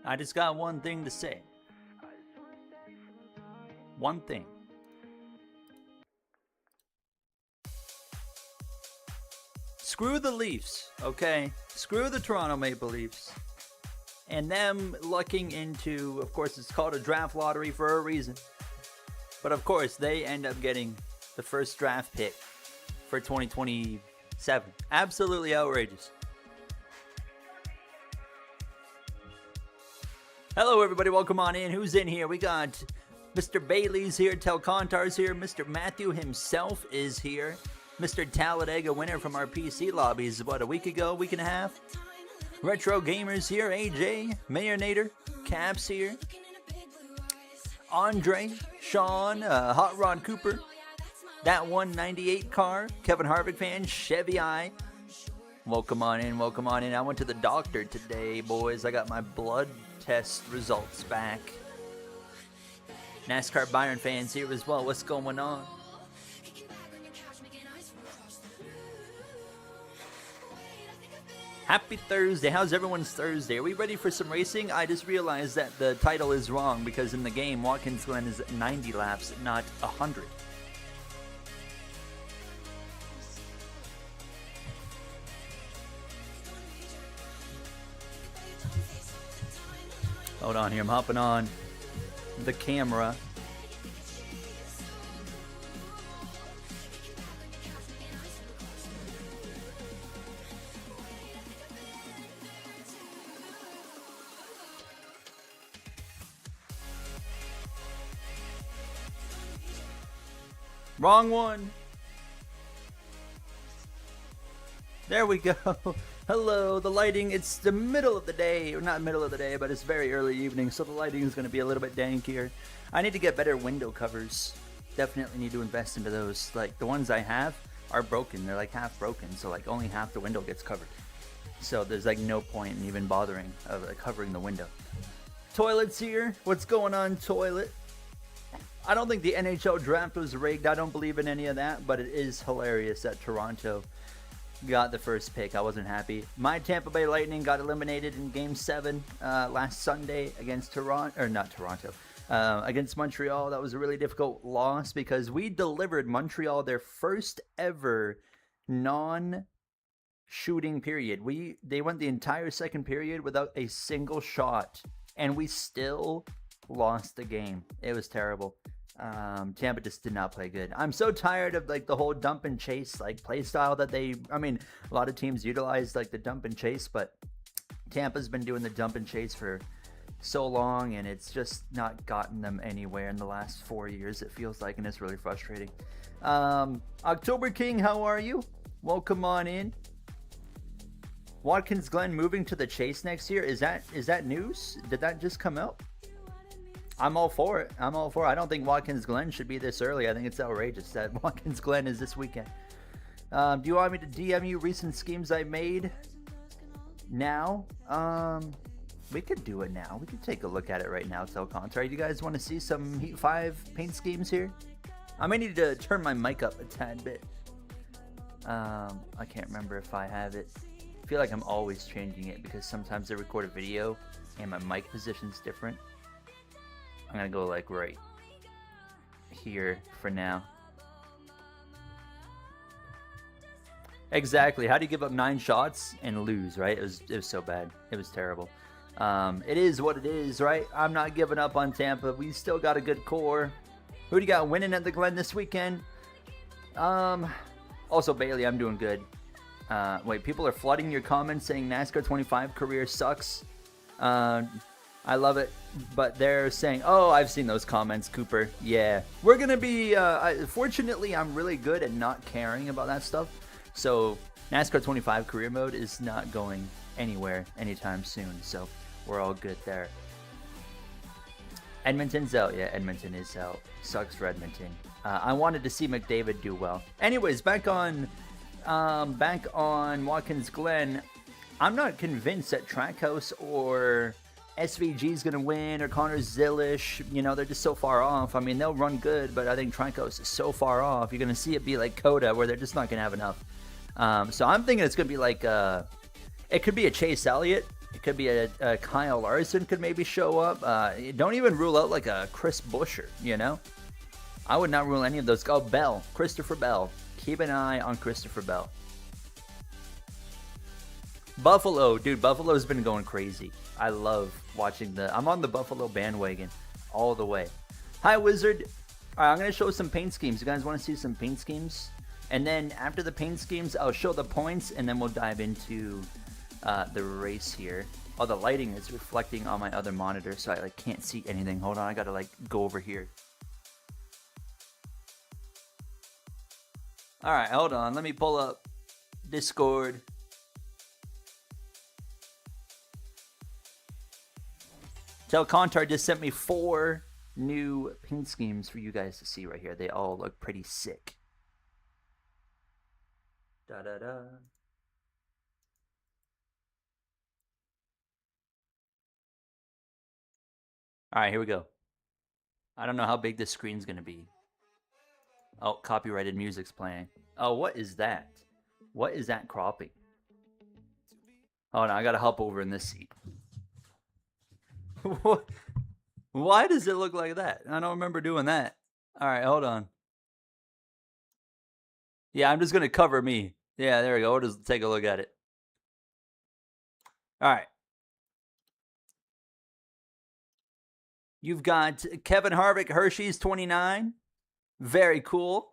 I just got one thing to say. One thing. Screw the Leafs, okay? Screw the Toronto Maple Leafs. And them lucking into, of course, it's called a draft lottery for a reason. But of course, they end up getting the first draft pick for 2027. Absolutely outrageous. Hello, everybody. Welcome on in. Who's in here? We got Mr. Bailey's here. Telcontar's here. Mr. Matthew himself is here. Mr. Talladega winner from our PC lobbies about a week ago, week and a half. Retro Gamers here. AJ, Mayornator, Caps here. Andre, Sean, Hot Rod Cooper. That 198 car. Kevin Harvick fan. Chevy I. Welcome on in. Welcome on in. I went to the doctor today, boys. I got my blood test results back. NASCAR Byron fans here as well. What's going on? Happy Thursday. How's everyone's Thursday? Are we ready for some racing? I just realized that the title is wrong because in the game, Watkins Glen is 90 laps, not 100. Hold on here, I'm hopping on the camera. Wrong one. There we go. Hello, the lighting, it's the middle of the day, or not middle of the day, but it's very early evening, so the lighting is going to be a little bit dankier. I need to get better window covers. Definitely need to invest into those. Like, the ones I have are broken. They're like half broken, so like only half the window gets covered. So there's like no point in even bothering of covering the window. Toilet's here. What's going on, Toilet? I don't think the NHL draft was rigged. I don't believe in any of that, but it is hilarious that Toronto got the first pick. I wasn't happy. My Tampa Bay Lightning got eliminated in Game 7 last Sunday against against Montreal. That was a really difficult loss because we delivered Montreal their first ever non-shooting period. They went the entire second period without a single shot, and we still lost the game. It was terrible. Tampa just did not play good. I'm so tired of like the whole dump and chase like play style that a lot of teams utilize like the dump and chase, but Tampa's been doing the dump and chase for so long and it's just not gotten them anywhere in the last 4 years, it feels like, and it's really frustrating. October King, how are you? Welcome on in. Watkins Glen moving to the chase next year. Is that news? Did that just come out? I'm all for it. I'm all for it. I don't think Watkins Glen should be this early. I think it's outrageous that Watkins Glen is this weekend. Do you want me to DM you recent schemes I made now? We could do it now. We could take a look at it right now, Telcontra. You guys want to see some Heat 5 paint schemes here? I may need to turn my mic up a tad bit. I can't remember if I have it. I feel like I'm always changing it because sometimes I record a video and my mic position's different. I'm gonna go like right here for now. Exactly. How do you give up 9 shots and lose, right? It was so bad. It was terrible. It is what it is, right? I'm not giving up on Tampa. We still got a good core. Who do you got winning at the Glen this weekend? Also, Bailey, I'm doing good. Wait, people are flooding your comments saying NASCAR 25 career sucks. I love it. But they're saying, oh, I've seen those comments, Cooper. Yeah. We're going to be, fortunately, I'm really good at not caring about that stuff. So NASCAR 25 career mode is not going anywhere anytime soon. So we're all good there. Edmonton's out. Yeah, Edmonton is out. Sucks for Edmonton. I wanted to see McDavid do well. Anyways, back on Watkins Glen. I'm not convinced that Trackhouse or SVG is going to win or Connor Zilish. You know, they're just so far off. I mean, they'll run good, but I think Trackhouse is so far off. You're going to see it be like Coda, where they're just not going to have enough. So I'm thinking it's going to be like, it could be a Chase Elliott. It could be a Kyle Larson could maybe show up. Don't even rule out like a Chris Buescher, you know? I would not rule any of those. Oh, Bell. Christopher Bell. Keep an eye on Christopher Bell. Buffalo. Dude, Buffalo's been going crazy. I love watching I'm on the Buffalo bandwagon all the way. Hi, Wizard. All right, I'm going to show some paint schemes. You guys want to see some paint schemes? And then after the paint schemes, I'll show the points, and then we'll dive into the race here. Oh, the lighting is reflecting on my other monitor, so I can't see anything. Hold on, I got to go over here. All right, hold on. Let me pull up Discord. Telcontar just sent me 4 new paint schemes for you guys to see right here. They all look pretty sick. Da-da-da. All right, here we go. I don't know how big this screen's going to be. Oh, copyrighted music's playing. Oh, what is that? What is that cropping? Oh, no, I got to hop over in this seat. What? Why does it look like that? I don't remember doing that. All right, hold on. Yeah, I'm just going to cover me. Yeah, there we go. We'll just take a look at it. All right. You've got Kevin Harvick, Hershey's 29. Very cool.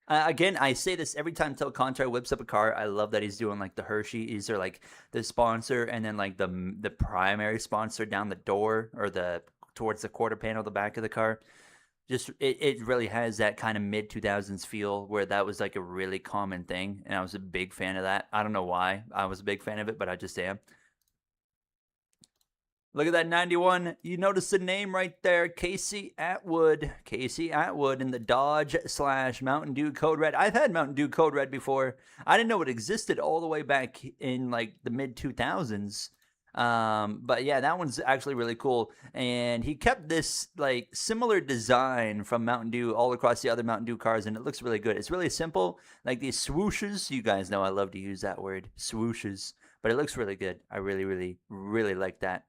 Again, I say this every time Telcontra whips up a car. I love that he's doing like the Hershey's are like the sponsor, and then like the primary sponsor down the door or towards the quarter panel, the back of the car. Just it really has that kind of mid 2000s feel where that was like a really common thing, and I was a big fan of that. I don't know why I was a big fan of it, but I just am. Look at that 91. You notice the name right there, Casey Atwood. Casey Atwood in the Dodge/Mountain Dew Code Red. I've had Mountain Dew Code Red before. I didn't know it existed all the way back in like the mid 2000s. But yeah, that one's actually really cool. And he kept this like similar design from Mountain Dew all across the other Mountain Dew cars, and it looks really good. It's really simple, like these swooshes. You guys know I love to use that word, swooshes. But it looks really good. I really, really, really like that.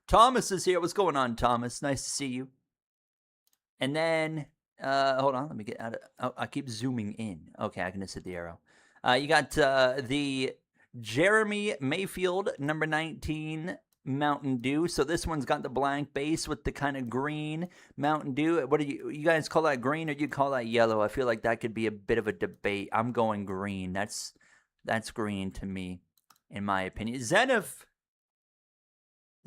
Thomas is here. What's going on, Thomas? Nice to see you. And then, hold on. Let me get out of. Oh, I keep zooming in. Okay, I can just hit the arrow. You got the Jeremy Mayfield, number 19 Mountain Dew. So this one's got the blank base with the kind of green Mountain Dew. What do you guys call that, green, or do you call that yellow? I feel like that could be a bit of a debate. I'm going green. That's green to me, in my opinion.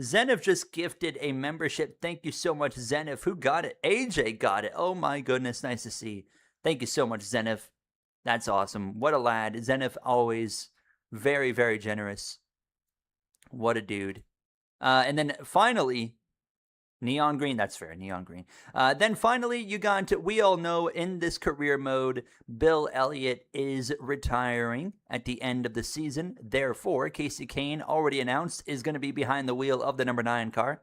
Zenith just gifted a membership. Thank you so much, Zenith. Who got it? AJ got it. Oh my goodness, nice to see. Thank you so much, Zenith. That's awesome. What a lad. Zenith always very, very generous. What a dude. And then finally, Neon green, that's fair. Neon green. Then finally, you got we all know in this career mode, Bill Elliott is retiring at the end of the season. Therefore, Casey Kane already announced is going to be behind the wheel of the number 9 car.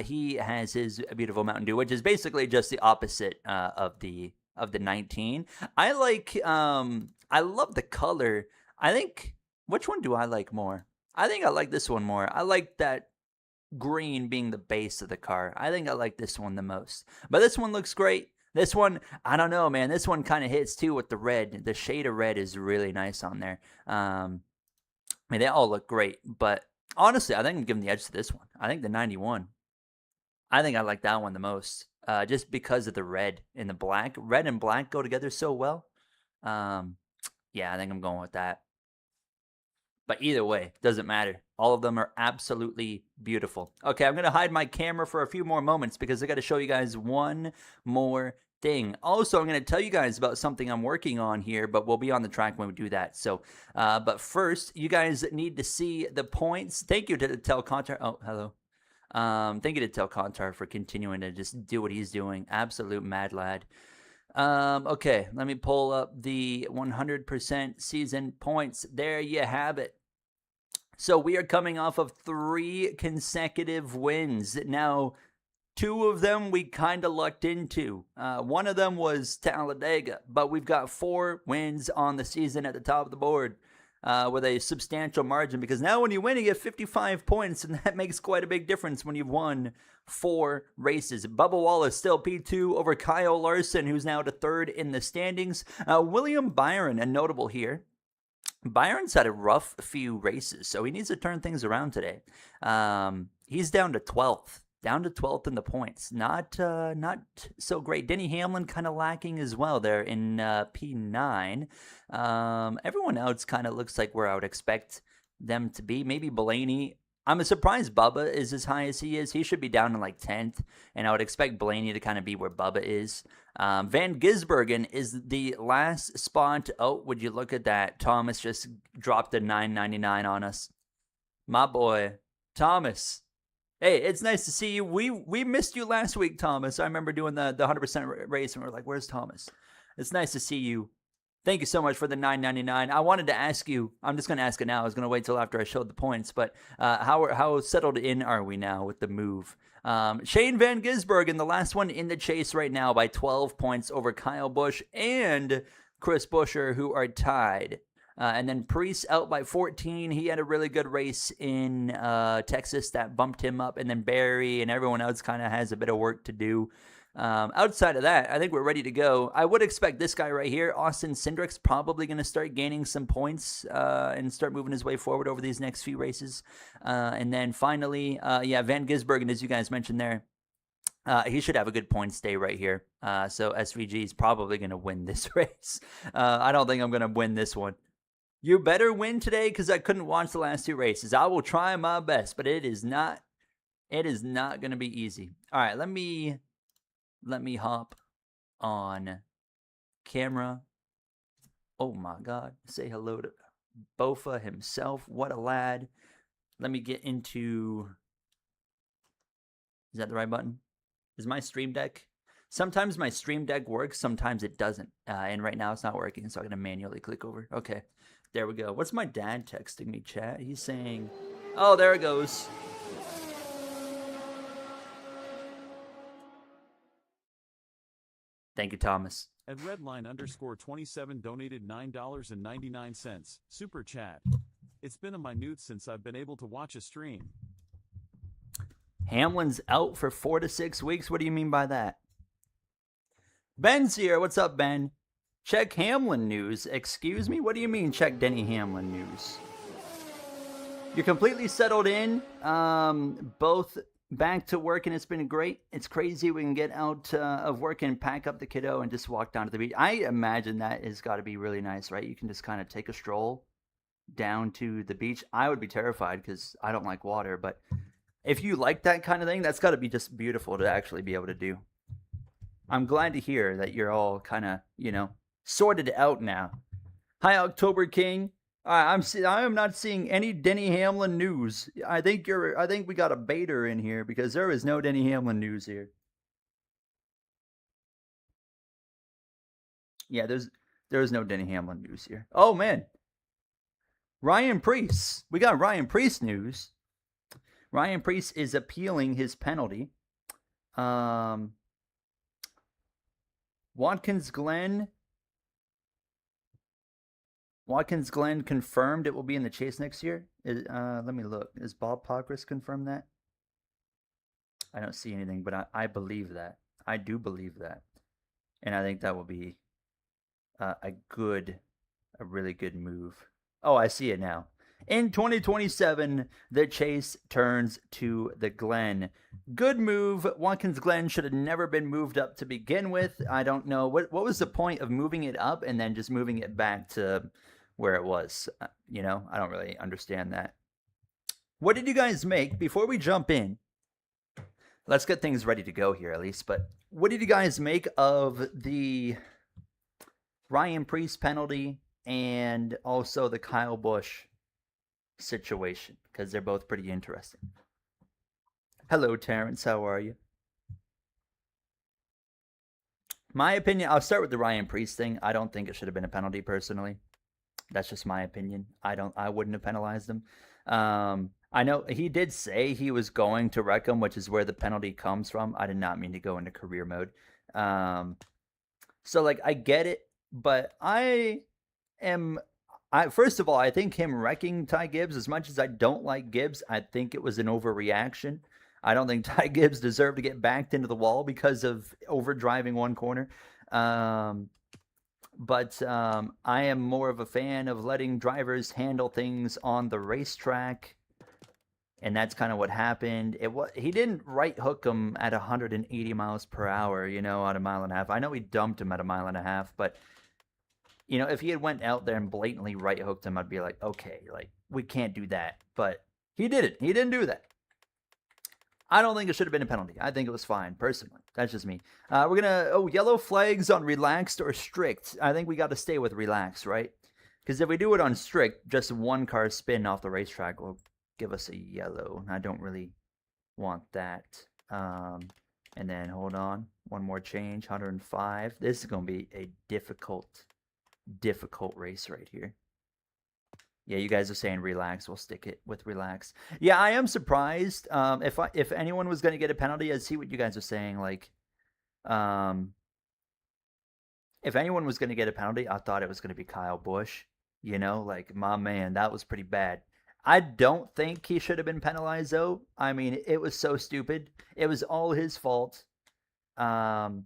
He has his beautiful Mountain Dew, which is basically just the opposite of the 19. I love the color. I think, which one do I like more? I think I like this one more. I like that green being the base of the car. I think I like this one the most. But this one looks great. This one, I don't know, man. This one kind of hits too with the red. The shade of red is really nice on there. I mean, they all look great. But honestly, I think I'm giving the edge to this one. I think the 91. I think I like that one the most. Just because of the red and the black. Red and black go together so well. Yeah, I think I'm going with that. But either way, doesn't matter. All of them are absolutely beautiful. Okay, I'm going to hide my camera for a few more moments because I got to show you guys one more thing. Also, I'm going to tell you guys about something I'm working on here, but we'll be on the track when we do that. So, but first, you guys need to see the points. Thank you to Tel Contar. Oh, hello. Thank you to Tel Contar for continuing to just do what he's doing. Absolute mad lad. Okay, let me pull up the 100% season points. There you have it. So we are coming off of 3 consecutive wins. Now, 2 of them we kind of lucked into. One of them was Talladega, but we've got 4 wins on the season at the top of the board. With a substantial margin, because now when you win, you get 55 points, and that makes quite a big difference when you've won 4 races. Bubba Wallace still P2 over Kyle Larson, who's now to 3rd in the standings. William Byron, a notable here. Byron's had a rough few races, so he needs to turn things around today. He's down to 12th. Down to 12th in the points. Not so great. Denny Hamlin kind of lacking as well there in P9. Everyone else kind of looks like where I would expect them to be. Maybe Blaney. I'm surprised Bubba is as high as he is. He should be down in like 10th, and I would expect Blaney to kind of be where Bubba is. Van Gisbergen is the last spot. Oh, would you look at that? Thomas just dropped a 9.99 on us. My boy, Thomas. Hey, it's nice to see you. We missed you last week, Thomas. I remember doing the 100% race, and we're like, where's Thomas? It's nice to see you. Thank you so much for the $9.99. I wanted to ask you. I'm just going to ask it now. I was going to wait till after I showed the points, but how settled in are we now with the move? Shane Van Gisbergen, the last one in the chase right now by 12 points over Kyle Busch and Chris Buescher, who are tied. And then Priest out by 14. He had a really good race in Texas that bumped him up. And then Barry and everyone else kind of has a bit of work to do. Outside of that, I think we're ready to go. I would expect this guy right here, Austin Cindric's, probably going to start gaining some points and start moving his way forward over these next few races. And then finally, Van Gisbergen, as you guys mentioned there, he should have a good points day right here. So SVG is probably going to win this race. I don't think I'm going to win this one. You better win today because I couldn't watch the last 2 races. I will try my best, but it is not going to be easy. All right, let me hop on camera. Oh my God. Say hello to Bofa himself. What a lad. Let me get into... Is that the right button? Is my Stream Deck? Sometimes my Stream Deck works, sometimes it doesn't. And right now it's not working, so I'm going to manually click over. Okay. There we go. What's my dad texting me, chat? He's saying, oh, there it goes. Thank you, Thomas. At redline_27 donated $9.99. Super chat. It's been a minute since I've been able to watch a stream. Hamlin's out for 4 to 6 weeks. What do you mean by that? Ben's here. What's up, Ben? Check Hamlin news. Excuse me? What do you mean check Denny Hamlin news? You're completely settled in. Both back to work, and it's been great. It's crazy we can get out of work and pack up the kiddo and just walk down to the beach. I imagine that has got to be really nice, right? You can just kind of take a stroll down to the beach. I would be terrified because I don't like water, but if you like that kind of thing, that's got to be just beautiful to actually be able to do. I'm glad to hear that you're all kind of, sorted out now. Hi, October King. I am not seeing any Denny Hamlin news. I think we got a baiter in here because there is no Denny Hamlin news here. Yeah, there's no Denny Hamlin news here. Oh man, Ryan Preece. We got Ryan Preece news. Ryan Preece is appealing his penalty. Watkins Glen confirmed it will be in the chase next year. Let me look. Is Bob Pockrass confirmed that? I don't see anything, but I believe that. I do believe that. And I think that will be a really good move. Oh, I see it now. In 2027, the chase turns to the Glen. Good move. Watkins Glen should have never been moved up to begin with. I don't know. What was the point of moving it up and then just moving it back to where it was? I don't really understand that. What did you guys make, before we jump in, let's get things ready to go here at least, but what did you guys make of the Ryan Preece penalty and also the Kyle Busch situation? Because they're both pretty interesting. Hello, Terrence. How are you? My opinion, I'll start with the Ryan Preece thing. I don't think it should have been a penalty, personally. That's just my opinion. I wouldn't have penalized him. I know he did say he was going to wreck him, which is where the penalty comes from. I did not mean to go into career mode. So like, I get it, but first of all, I think him wrecking Ty Gibbs, as much as I don't like Gibbs, I think it was an overreaction. I don't think Ty Gibbs deserved to get backed into the wall because of overdriving one corner. But I am more of a fan of letting drivers handle things on the racetrack. And that's kind of what happened. He didn't right hook him at 180 miles per hour, at a mile and a half. I know he dumped him at a mile and a half, but if he had went out there and blatantly right hooked him, I'd be like, okay, like, we can't do that. But he didn't. He didn't do that. I don't think it should have been a penalty. I think it was fine, personally. That's just me. We're going to, yellow flags on relaxed or strict. I think we got to stay with relaxed, right? Because if we do it on strict, just one car spin off the racetrack will give us a yellow. I don't really want that. And then, hold on. One more change, 105. This is going to be a difficult race right here. Yeah, you guys are saying relax. We'll stick it with relax. Yeah, I am surprised. If anyone was going to get a penalty, I see what you guys are saying. Like, if anyone was going to get a penalty, I thought it was going to be Kyle Busch. Like, my man, that was pretty bad. I don't think he should have been penalized, though. I mean, it was so stupid. It was all his fault. And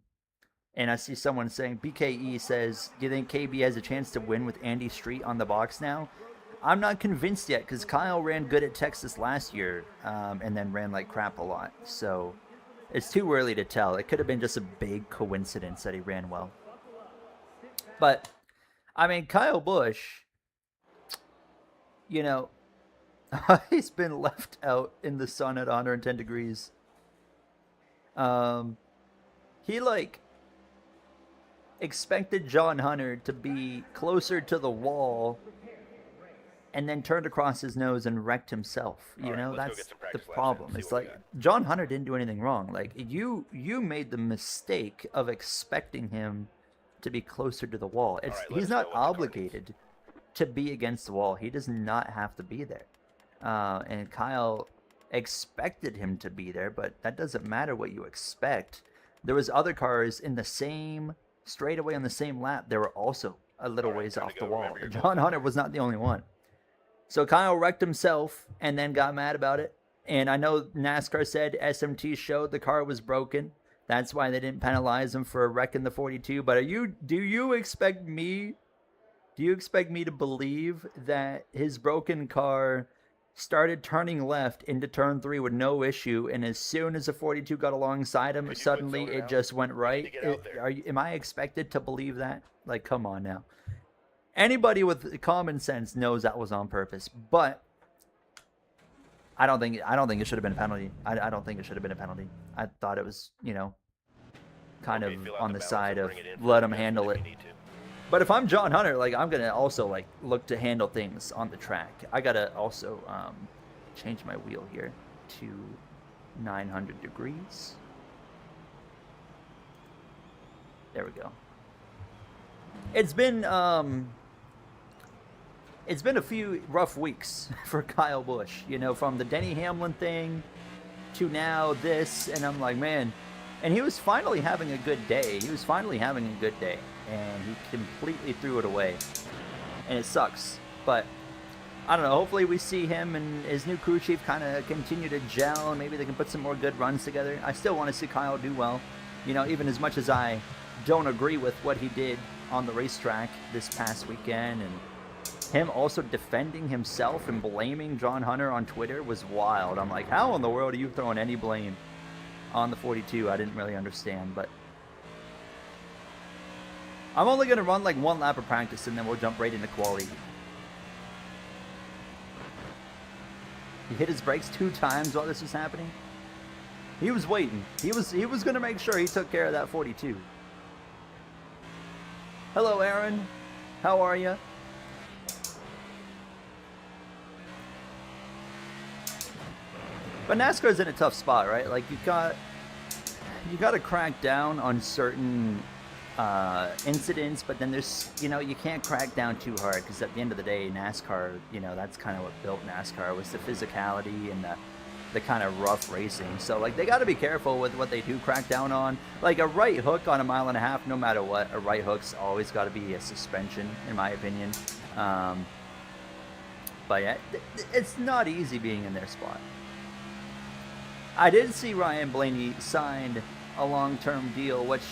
I see someone saying, BKE says, do you think KB has a chance to win with Andy Street on the box now? I'm not convinced yet, because Kyle ran good at Texas last year, and then ran like crap a lot. So it's too early to tell. It could have been just a big coincidence that he ran well. But, I mean, Kyle Busch, he's been left out in the sun at 110 degrees. He, expected John Hunter to be closer to the wall and then turned across his nose and wrecked himself. That's the problem. It's like, John Hunter didn't do anything wrong. Like, you made the mistake of expecting him to be closer to the wall. He's not obligated to be against the wall. He does not have to be there. And Kyle expected him to be there, but that doesn't matter what you expect. There was other cars in the same straightaway on the same lap. They were also a little ways off the wall. John Hunter was not the only one. So Kyle wrecked himself and then got mad about it. And I know NASCAR said SMT showed the car was broken. That's why they didn't penalize him for wrecking the 42. But do you expect me to believe that his broken car started turning left into turn 3 with no issue, and as soon as the 42 got alongside him, suddenly it just went right? Am I expected to believe that? Like, come on now. Anybody with common sense knows that was on purpose, but I don't think it should have been a penalty. I don't think it should have been a penalty. I thought it was, kind of on the side of let him handle it. But if I'm John Hunter, like I'm gonna also like look to handle things on the track. I gotta also change my wheel here to 900 degrees. There we go. It's been a few rough weeks for Kyle Busch, you know, from the Denny Hamlin thing to now this, and I'm like, man, and he was finally having a good day. He was finally having a good day, and he completely threw it away, and it sucks. But I don't know. Hopefully, we see him and his new crew chief kind of continue to gel, and maybe they can put some more good runs together. I still want to see Kyle do well, you know, even as much as I don't agree with what he did on the racetrack this past weekend, and him also defending himself and blaming John Hunter on Twitter was wild. I'm like, how in the world are you throwing any blame on the 42? I didn't really understand, but I'm only going to run like one lap of practice and then we'll jump right into quality. He hit his brakes 2 times while this was happening. He was waiting. He was going to make sure he took care of that 42. Hello, Aaron. How are you? But NASCAR's in a tough spot, right? Like you got to crack down on certain incidents, but then there's, you know, you can't crack down too hard because at the end of the day, NASCAR, you know, that's kind of what built NASCAR was the physicality and the kind of rough racing. So like they got to be careful with what they do crack down on. Like a right hook on a 1.5 miles, no matter what, a right hook's always got to be a suspension, in my opinion. But yeah, it's not easy being in their spot. I did see Ryan Blaney signed a long-term deal, which,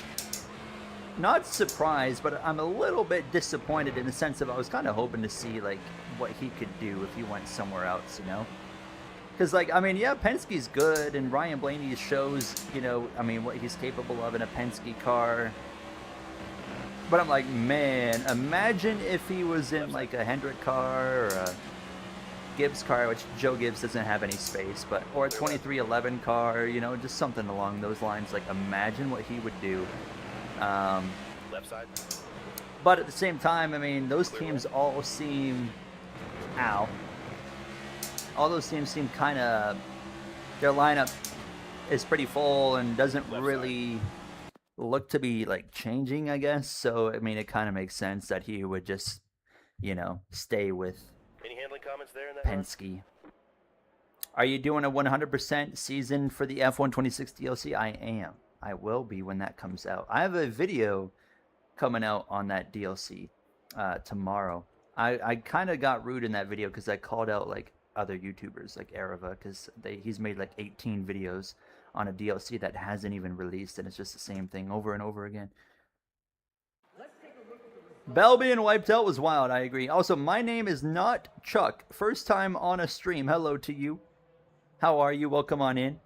not surprised, but I'm a little bit disappointed in the sense of I was kind of hoping to see, like, what he could do if he went somewhere else, you know? Because, like, I mean, yeah, Penske's good, and Ryan Blaney shows, you know, I mean, what he's capable of in a Penske car. But I'm like, man, imagine if he was in, like, a Hendrick car or a Gibbs car, which Joe Gibbs doesn't have any space, but or a 2311 car, you know, just something along those lines. Like, imagine what he would do. Left side. But at the same time, I mean, those teams all seem, all those teams seem kind of, their lineup is pretty full and doesn't really look to be like changing, I guess. So I mean, it kind of makes sense that he would just, you know, stay with Any handling comments there in that Penske. Are you doing a 100% season for the F126 DLC? I am. I will be when that comes out. I have a video coming out on that DLC tomorrow. I kind of got rude in that video because I called out like other YouTubers like Arava because he's made like 18 videos on a DLC that hasn't even released, and it's just the same thing over and over again. Bell being wiped out was wild, I agree. Also, my name is not Chuck. First time on a stream. Hello to you. How are you? Welcome on in.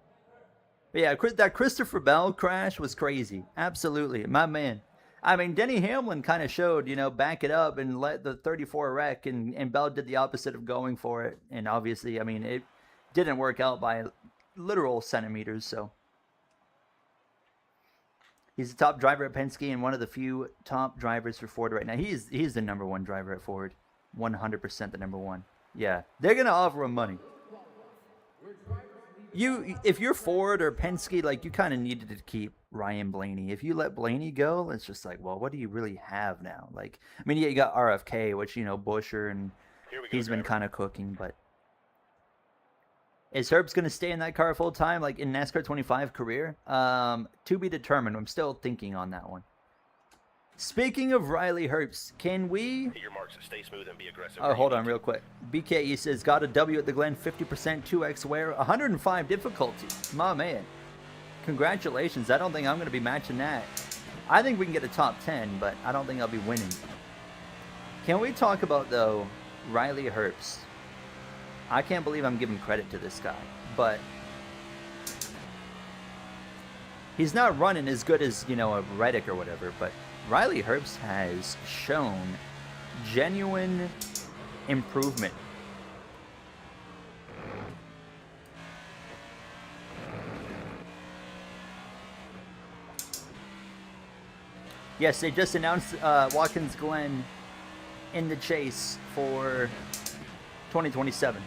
But yeah, that Christopher Bell crash was crazy. Absolutely. My man. I mean, Denny Hamlin kind of showed, you know, back it up and let the 34 wreck, and Bell did the opposite of going for it. And obviously, I mean, it didn't work out by literal centimeters, so. He's the top driver at Penske and one of the few top drivers for Ford right now. He's the number 1 driver at Ford. 100% the number 1. Yeah. They're going to offer him money. If you're Ford or Penske, like, you kind of needed to keep Ryan Blaney. If you let Blaney go, it's just like, well, what do you really have now? Like, I mean, yeah, you got RFK, which, you know, Buescher, and he's been kind of cooking, but is Herbst going to stay in that car full time, like in NASCAR 25 career? To be determined. I'm still thinking on that one. Speaking of Riley Herbst, can we... Hit your marks and stay smooth and be aggressive. Oh, hold on real quick. BKE says, got a W at the Glen, 50% 2x wear, 105 difficulty. My man. Congratulations. I don't think I'm going to be matching that. I think we can get a top 10, but I don't think I'll be winning. Can we talk about, though, Riley Herbst? I can't believe I'm giving credit to this guy, but he's not running as good as, you know, a Reddick or whatever, but Riley Herbst has shown genuine improvement. Yes, they just announced Watkins Glen in the chase for 2027.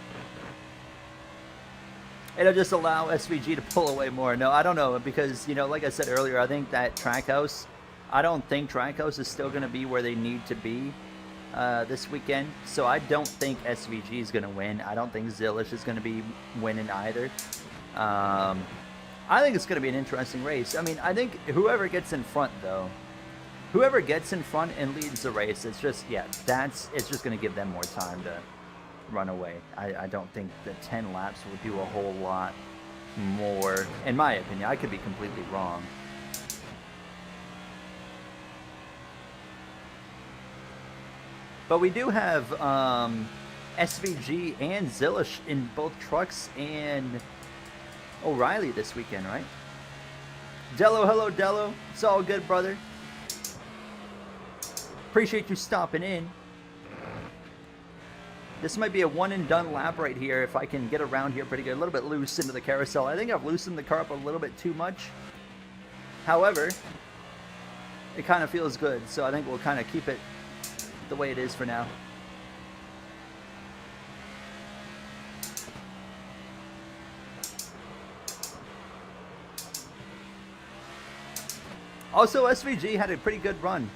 It'll just allow SVG to pull away more. No, I don't know, because, you know, like I said earlier, I think that Trackhouse, I don't think Trackhouse is still going to be where they need to be this weekend. So I don't think SVG is going to win. I don't think Zilish is going to be winning either. I think it's going to be an interesting race. I mean, I think whoever gets in front, though, whoever gets in front and leads the race, it's just, yeah, it's just going to give them more time to run away. I don't think the 10 laps will do a whole lot more, in my opinion. I could be completely wrong. But we do have SVG and Zilish in both trucks and O'Reilly this weekend, right? Dello, hello Dello. It's all good, brother. Appreciate you stopping in. This might be a one and done lap right here if I can get around here pretty good. A little bit loose into the carousel. I think I've loosened the car up a little bit too much. However, it kind of feels good, so I think we'll kind of keep it the way it is for now. Also, SVG had a pretty good run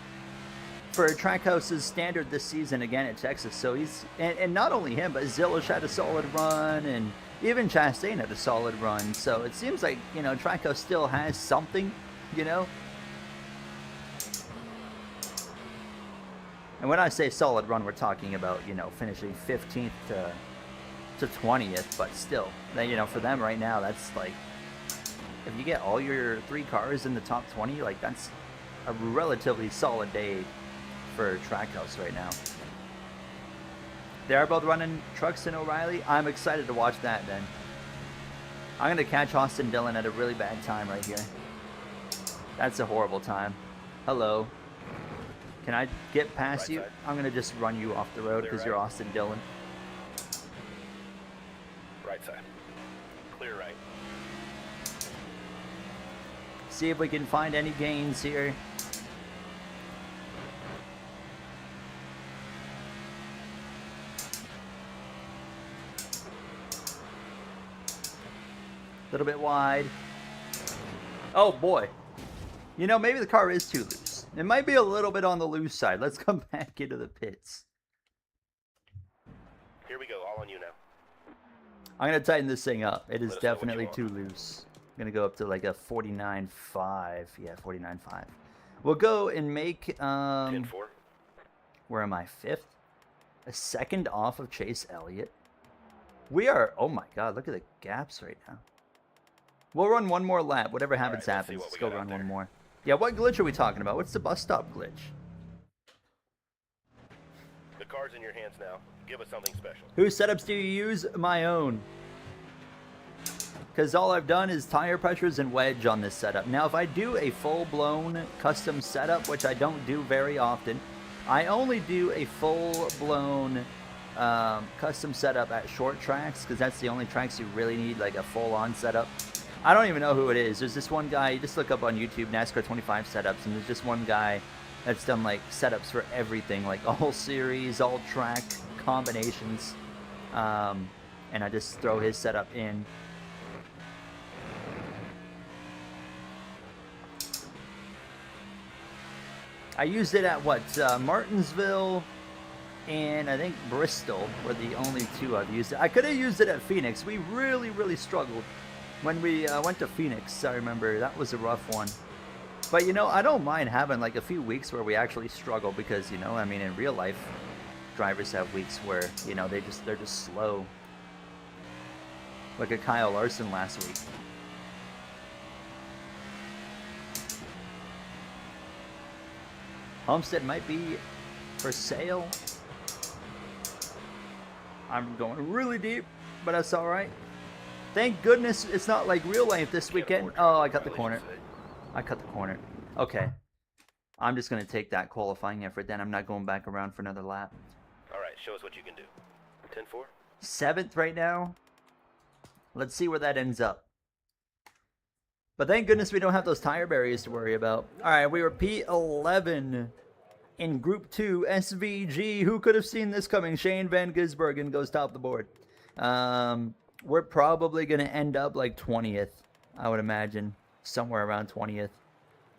for Trackhouse's standard this season again at Texas. So he's, and not only him, but Zilish had a solid run, and even Chastain had a solid run. So it seems like, you know, Trackhouse still has something, you know. And when I say solid run, we're talking about, you know, finishing 15th to 20th, but still, you know, for them right now, that's like, if you get all your 3 cars in the top 20, like, that's a relatively solid day for Trackhouse right now. They are both running trucks in O'Reilly. I'm excited to watch that then. I'm going to catch Austin Dillon at a really bad time right here. That's a horrible time. Hello. Can I get past you? I'm going to just run you off the road because you're Austin Dillon. Right side. Clear right. See if we can find any gains here. A little bit wide. Oh boy. You know, maybe the car is too loose. It might be a little bit on the loose side. Let's come back into the pits. Here we go, all on you now. I'm going to tighten this thing up. It is definitely too loose. I'm going to go up to like a 49.5. Yeah, 49.5. We'll go and make... 10-4. Where am I? 5th? A second off of Chase Elliott. We are... Oh my god, look at the gaps right now. We'll run one more lap. Whatever happens, happens. Let's go run one more. Yeah, what glitch are we talking about? What's the bus stop glitch? The car's in your hands now. Give us something special. Whose setups do you use? My own. Because all I've done is tire pressures and wedge on this setup. Now, if I do a full-blown custom setup, which I don't do very often, I only do a full-blown custom setup at short tracks, because that's the only tracks you really need like a full-on setup. I don't even know who it is. There's this one guy, you just look up on YouTube, NASCAR 25 setups, and there's just one guy that's done like setups for everything, like all series, all track combinations, and I just throw his setup in. I used it at what, Martinsville and I think Bristol were the only 2 I've used it. I could have used it at Phoenix. We really struggled when we went to Phoenix. I remember that was a rough one. But, you know, I don't mind having like a few weeks where we actually struggle because, you know, I mean, in real life, drivers have weeks where, you know, they're just slow. Look at Kyle Larson last week. Homestead might be for sale. I'm going really deep, but that's all right. Thank goodness it's not like real life this weekend. Oh, I cut the corner. I cut the corner. Okay. I'm just going to take that qualifying effort then. I'm not going back around for another lap. All right, show us what you can do. 10-4. 7th right now. Let's see where that ends up. But thank goodness we don't have those tire barriers to worry about. All right, we were P11 in Group 2 SVG. Who could have seen this coming? Shane Van Gisbergen goes top of the board. We're probably going to end up like 20th, I would imagine. Somewhere around 20th.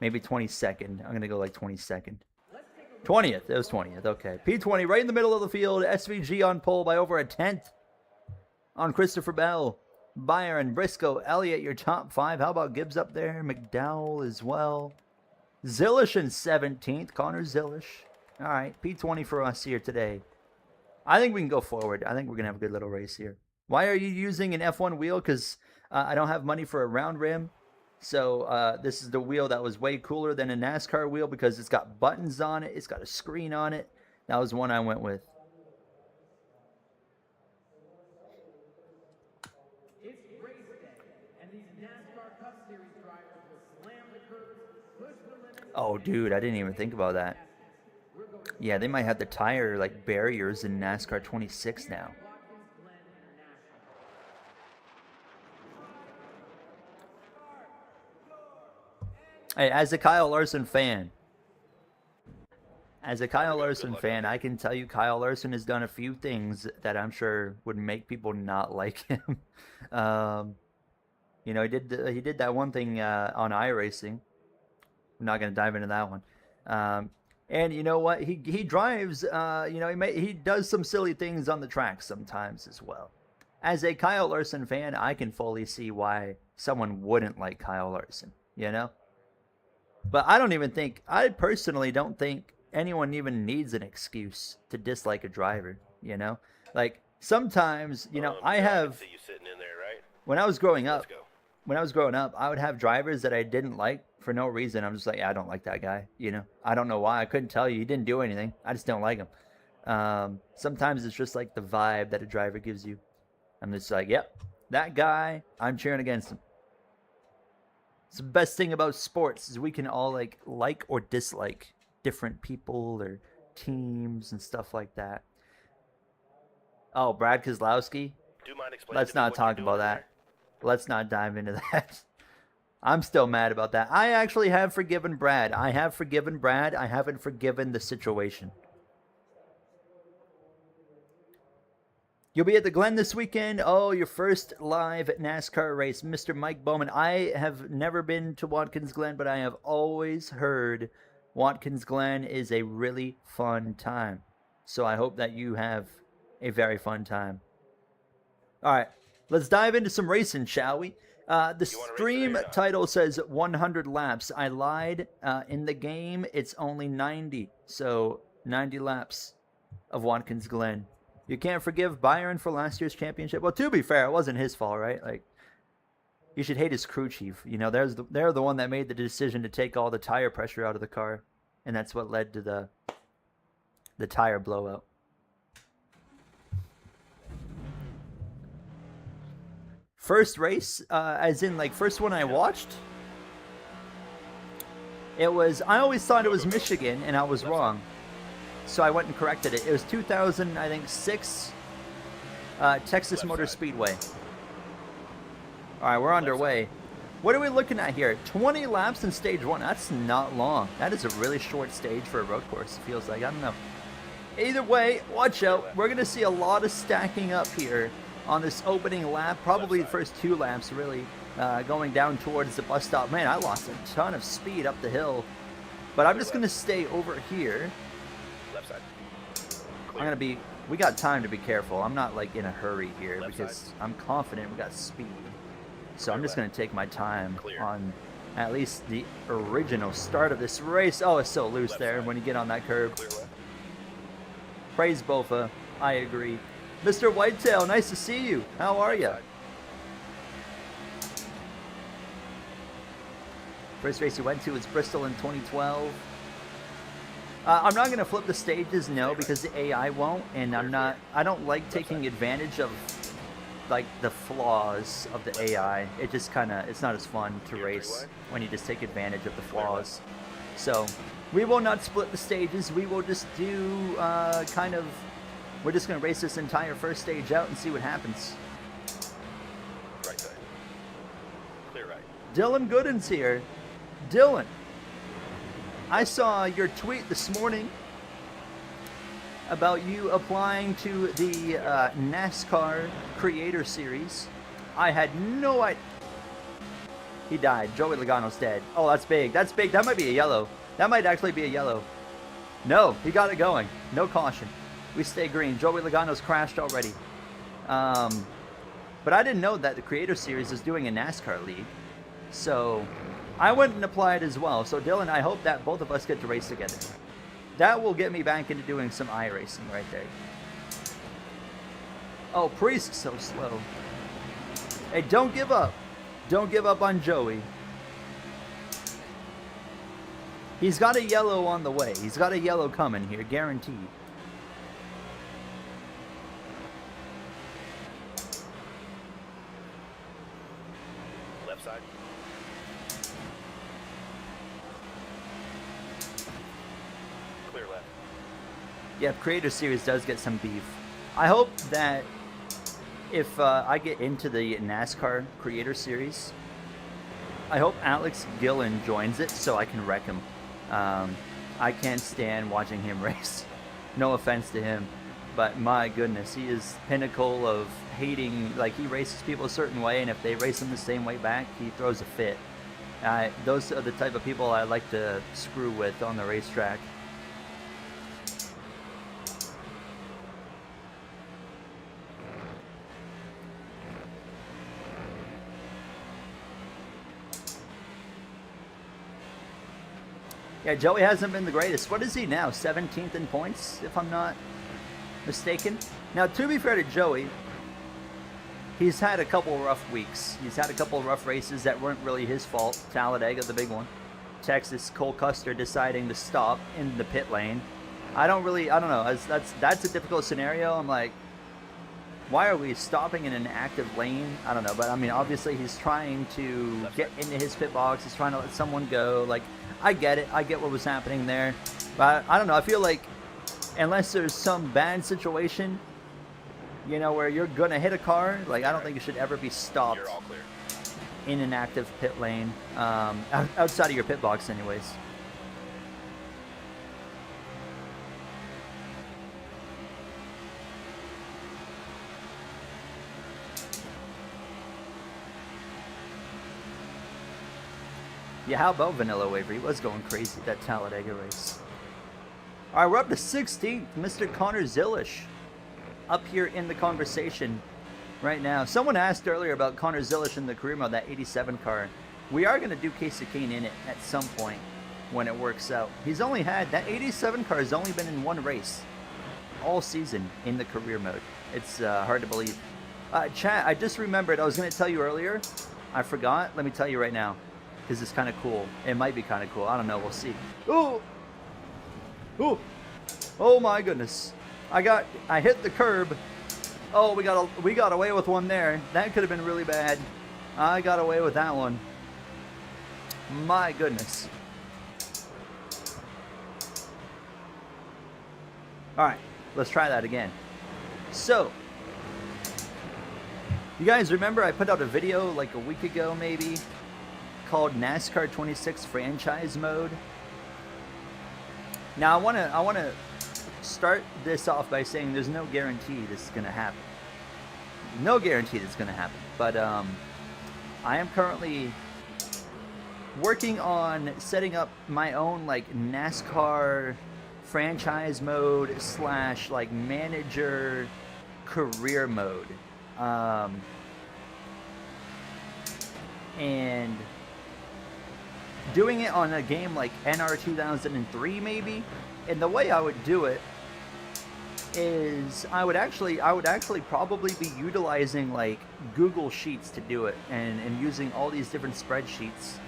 Maybe 22nd. I'm going to go like 22nd. 20th. It was 20th. Okay. P20 right in the middle of the field. SVG on pole by over a tenth on Christopher Bell. Byron, Briscoe, Elliott, your top 5. How about Gibbs up there? McDowell as well. Zillish in 17th. Connor Zillish. All right. P20 for us here today. I think we can go forward. I think we're going to have a good little race here. Why are you using an F1 wheel? Because I don't have money for a round rim. So this is the wheel that was way cooler than a NASCAR wheel because it's got buttons on it. It's got a screen on it. That was one I went with. It's race day, and these NASCAR Cup Series drivers will slam the curves, push the limits. Oh, dude, I didn't even think about that. Yeah, they might have the tire like barriers in NASCAR 26 now. Watkins Glen International. Hey, as a Kyle Larson fan, I can tell you Kyle Larson has done a few things that I'm sure would make people not like him. You know, he did that one thing on iRacing. I'm not going to dive into that one. And you know what? He drives. You know, he does some silly things on the track sometimes as well. As a Kyle Larson fan, I can fully see why someone wouldn't like Kyle Larson. You know. But I personally don't think anyone even needs an excuse to dislike a driver, you know? Like, sometimes, you know, I have, see you sitting in there, right? when I was growing up, Let's go. I would have drivers that I didn't like for no reason. I'm just like, yeah, I don't like that guy, you know? I don't know why. I couldn't tell you. He didn't do anything. I just don't like him. Sometimes it's just like the vibe that a driver gives you. I'm just like, yep, that guy, I'm cheering against him. It's the best thing about sports is we can all like or dislike different people or teams and stuff like that. Oh, Brad Keselowski? Do you mind explaining Let's to me not what you're talk doing about over that. Let's not dive into that. I'm still mad about that. I actually have forgiven Brad. I haven't forgiven the situation. You'll be at the Glen this weekend. Oh, your first live NASCAR race. Mr. Mike Bowman. I have never been to Watkins Glen, but I have always heard Watkins Glen is a really fun time. So I hope that you have a very fun time. All right, let's dive into some racing, shall we? The stream title says 100 laps. I lied. In the game, it's only 90. So 90 laps of Watkins Glen. You can't forgive Byron for last year's championship. Well, to be fair, it wasn't his fault, right? Like, you should hate his crew chief. You know, they're the one that made the decision to take all the tire pressure out of the car, and that's what led to the tire blowout. First race, as in like first one I watched, I always thought it was Michigan, and I was wrong. So I went and corrected it. It was 2006 Texas Motor Speedway. All right, we're underway. What are we looking at here? 20 laps in stage 1. That's not long. That is a really short stage for a road course, it feels like. I don't know. Either way, watch out. We're going to see a lot of stacking up here on this opening lap. Probably the first 2 laps, really, going down towards the bus stop. Man, I lost a ton of speed up the hill. But I'm just going to stay over here. Left side. We got time to be careful. I'm not like in a hurry here Left because side. I'm confident we got speed. So I'm just going to take my time Clear. on at least the original start of this race. Oh, it's so loose Left there side. when you get on that curb. Clear left. Praise Bofa. I agree. Mr. Whitetail, nice to see you. How are you? Side. First race you went to was Bristol in 2012. I'm not going to flip the stages, no, because the AI won't, and I don't like taking advantage of like the flaws of the AI. It just it's not as fun to race when you just take advantage of the flaws. So we will not split the stages. We will just do we're just going to race this entire first stage out and see what happens. Right side. Clear right. Dylan Gooden's here. Dylan, I saw your tweet this morning about you applying to the NASCAR Creator Series. I had no idea. He died. Joey Logano's dead. Oh, that's big. That's big. That might be a yellow. That might actually be a yellow. No, he got it going. No caution. We stay green. Joey Logano's crashed already. But I didn't know that the Creator Series is doing a NASCAR league. So I went and applied as well. So Dylan, I hope that both of us get to race together. That will get me back into doing some iRacing right there. Oh, Priest's so slow. Hey, don't give up. Don't give up on Joey. He's got a yellow on the way. He's got a yellow coming here, guaranteed. Left side. Clear left. Yeah, Creator Series does get some beef. I hope that if I get into the NASCAR Creator Series, I hope Alex Gillen joins it so I can wreck him. I can't stand watching him race. No offense to him, but my goodness, he is pinnacle of hating. Like, he races people a certain way, and if they race him the same way back, he throws a fit. Those are the type of people I like to screw with on the racetrack. Yeah, Joey hasn't been the greatest. What is he now? 17th in points, if I'm not mistaken. Now, to be fair to Joey, he's had a couple rough weeks. He's had a couple rough races that weren't really his fault. Talladega, the big one. Texas, Cole Custer deciding to stop in the pit lane. I don't know. That's a difficult scenario. I'm like, why are we stopping in an active lane? I don't know. But, I mean, obviously he's trying to get into his pit box. He's trying to let someone go. Like, I get it. I get what was happening there. But I don't know. I feel like unless there's some bad situation, you know, where you're going to hit a car, like, I don't think you should ever be stopped You're all clear. in an active pit lane, outside of your pit box anyways. Yeah, how about Vanilla Waver? He was going crazy that Talladega race. All right, we're up to 16th. Mr. Connor Zilish up here in the conversation right now. Someone asked earlier about Connor Zilish in the career mode, that 87 car. We are going to do Casey Kane in it at some point when it works out. He's only had, that 87 car has only been in one race all season in the career mode. It's hard to believe. Chat, I just remembered, I was going to tell you earlier. I forgot. Let me tell you right now. Because it's kind of cool. It might be kind of cool. I don't know. We'll see. Ooh! Ooh! Oh my goodness. I hit the curb. Oh, we got away with one there. That could have been really bad. I got away with that one. My goodness. Alright. Let's try that again. So, you guys remember I put out a video like a week ago maybe, called NASCAR 26 franchise mode. Now I want to start this off by saying there's no guarantee this is going to happen. No guarantee this is going to happen. But I am currently working on setting up my own like NASCAR franchise mode / like manager career mode. And doing it on a game like NR 2003 maybe. And the way I would do it is I would actually probably be utilizing like Google Sheets to do it, and using all these different spreadsheets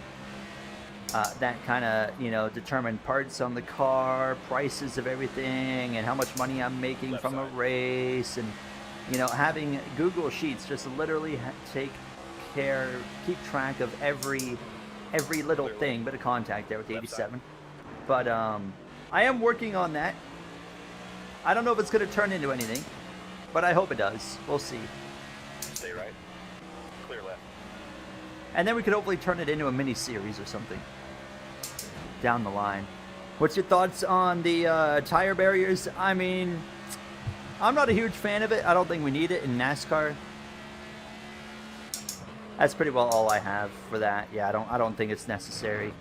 that kind of, you know, determine parts on the car, prices of everything, and how much money I'm making from a race, and, you know, having Google Sheets just literally keep track of every little thing. Bit of contact there with the 87. But I am working on that. I don't know if it's going to turn into anything, but I hope it does. We'll see. Stay right. Clear left. And then we could hopefully turn it into a mini series or something down the line. What's your thoughts on the tire barriers? I mean, I'm not a huge fan of it. I don't think we need it in NASCAR. That's pretty well all I have for that. Yeah, I don't think it's necessary.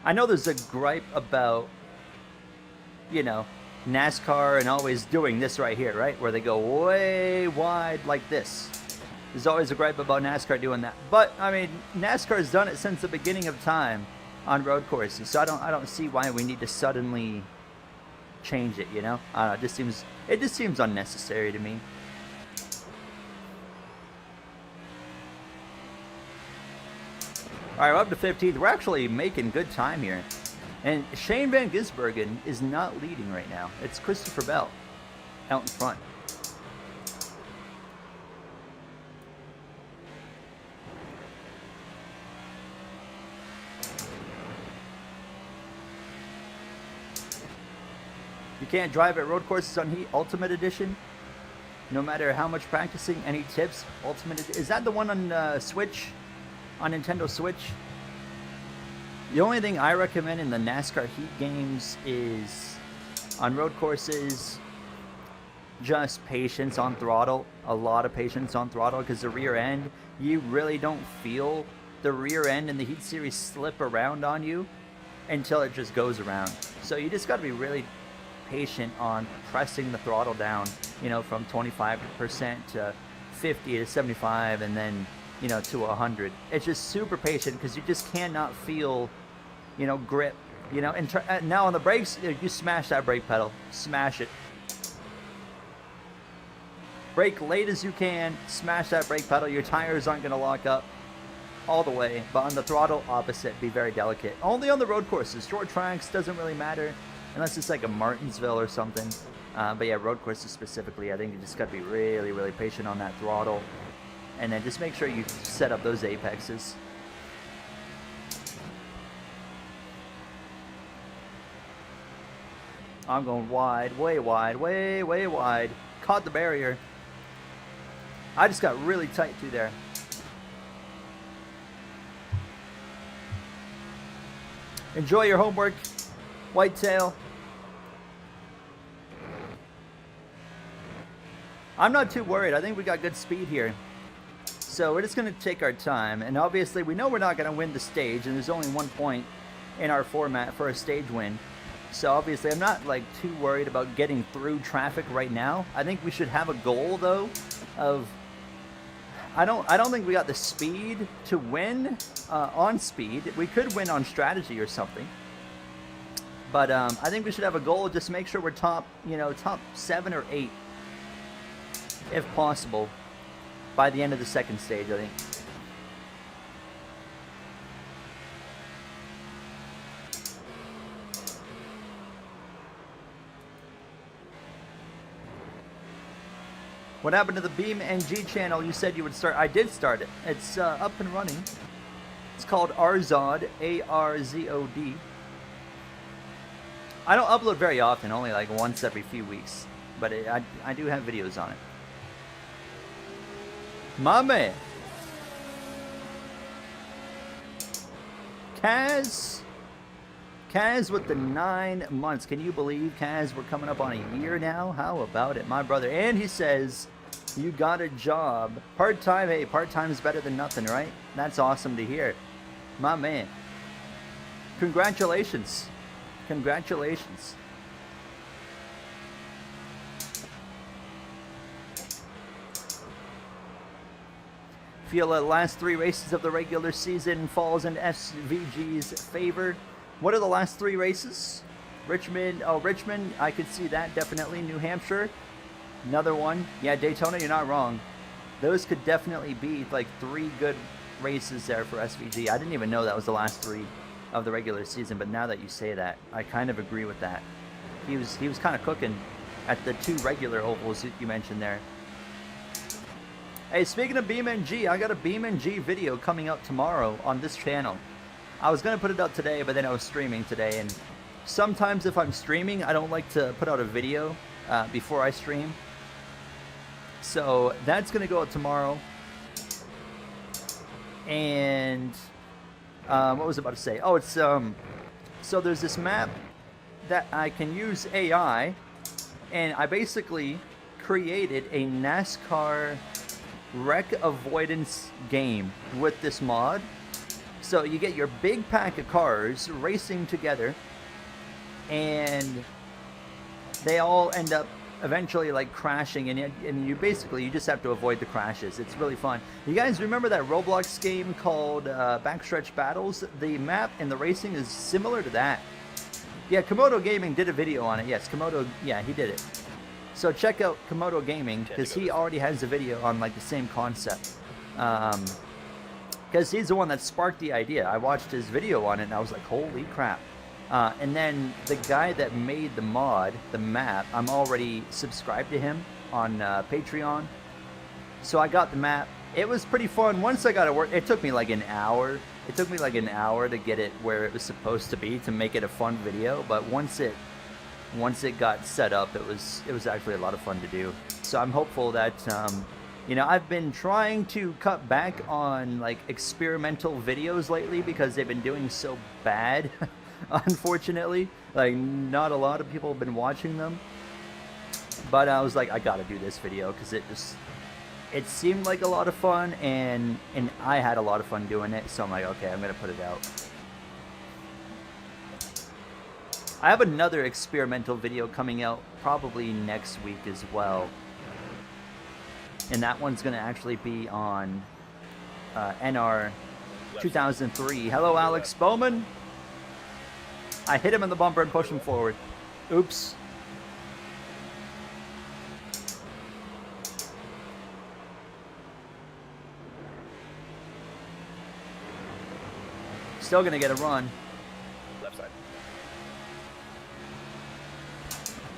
I know there's a gripe about, you know, NASCAR and always doing this right here, right? Where they go way wide like this. There's always a gripe about NASCAR doing that. But, I mean, NASCAR's done it since the beginning of time on road courses. So I don't see why we need to suddenly change it, you know? I don't know, it just seems unnecessary to me. Alright, we're up to 15th. We're actually making good time here. And Shane Van Gisbergen is not leading right now. It's Christopher Bell out in front. You can't drive at road courses on Heat Ultimate Edition. No matter how much practicing. Any tips? Is that the one on Switch? On Nintendo Switch? The only thing I recommend in the NASCAR Heat games is on road courses, just patience on throttle. A lot of patience on throttle, because the rear end, you really don't feel the rear end in the Heat Series slip around on you until it just goes around. So you just got to be really patient on pressing the throttle down, you know, from 25% to 50 to 75 and then, you know, to 100. It's just super patient because you just cannot feel, you know, grip, you know. And now on the brakes, you smash that brake pedal, smash it. Brake late as you can, smash that brake pedal. Your tires aren't going to lock up all the way, but on the throttle, opposite, be very delicate. Only on the road courses. Short tracks doesn't really matter unless it's like a Martinsville or something. But yeah, road courses specifically, I think you just got to be really, really patient on that throttle. And then just make sure you set up those apexes. I'm going wide, way wide. Caught the barrier. I just got really tight through there. Enjoy your homework, Whitetail. I'm not too worried. I think we got good speed here. So we're just going to take our time. And obviously we know we're not going to win the stage. And there's only 1 point in our format for a stage win. So obviously I'm not like too worried about getting through traffic right now. I think we should have a goal though of... I don't think we got the speed to win on speed. We could win on strategy or something. But I think we should have a goal. Just make sure we're top 7 or 8. If possible, by the end of the second stage, I think. What happened to the Beam NG channel? You said you would start. I did start it. It's up and running. It's called Arzod, A-R-Z-O-D. I don't upload very often, only like once every few weeks. But I do have videos on it. My man. Kaz with the 9 months. Can you believe, Kaz, we're coming up on a year now? How about it, my brother? And he says, you got a job. Part-time, hey, part-time is better than nothing, right? That's awesome to hear. My man. Congratulations. Congratulations. Feel the last 3 races of the regular season falls in SVG's favor. What are the last 3 races? Richmond. Oh, Richmond. I could see that definitely. New Hampshire. Another one. Yeah, Daytona. You're not wrong. Those could definitely be like 3 good races there for SVG. I didn't even know that was the last 3 of the regular season, but now that you say that, I kind of agree with that. He was kind of cooking at the 2 regular ovals that you mentioned there. Hey, speaking of BeamNG, I got a BeamNG video coming out tomorrow on this channel. I was going to put it up today, but then I was streaming today, and sometimes if I'm streaming, I don't like to put out a video before I stream. So that's going to go out tomorrow. And what was I about to say? Oh, it's so there's this map that I can use AI, and I basically created a NASCAR wreck avoidance game with this mod. So you get your big pack of cars racing together, and they all end up eventually like crashing, and you just have to avoid the crashes. It's really fun. You guys remember that Roblox game called Backstretch Battles? The map and the racing is similar to that. Yeah, Komodo Gaming did a video on it. Yes, Komodo, yeah, he did it. So check out Komodo Gaming, because he already has a video on like the same concept. Because he's the one that sparked the idea. I watched his video on it and I was like, holy crap. And then the guy that made the mod, the map, I'm already subscribed to him on Patreon. So I got the map. It was pretty fun. Once I got it work, it took me like an hour. It took me like an hour to get it where it was supposed to be, to make it a fun video. But once it got set up, it was actually a lot of fun to do. So I'm hopeful that you know, I've been trying to cut back on like experimental videos lately because they've been doing so bad. Unfortunately, like not a lot of people have been watching them. But I was like, I gotta do this video because it seemed like a lot of fun, and I had a lot of fun doing it. So I'm like, okay, I'm gonna put it out. I have another experimental video coming out probably next week as well. And that one's going to actually be on NR 2003. Hello, Alex Bowman. I hit him in the bumper and pushed him forward. Oops. Still going to get a run. Left side.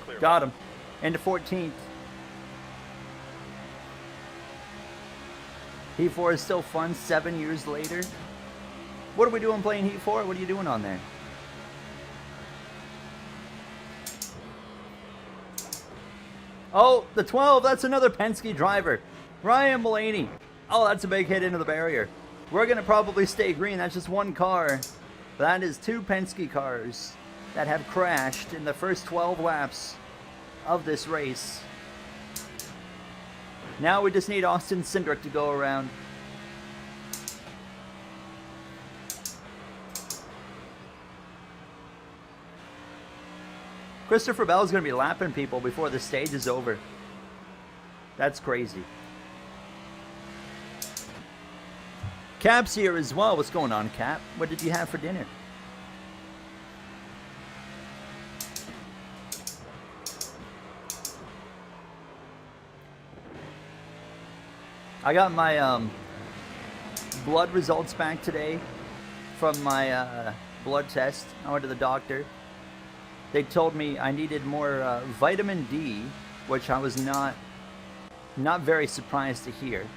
Clear. Got him. Into 14th. Heat 4 is still fun 7 years later. What are we doing playing Heat 4? What are you doing on there? Oh, the 12. That's another Penske driver. Ryan Blaney. Oh, that's a big hit into the barrier. We're going to probably stay green. That's just one car. That is 2 Penske cars that have crashed in the first 12 laps of this race. Now we just need Austin Cindric to go around. Christopher Bell is going to be lapping people before the stage is over. That's crazy. Cap's here as well. What's going on, Cap? What did you have for dinner? I got my blood results back today from my blood test. I went to the doctor. They told me I needed more vitamin D, which I was not very surprised to hear,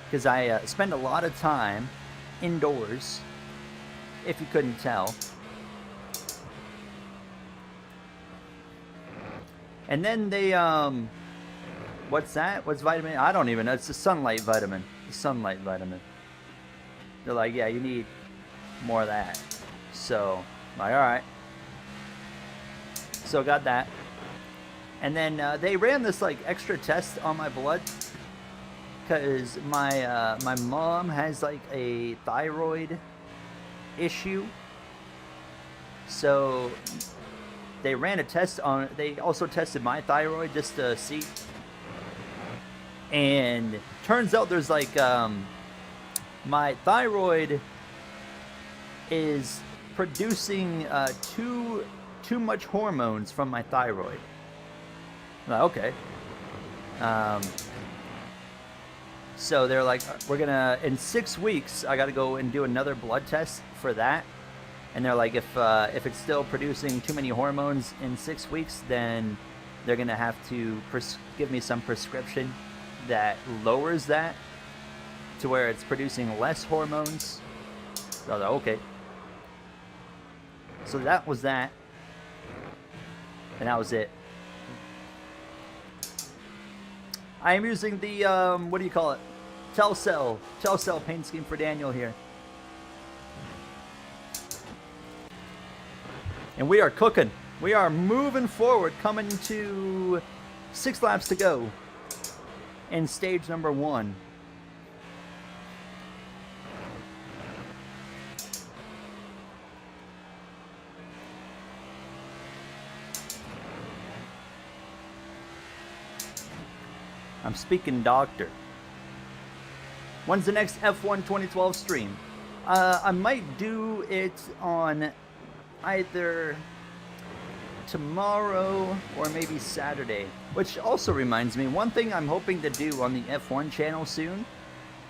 because I spend a lot of time indoors, if you couldn't tell. And then they what's that? What's vitamin? I don't even know. It's the sunlight vitamin. The sunlight vitamin. They're like, yeah, you need more of that. So, I'm like, all right. So got that. And then they ran this like extra test on my blood, because my mom has like a thyroid issue. So they ran a test on it. They also tested my thyroid just to see. And turns out there's like my thyroid is producing too much hormones from my thyroid. I'm like, okay. So they're like, we're gonna, in 6 weeks, I gotta go and do another blood test for that. And they're like, if it's still producing too many hormones in 6 weeks, then they're gonna have to give me some prescription that lowers that to where it's producing less hormones. So I was like, okay. So that was that. And that was it. I am using the, what do you call it? Telcel paint scheme for Daniel here. And we are cooking. We are moving forward, coming to 6 laps to go in stage number 1. I'm speaking doctor. When's the next F1 2012 stream? I might do it on either tomorrow or maybe Saturday. Which also reminds me, one thing I'm hoping to do on the F1 channel soon,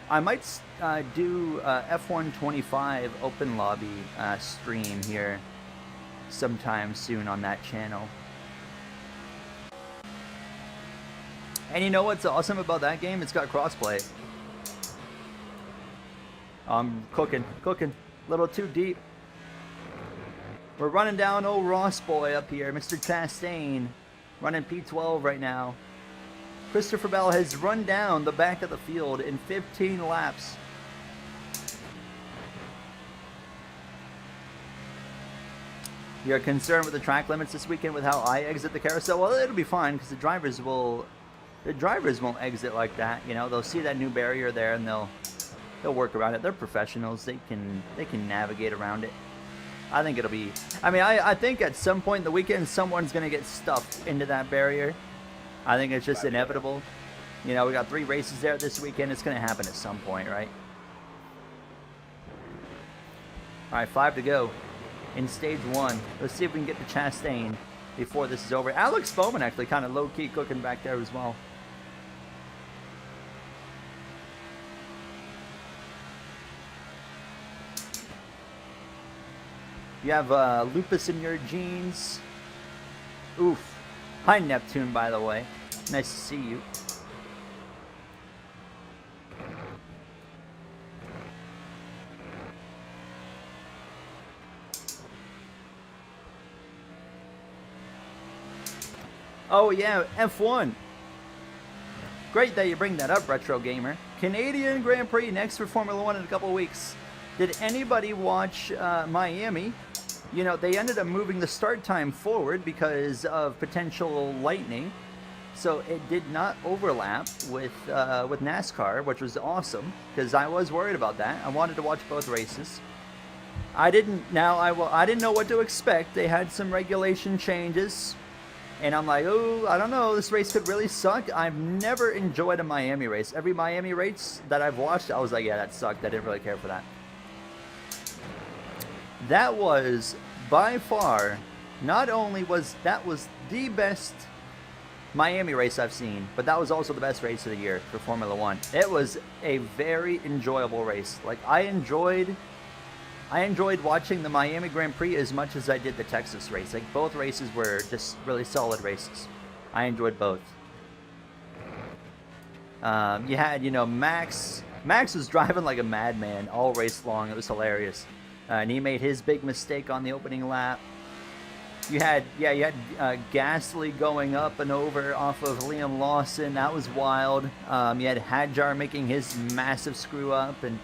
I might do F1 25 open lobby stream here sometime soon on that channel. And you know what's awesome about that game? It's got crossplay. I'm cooking. A little too deep. We're running down old Ross boy up here, Mr. Chastain, running P12 right now. Christopher Bell has run down the back of the field in 15 laps. You're concerned with the track limits this weekend with how I exit the carousel? Well, it'll be fine because the drivers won't exit like that. You know, they'll see that new barrier there and they'll work around it. They're professionals. They can navigate around it. I think it'll be... I mean, I think at some point in the weekend, someone's going to get stuffed into that barrier. I think it's just inevitable. You know, we got 3 races there this weekend. It's going to happen at some point, right? All right, 5 to go in stage 1. Let's see if we can get to Chastain before this is over. Alex Bowman actually kind of low-key cooking back there as well. You have lupus in your jeans. Oof. Hi, Neptune, by the way. Nice to see you. Oh, yeah, F1. Great that you bring that up, Retro Gamer. Canadian Grand Prix next for Formula 1 in a couple of weeks. Did anybody watch Miami? You know, they ended up moving the start time forward because of potential lightning. So it did not overlap with NASCAR, which was awesome because I was worried about that. I wanted to watch both races. I didn't know what to expect. They had some regulation changes. And I'm like, oh, I don't know. This race could really suck. I've never enjoyed a Miami race. Every Miami race that I've watched, I was like, yeah, that sucked. I didn't really care for that. That was by far, not only was that was the best Miami race I've seen, but that was also the best race of the year for Formula 1. It was a very enjoyable race. Like I enjoyed watching the Miami Grand Prix as much as I did the Texas race. Like both races were just really solid races. I enjoyed both. You had, you know, Max was driving like a madman all race long. It was hilarious. And he made his big mistake on the opening lap. You had Gasly going up and over off of Liam Lawson. That was wild. You had Hadjar making his massive screw up, and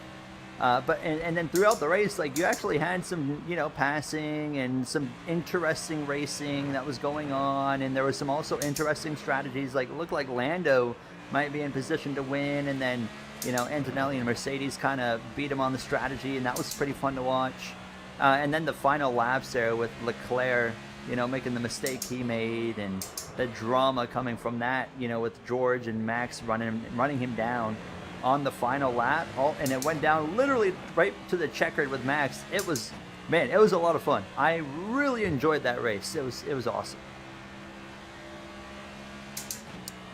then throughout the race, like you actually had some, you know, passing and some interesting racing that was going on, and there was some also interesting strategies. Like it looked like Lando might be in position to win, and then, you know, Antonelli and Mercedes kind of beat him on the strategy, and that was pretty fun to watch. And then the final laps there with Leclerc, you know, making the mistake he made, and the drama coming from that, you know, with George and Max running him down on the final lap. And it went down literally right to the checkered with Max. It was a lot of fun. I really enjoyed that race. It was awesome.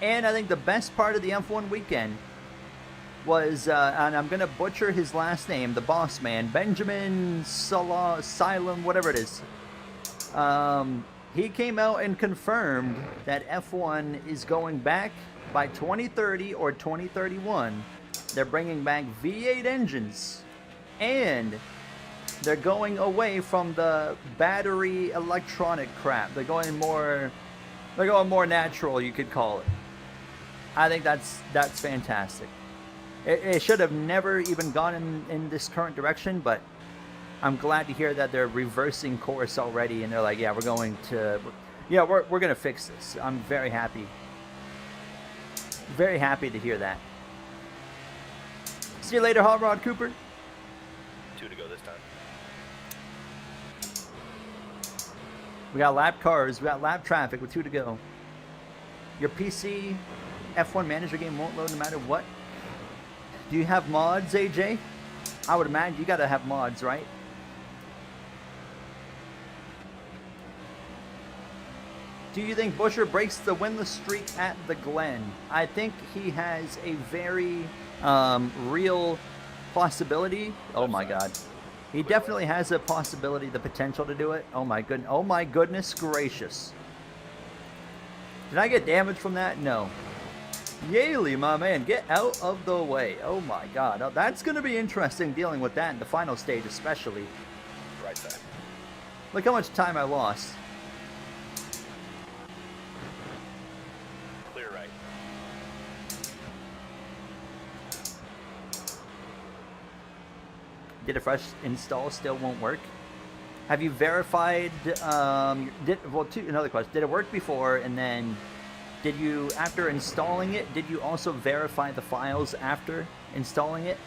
And I think the best part of the F1 weekend was, and I'm going to butcher his last name, the boss man, Benjamin Silem, whatever it is. He came out and confirmed that F1 is going back by 2030 or 2031. They're bringing back V8 engines, and they're going away from the battery electronic crap. They're going more natural, you could call it. I think that's fantastic. It should have never even gone in this current direction, but I'm glad to hear that they're reversing course already, and they're like, yeah, we're going to fix this. I'm very happy. Very happy to hear that. See you later, Hot Rod Cooper. 2 to go this time. We got lap cars. We got lap traffic with 2 to go. Your PC F1 manager game won't load no matter what. Do you have mods, AJ? I would imagine you got to have mods, right? Do you think Buescher breaks the winless streak at the Glen? I think he has a very real possibility. Oh my God. He definitely has a possibility, the potential to do it. Oh my goodness gracious. Did I get damage from that? No. Yaley, my man, get out of the way. Oh my God. Now, that's going to be interesting dealing with that in the final stage especially. Right side. Look how much time I lost. Clear right. Did a fresh install still won't work? Have you verified, another question. Did it work before, and then did you, after installing it, did you also verify the files after installing it?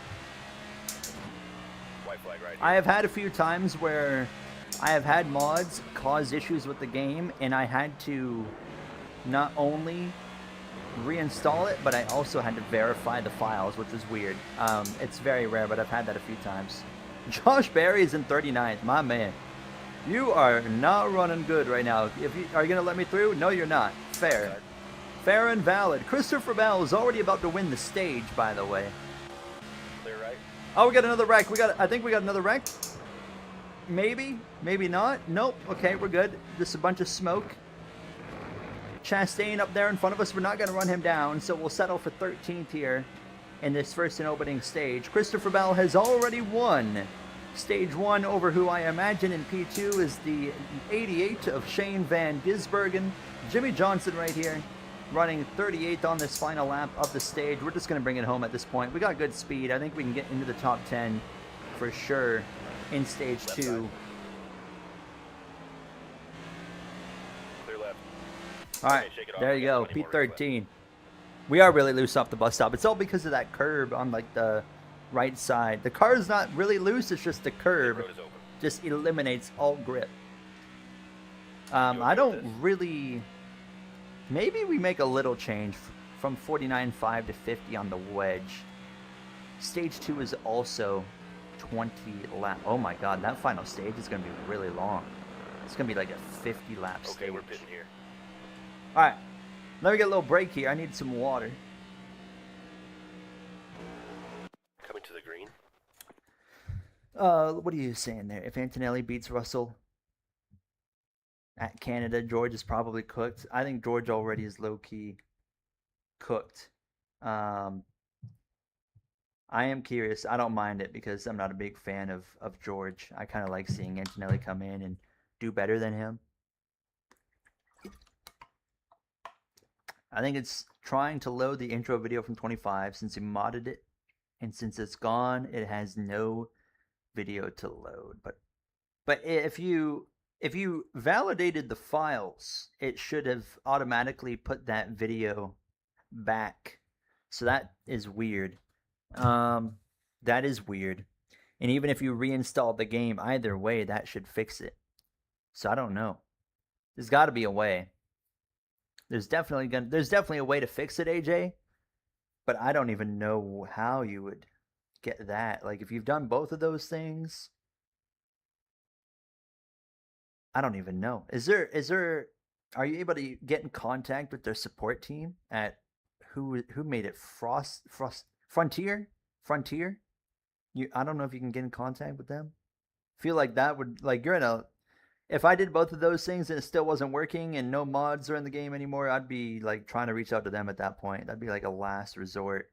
White flag right here. I have had a few times where I have had mods cause issues with the game, and I had to not only reinstall it, but I also had to verify the files, which was weird. It's very rare, but I've had that a few times. Josh Berry is in 39th, my man. You are not running good right now. Are you gonna let me through? No, you're not. Fair. Fair and valid. Christopher Bell is already about to win the stage, by the way. Clear right. Oh, we got another wreck. I think we got another wreck. Maybe, maybe not. Nope. Okay, we're good. Just a bunch of smoke. Chastain up there in front of us. We're not going to run him down, so we'll settle for 13th here in this first and opening stage. Christopher Bell has already won Stage 1 over who I imagine in P2 is the 88 of Shane Van Gisbergen. Jimmy Johnson right here, running 38th on this final lap of the stage. We're just going to bring it home at this point. We got good speed. I think we can get into the top 10 for sure in Stage 2. Clear left. All right, there you go, P13. We are really loose off the bus stop. It's all because of that curb on like the right side. The car is not really loose, it's just the curb Road is open. just eliminates all grip. I don't really... Maybe we make a little change from 49.5 to 50 on the wedge. Stage 2 is also 20 lap. Oh my God, that final stage is going to be really long. It's going to be like a 50 lap stage. Okay, we're pitting here. All right, let me get a little break here. I need some water. Coming to the green. What are you saying there? If Antonelli beats Russell at Canada, George is probably cooked. I think George already is low-key cooked. I am curious. I don't mind it because I'm not a big fan of George. I kind of like seeing Antonelli come in and do better than him. I think it's trying to load the intro video from 25 since he modded it. And since it's gone, it has no video to load. But if you validated the files, it should have automatically put that video back. So that is weird. That is weird. And even if you reinstall the game, either way, that should fix it. So I don't know. There's got to be a way. There's definitely a way to fix it, AJ. But I don't even know how you would get that. Like if you've done both of those things, I don't even know. Are you able to get in contact with their support team at who made it? Frontier? I don't know if you can get in contact with them. I feel like that would, like, if I did both of those things and it still wasn't working and no mods are in the game anymore, I'd be like trying to reach out to them at that point. That'd be like a last resort,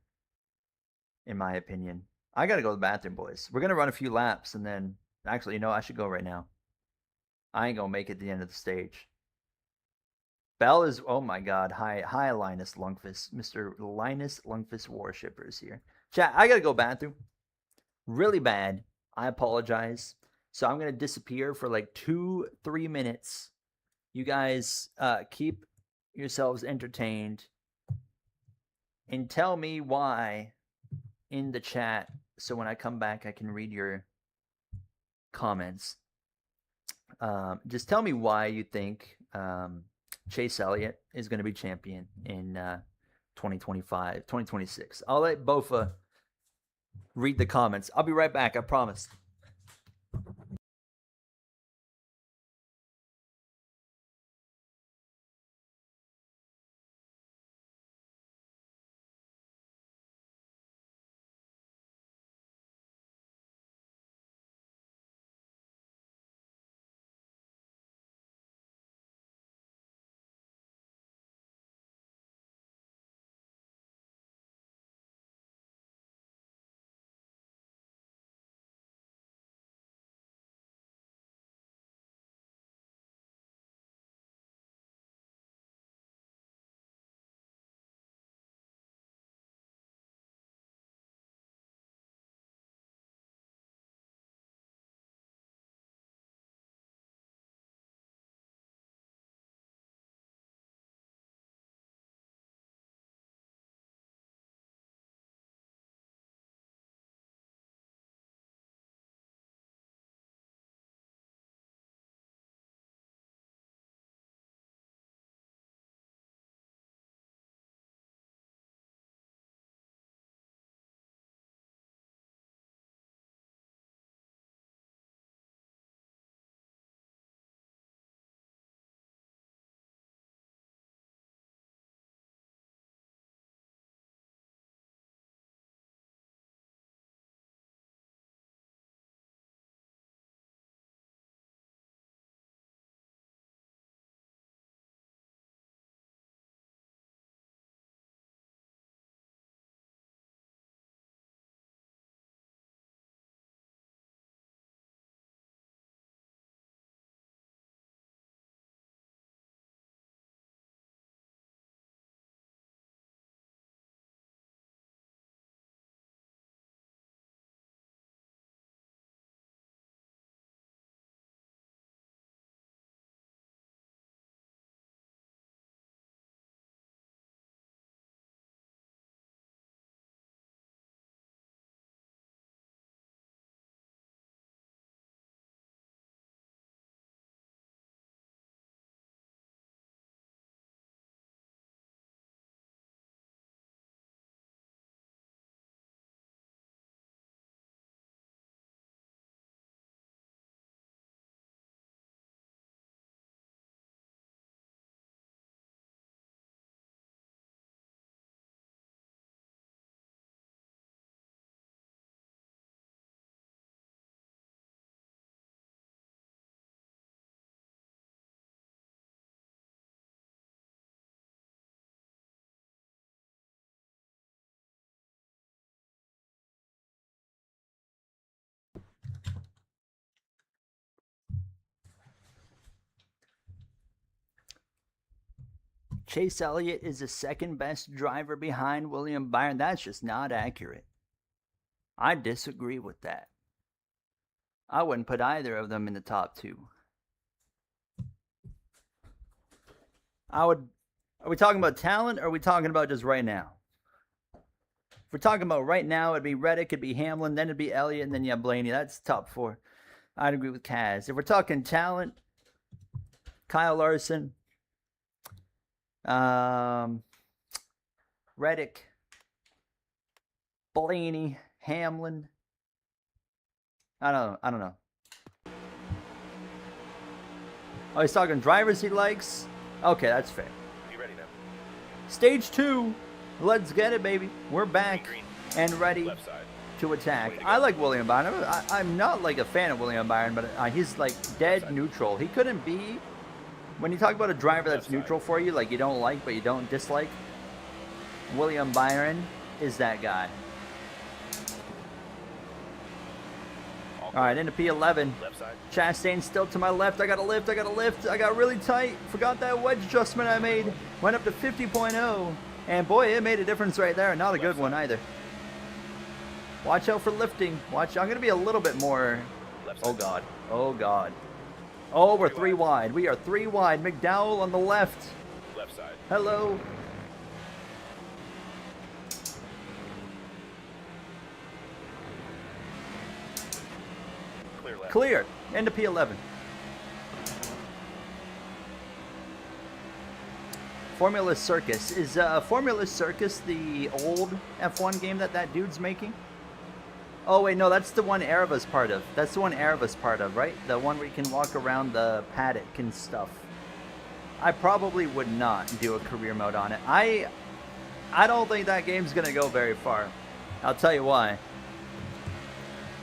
in my opinion. I gotta go to the bathroom, boys. We're gonna run a few laps and then, actually, I should go right now. I ain't gonna make it to the end of the stage. Bell is, oh my God. Hi, Linus Lundqvist. Mr. Linus Lundqvist Worshipper is here. Chat, I got to go bathroom. Really bad. I apologize. So I'm going to disappear for like 2-3 minutes. You guys keep yourselves entertained and tell me why in the chat so when I come back I can read your comments. Just tell me why you think Chase Elliott is going to be champion in 2025, 2026. I'll let Bofa read the comments. I'll be right back, I promise. Chase Elliott is the second best driver behind William Byron. That's just not accurate. I disagree with that. I wouldn't put either of them in the top two. Are we talking about talent or are we talking about just right now? If we're talking about right now, it'd be Reddick, it'd be Hamlin, then it'd be Elliott, and then you have Blaney. That's top four. I'd agree with Kaz. If we're talking talent, Kyle Larson, Reddick, Blaney, Hamlin. I don't know. Oh, he's talking drivers he likes? Okay, that's fair. You ready now? Stage 2. Let's get it, baby. We're back Green. and ready Left side. to attack. Way to go. I like William Byron. I'm not like a fan of William Byron, but he's like dead neutral. He couldn't be. When you talk about a driver that's neutral for you, like you don't like but you don't dislike, William Byron is that guy. All All right, into P11. Left side. Chastain still to my left. I got a lift. I got really tight. Forgot that wedge adjustment I made. Went up to 50.0. And boy, it made a difference right there. Not a good one either. Watch out for lifting. Watch. I'm going to be a little bit more. Left Oh, side. God. Oh, God. Oh, we're 3 wide. We are 3 wide. McDowell on the left. Left side. Hello. Clear left. Clear. Into P11. Formula Circus. Is Formula Circus the old F1 game that dude's making? Oh, wait, no, that's the one Ereva's part of. That's the one Ereva's part of, right? The one where you can walk around the paddock and stuff. I probably would not do a career mode on it. I don't think that game's going to go very far. I'll tell you why.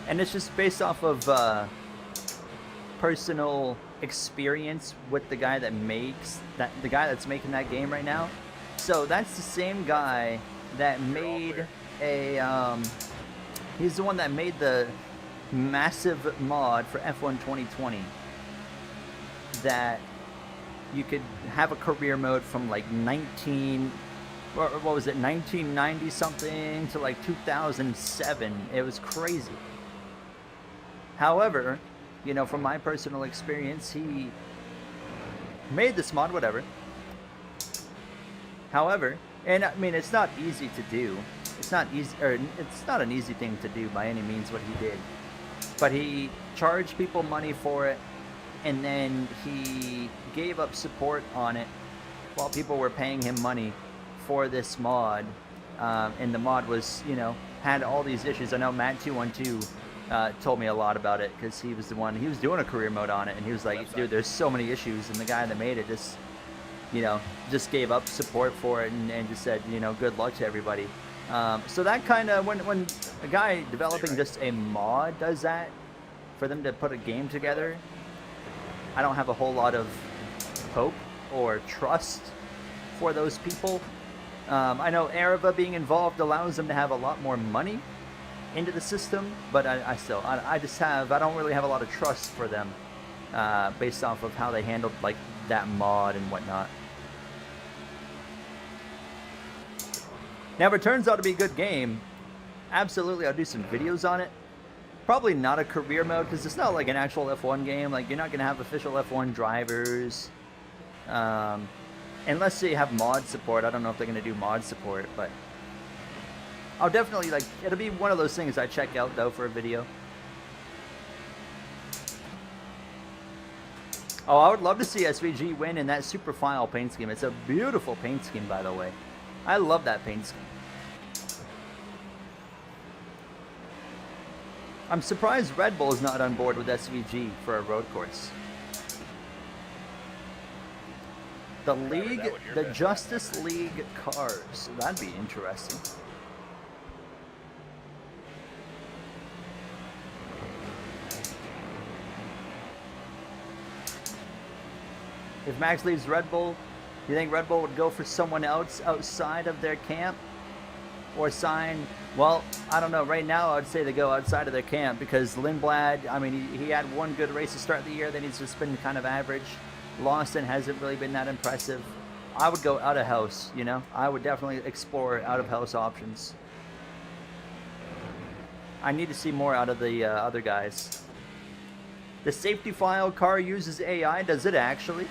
And it's just based off of personal experience with the guy that makes the guy that's making that game right now. So that's the same guy that made a he's the one that made the massive mod for F1 2020 that you could have a career mode from like 1990 something to like 2007. It was crazy. However, you know, from my personal experience, he made this mod, whatever. However, and I mean, it's not easy to do. It's not easy, or it's not an easy thing to do by any means what he did. But he charged people money for it, and then he gave up support on it while people were paying him money for this mod. And the mod was, you know, had all these issues. I know Matt212 told me a lot about it because he was the one, he was doing a career mode on it, and he was like, dude, there's so many issues, and the guy that made it just, you know, just gave up support for it and just said, you know, good luck to everybody. So that kind of, when a guy developing just a mod does that, for them to put a game together, I don't have a whole lot of hope or trust for those people. I know Areva being involved allows them to have a lot more money into the system, but I don't really have a lot of trust for them based off of how they handled like that mod and whatnot. Now, if it turns out to be a good game, absolutely I'll do some videos on it. Probably not a career mode because it's not like an actual F1 game. Like, you're not going to have official F1 drivers unless they have mod support. I don't know if they're going to do mod support, but I'll definitely, like, it'll be one of those things I check out, though, for a video. Oh, I would love to see SVG win in that super file paint scheme. It's a beautiful paint scheme, by the way. I love that paint scheme. I'm surprised Red Bull is not on board with SVG for a road course. The League, the Justice League cars. That'd be interesting. If Max leaves Red Bull, do you think Red Bull would go for someone else outside of their camp? Or sign, well, I don't know. Right now, I would say they go outside of their camp because Lindblad, I mean, he had one good race to start the year, then he's just been kind of average. Lawson hasn't really been that impressive. I would go out of house, you know? I would definitely explore out of house options. I need to see more out of the other guys. The safety file car uses AI. Does it actually?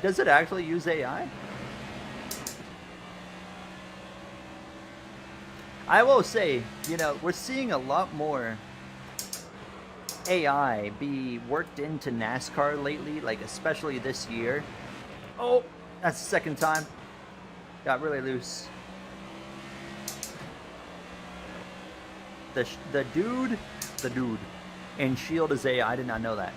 Does it actually use AI? I will say, you know, we're seeing a lot more AI be worked into NASCAR lately, like especially this year. Oh, that's the second time. Got really loose. The dude in Shield is AI. I did not know that.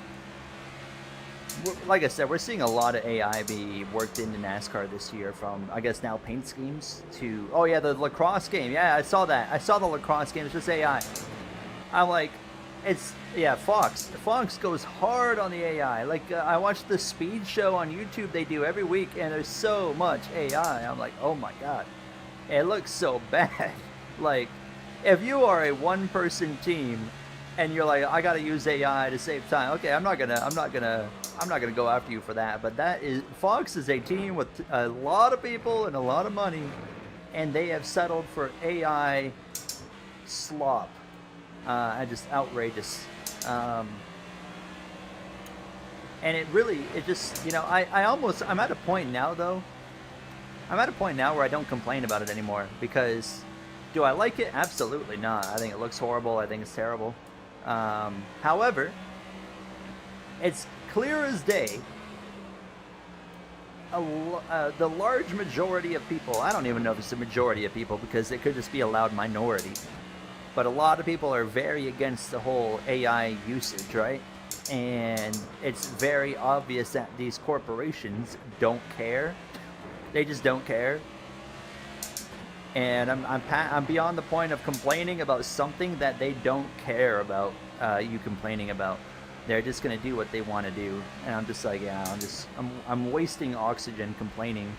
Like I said, we're seeing a lot of AI be worked into NASCAR this year, from, I guess, now paint schemes to, oh yeah, the lacrosse game. Yeah, I saw that. I saw the lacrosse game. It's just AI. I'm like, it's, yeah, Fox. Fox goes hard on the AI. Like, I watch the speed show on YouTube they do every week, and there's so much AI. I'm like, oh my God. It looks so bad. Like, if you are a one-person team and you're like, I gotta use AI to save time. Okay, I'm not gonna go after you for that. But that is, Fox is a team with a lot of people and a lot of money, and they have settled for AI slop. Just outrageous. And it just, you know, I'm at a point now though. I'm at a point now where I don't complain about it anymore, because do I like it? Absolutely not. I think it looks horrible. I think it's terrible. However, it's clear as day. The large majority of people, I don't even know if it's a majority of people, because it could just be a loud minority, but a lot of people are very against the whole AI usage, right? And it's very obvious that these corporations don't care. They just don't care. And I'm beyond the point of complaining about something that they don't care about you complaining about. They're just gonna do what they want to do, and I'm just like, yeah, I'm wasting oxygen complaining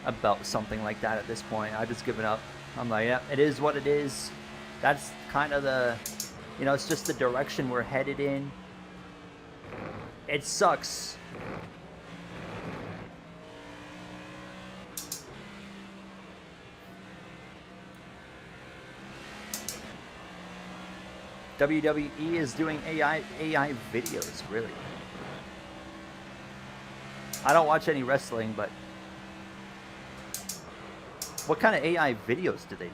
about something like that at this point. I've just given up. I'm like, yeah, it is what it is. That's kind of the, you know, it's just the direction we're headed in. It sucks. WWE is doing AI videos, really. I don't watch any wrestling, but what kind of AI videos do they do?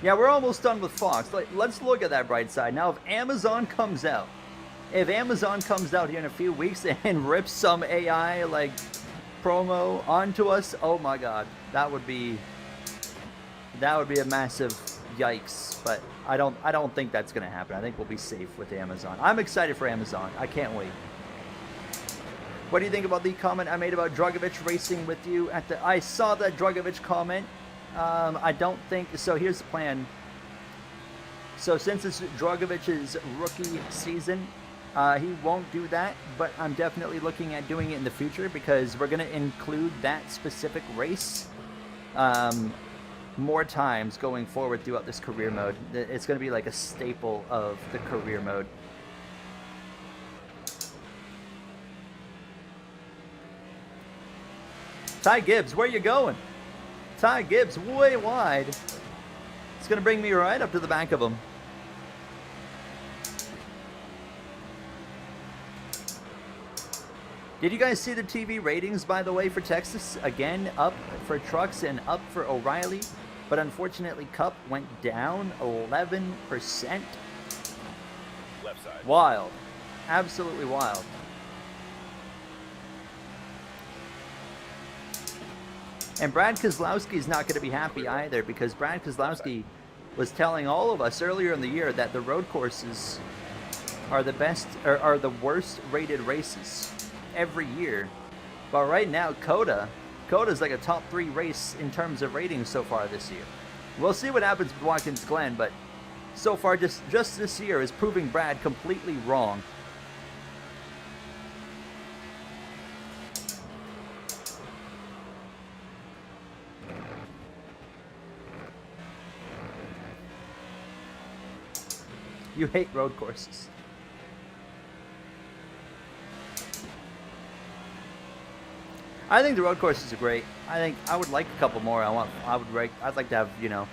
Yeah, we're almost done with Fox. Let's look at that bright side. Now, if Amazon comes out here in a few weeks and rips some AI like promo onto us, oh my God, that would be a massive yikes. But I don't think that's gonna happen. I think we'll be safe with Amazon. I'm excited for Amazon. I can't wait. What do you think about the comment I made about Dragovich racing with you at the? I saw that Dragovich comment. I don't think so. Here's the plan. So since it's Dragovich's rookie season, he won't do that, but I'm definitely looking at doing it in the future, because we're going to include that specific race more times going forward throughout this career mode. It's going to be like a staple of the career mode. Ty Gibbs, where you going? Ty Gibbs, way wide. It's going to bring me right up to the back of him. Did you guys see the TV ratings, by the way, for Texas? Again, up for trucks and up for O'Reilly. But unfortunately, Cup went down 11%. Left side. Wild. Absolutely wild. And Brad Keselowski's not going to be happy either, because Brad Keselowski was telling all of us earlier in the year that the road courses are the best, or are the worst rated races every year. But right now, Coda's like a top 3 race in terms of ratings so far this year. We'll see what happens with Watkins Glen, but so far just this year is proving Brad completely wrong. You hate road courses. I think the road courses are great. I think I would like a couple more. I'd like to have, you know,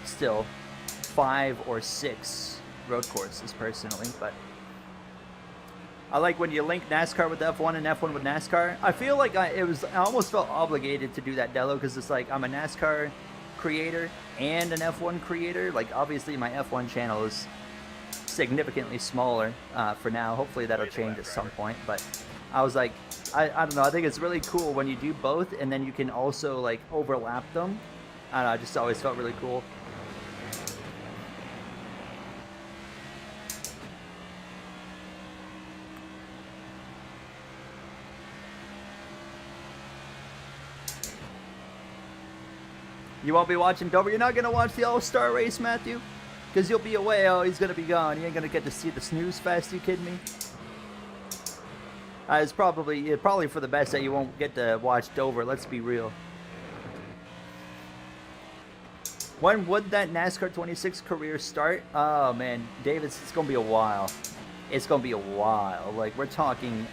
still 5 or 6 road courses personally, but I like when you link NASCAR with F1 and F1 with NASCAR. I feel like I almost felt obligated to do that, Dello, because it's like I'm a NASCAR creator and an F1 creator. Like, obviously my F1 channel is significantly smaller for now. Hopefully that'll change at some point, but I was like, I don't know, I think it's really cool when you do both and then you can also like overlap them. I don't know, I just always felt really cool. You won't be watching Dover? You're not going to watch the All-Star race, Matthew? Because you'll be away. Oh, he's going to be gone. You ain't going to get to see the snooze fest. You kidding me? It's probably for the best that you won't get to watch Dover. Let's be real. When would that NASCAR 26 career start? Oh man, Davis, it's gonna be a while. It's gonna be a while. Like we're talking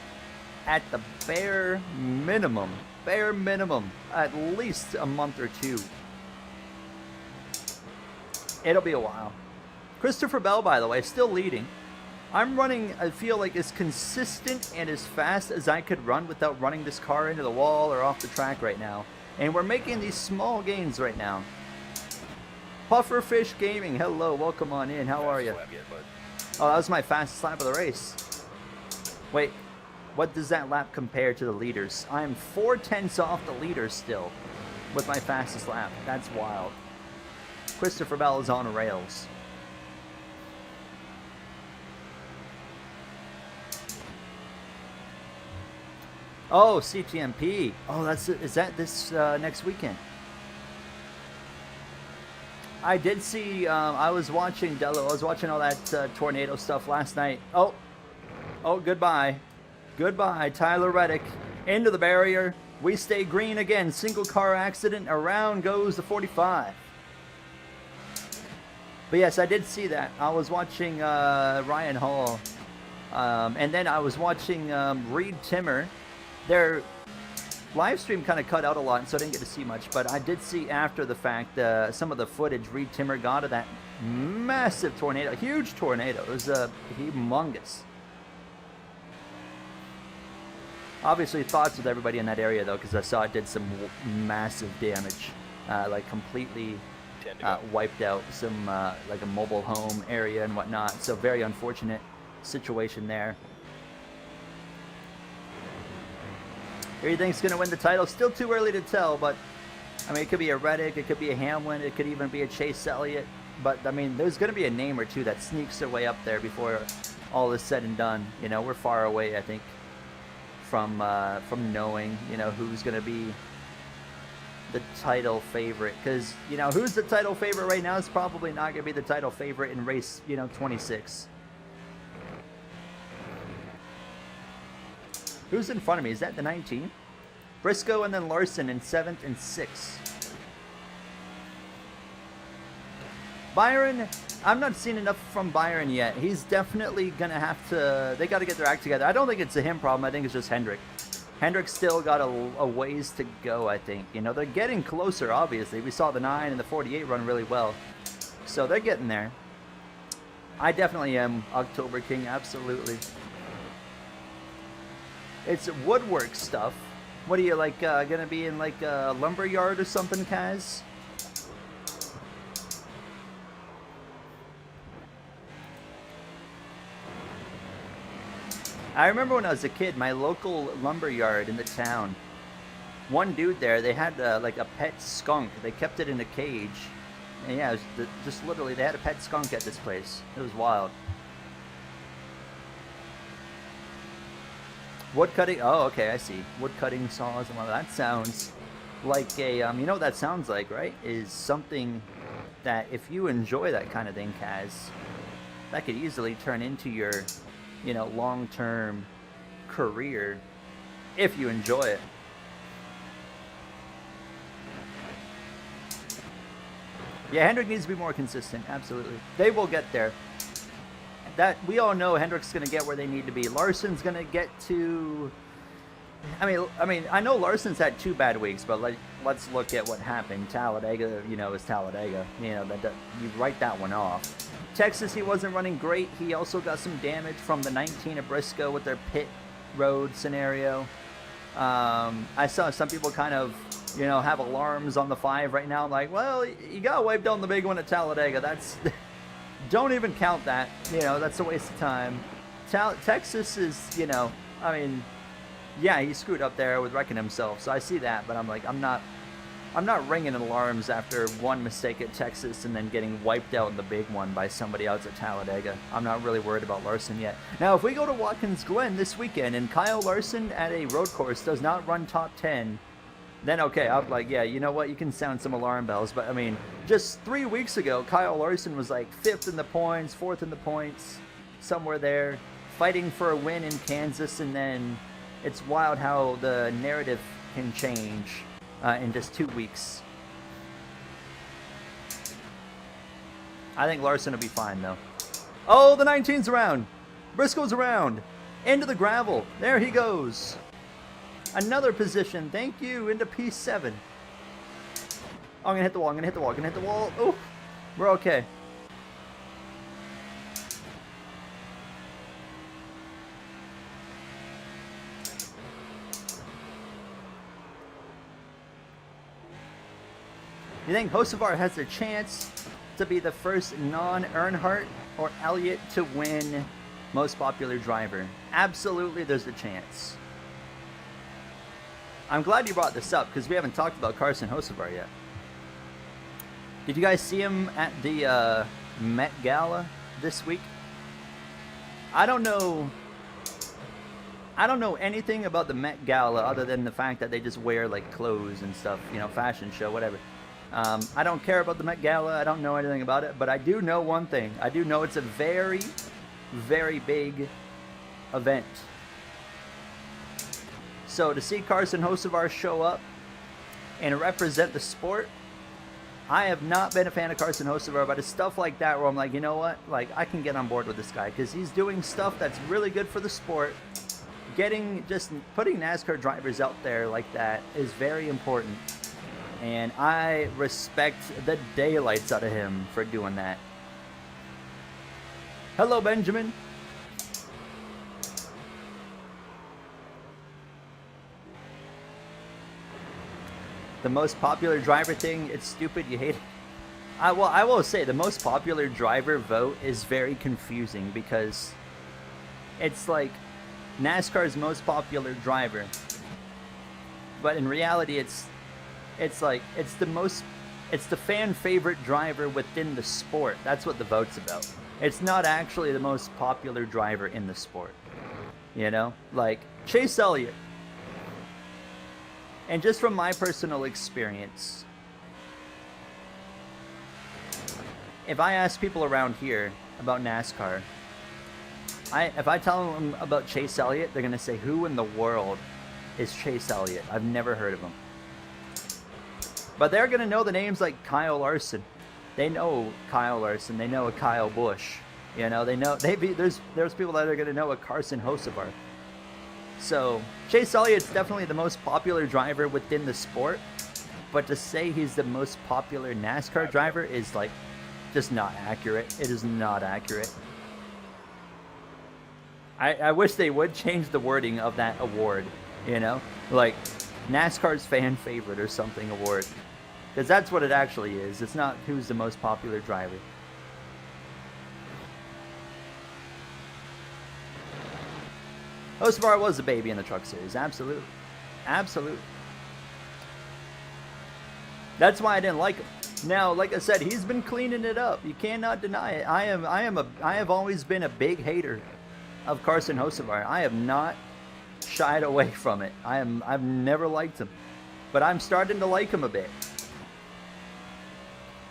at the bare minimum, at least a month or two. It'll be a while. Christopher Bell, by the way, still leading. I'm running, I feel like, as consistent and as fast as I could run without running this car into the wall or off the track right now. And we're making these small gains right now. Pufferfish Gaming, hello, welcome on in. How are you? Oh, that was my fastest lap of the race. Wait, what does that lap compare to the leaders? I am 4/10 off the leaders still with my fastest lap. That's wild. Christopher Bell is on rails. Oh, CTMP. Oh, is that this next weekend? I did see, I was watching Dello. I was watching all that tornado stuff last night. Oh, goodbye. Goodbye, Tyler Reddick. Into the barrier. We stay green again. Single car accident. Around goes the 45. But yes, I did see that. I was watching Ryan Hall. And then I was watching Reed Timmer. Their live stream kind of cut out a lot, so I didn't get to see much. But I did see after the fact some of the footage Reed Timmer got of that massive tornado. Huge tornado. It was humongous. Obviously, thoughts with everybody in that area, though, because I saw it did some massive damage. Like completely wiped out some like a mobile home area and whatnot. So very unfortunate situation there. Who do you think's going to win the title? Still too early to tell, but I mean, it could be a Reddick, it could be a Hamlin, it could even be a Chase Elliott. But I mean, there's going to be a name or two that sneaks their way up there before all is said and done. You know, we're far away, I think, from knowing, you know, who's going to be the title favorite. Because, you know, who's the title favorite right now is probably not going to be the title favorite in race, 26. Who's in front of me? Is that the 19? Briscoe and then Larson in 7th and 6th. Byron, I'm not seeing enough from Byron yet. He's definitely going to have to... They got to get their act together. I don't think it's a him problem. I think it's just Hendrick. Hendrick's still got a ways to go, I think. You know, they're getting closer, obviously. We saw the 9 and the 48 run really well. So they're getting there. I definitely am October King, absolutely. It's woodwork stuff. What are you, like, going to be in, like, a lumber yard or something, Kaz? I remember when I was a kid, my local lumber yard in the town, one dude there, they had, like, a pet skunk. They kept it in a cage. And, yeah, it was just literally, they had a pet skunk at this place. It was wild. Wood cutting, oh, okay, I see. Wood cutting saws and all that. Sounds like a, you know what that sounds like, right? Is something that if you enjoy that kind of thing, Kaz, that could easily turn into your, long-term career if you enjoy it. Yeah, Hendrick needs to be more consistent, absolutely. They will get there. That we all know Hendrick's going to get where they need to be. Larson's going to get to... I mean, I know Larson's had 2 bad weeks, but let's look at what happened. Talladega, is Talladega. You write that one off. Texas, he wasn't running great. He also got some damage from the 19 at Briscoe with their pit road scenario. I saw some people kind of, have alarms on the 5 right now. Like, well, you got wiped on the big one at Talladega. That's... Don't even count that. That's a waste of time. Texas is, yeah, he screwed up there with wrecking himself. So I see that, but I'm like, I'm not ringing alarms after one mistake at Texas and then getting wiped out in the big one by somebody else at Talladega. I'm not really worried about Larson yet. Now, if we go to Watkins Glen this weekend and Kyle Larson at a road course does not run top 10, then okay, I'm like, yeah, you know what? You can sound some alarm bells. But, I mean, just 3 weeks ago, Kyle Larson was like 5th in the points, 4th in the points, somewhere there, fighting for a win in Kansas. And then it's wild how the narrative can change in just 2 weeks. I think Larson will be fine, though. Oh, the 19's around. Briscoe's around. Into the gravel. There he goes. Another position. Thank you. Into P7. Oh, I'm going to hit the wall. I'm going to hit the wall. I'm going to hit the wall. Oh, we're okay. You think Hocevar has a chance to be the first non-Earnhardt or Elliott to win most popular driver? Absolutely, there's a chance. I'm glad you brought this up because we haven't talked about Carson Hocevar yet. Did you guys see him at the Met Gala this week? I don't know anything about the Met Gala other than the fact that they just wear like clothes and stuff, you know, fashion show, whatever. I don't care about the Met Gala. I don't know anything about it, but I do know one thing. I do know it's a very, very big event. So to see Carson Hocevar show up and represent the sport, I have not been a fan of Carson Hocevar, but it's stuff like that where I'm like, you know what? Like, I can get on board with this guy because he's doing stuff that's really good for the sport. Putting NASCAR drivers out there like that is very important. And I respect the daylights out of him for doing that. Hello, Benjamin. The most popular driver thing, it's stupid, you hate it. I will say the most popular driver vote is very confusing because it's like NASCAR's most popular driver. But in reality, it's the fan favorite driver within the sport. That's what the vote's about. It's not actually the most popular driver in the sport. You know, like Chase Elliott. And just from my personal experience, if I ask people around here about NASCAR, if I tell them about Chase Elliott, they're gonna say, "Who in the world is Chase Elliott? I've never heard of him." But they're going to know the names like Kyle Larson. They know Kyle Larson. They know a Kyle Busch. You know, there's people that are going to know a Carson Hocevar. So Chase Elliott's definitely the most popular driver within the sport. But to say he's the most popular NASCAR driver is like just not accurate. It is not accurate. I wish they would change the wording of that award. You know, like NASCAR's fan favorite or something award. Because that's what it actually is. It's not who's the most popular driver. Hocevar was a baby in the Truck Series. Absolutely. Absolutely. That's why I didn't like him. Now, like I said, he's been cleaning it up. You cannot deny it. I have always been a big hater of Carson Hocevar. I have not shied away from it. I've never liked him. But I'm starting to like him a bit.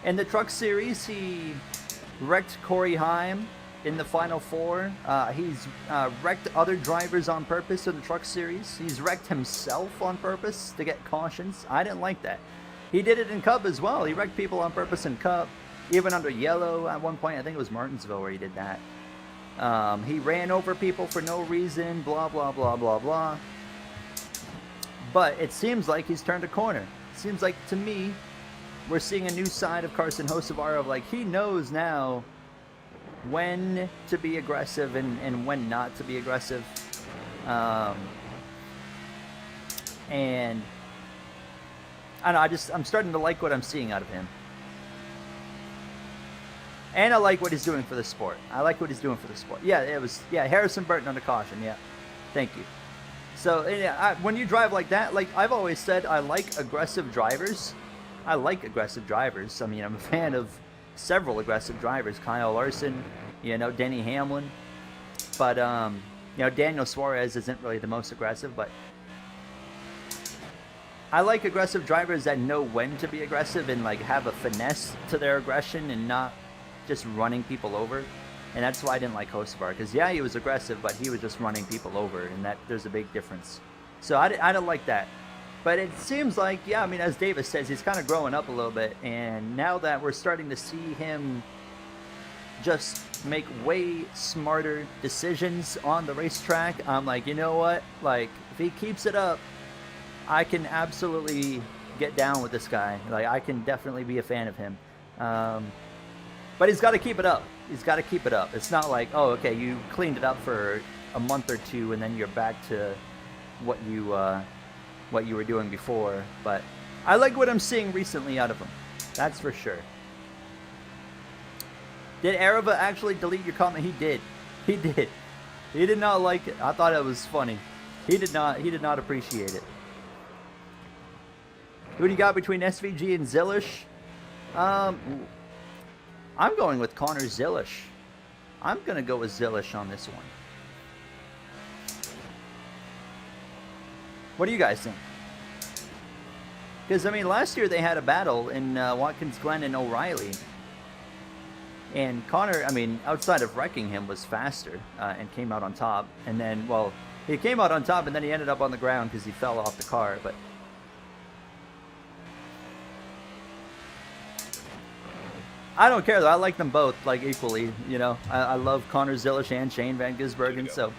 In the Truck Series, he wrecked Corey Haim in the Final Four. He's wrecked other drivers on purpose in the Truck Series. He's wrecked himself on purpose to get cautions. I didn't like that. He did it in Cup as well. He wrecked people on purpose in Cup. Even under yellow at one point. I think it was Martinsville where he did that. He ran over people for no reason. Blah, blah, blah, blah, blah. But it seems like he's turned a corner. It seems like, to me, we're seeing a new side of Carson Hocevar of like he knows now when to be aggressive and when not to be aggressive. And I don't know, I'm starting to like what I'm seeing out of him. And I like what he's doing for the sport. Yeah, Harrison Burton under caution, yeah. Thank you. So, yeah, when you drive like that, like I've always said, I like aggressive drivers. I mean, I'm a fan of several aggressive drivers. Kyle Larson, you know, Denny Hamlin. But, you know, Daniel Suarez isn't really the most aggressive, but I like aggressive drivers that know when to be aggressive and, like, have a finesse to their aggression and not just running people over. And that's why I didn't like Hocevar, because, yeah, he was aggressive, but he was just running people over, and that there's a big difference. So I don't like that. But it seems like, yeah, I mean, as Davis says, he's kind of growing up a little bit. And now that we're starting to see him just make way smarter decisions on the racetrack. I'm like, you know what? Like, if he keeps it up, I can absolutely get down with this guy. Like, I can definitely be a fan of him. But he's got to keep it up. He's got to keep it up. It's not like, oh, okay, you cleaned it up for a month or two, and then you're back to what you were doing before. But I like what I'm seeing recently out of him. That's for sure. Did Arava actually delete your comment? He did. He did. He did not like it. I thought it was funny. He did not appreciate it. Who do you got between SVG and Zillish? I'm going with Connor Zillish. I'm going to go with Zillish on this one. What do you guys think? Because, I mean, last year they had a battle in Watkins Glen and O'Reilly. And Connor, I mean, outside of wrecking him, was faster and came out on top. And then, well, he came out on top and then he ended up on the ground because he fell off the car. But I don't care, though. I like them both, like, equally, you know. I love Connor Zillish and Shane Van Gisbergen, so.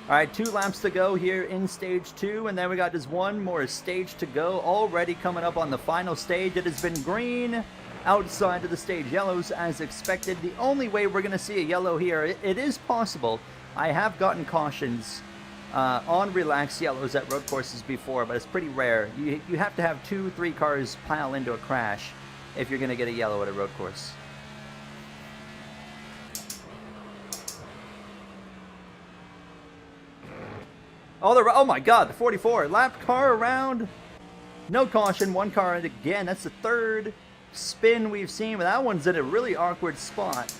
All right, 2 laps to go here in stage 2, and then we got just one more stage to go. Already coming up on the final stage. It has been green outside of the stage. Yellows as expected. The only way we're going to see a yellow here, it is possible. I have gotten cautions on relaxed yellows at road courses before, but it's pretty rare. You have to have 2-3 cars pile into a crash if you're going to get a yellow at a road course. Oh my God, the 44 lapped car around. No caution, 1 car, and again, that's the 3rd spin we've seen, but that one's in a really awkward spot.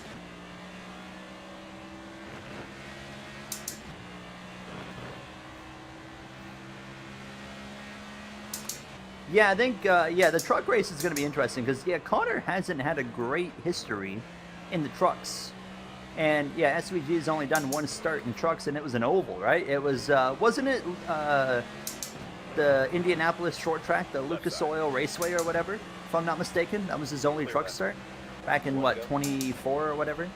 Yeah, I think, yeah, the truck race is going to be interesting because, yeah, Connor hasn't had a great history in the trucks. And, yeah, SVG has only done 1 start in trucks, and it was an oval, right? It was, wasn't it the Indianapolis short track, the Lucas Oil Raceway or whatever, if I'm not mistaken? That was his only truck start back in, what, 24 or whatever?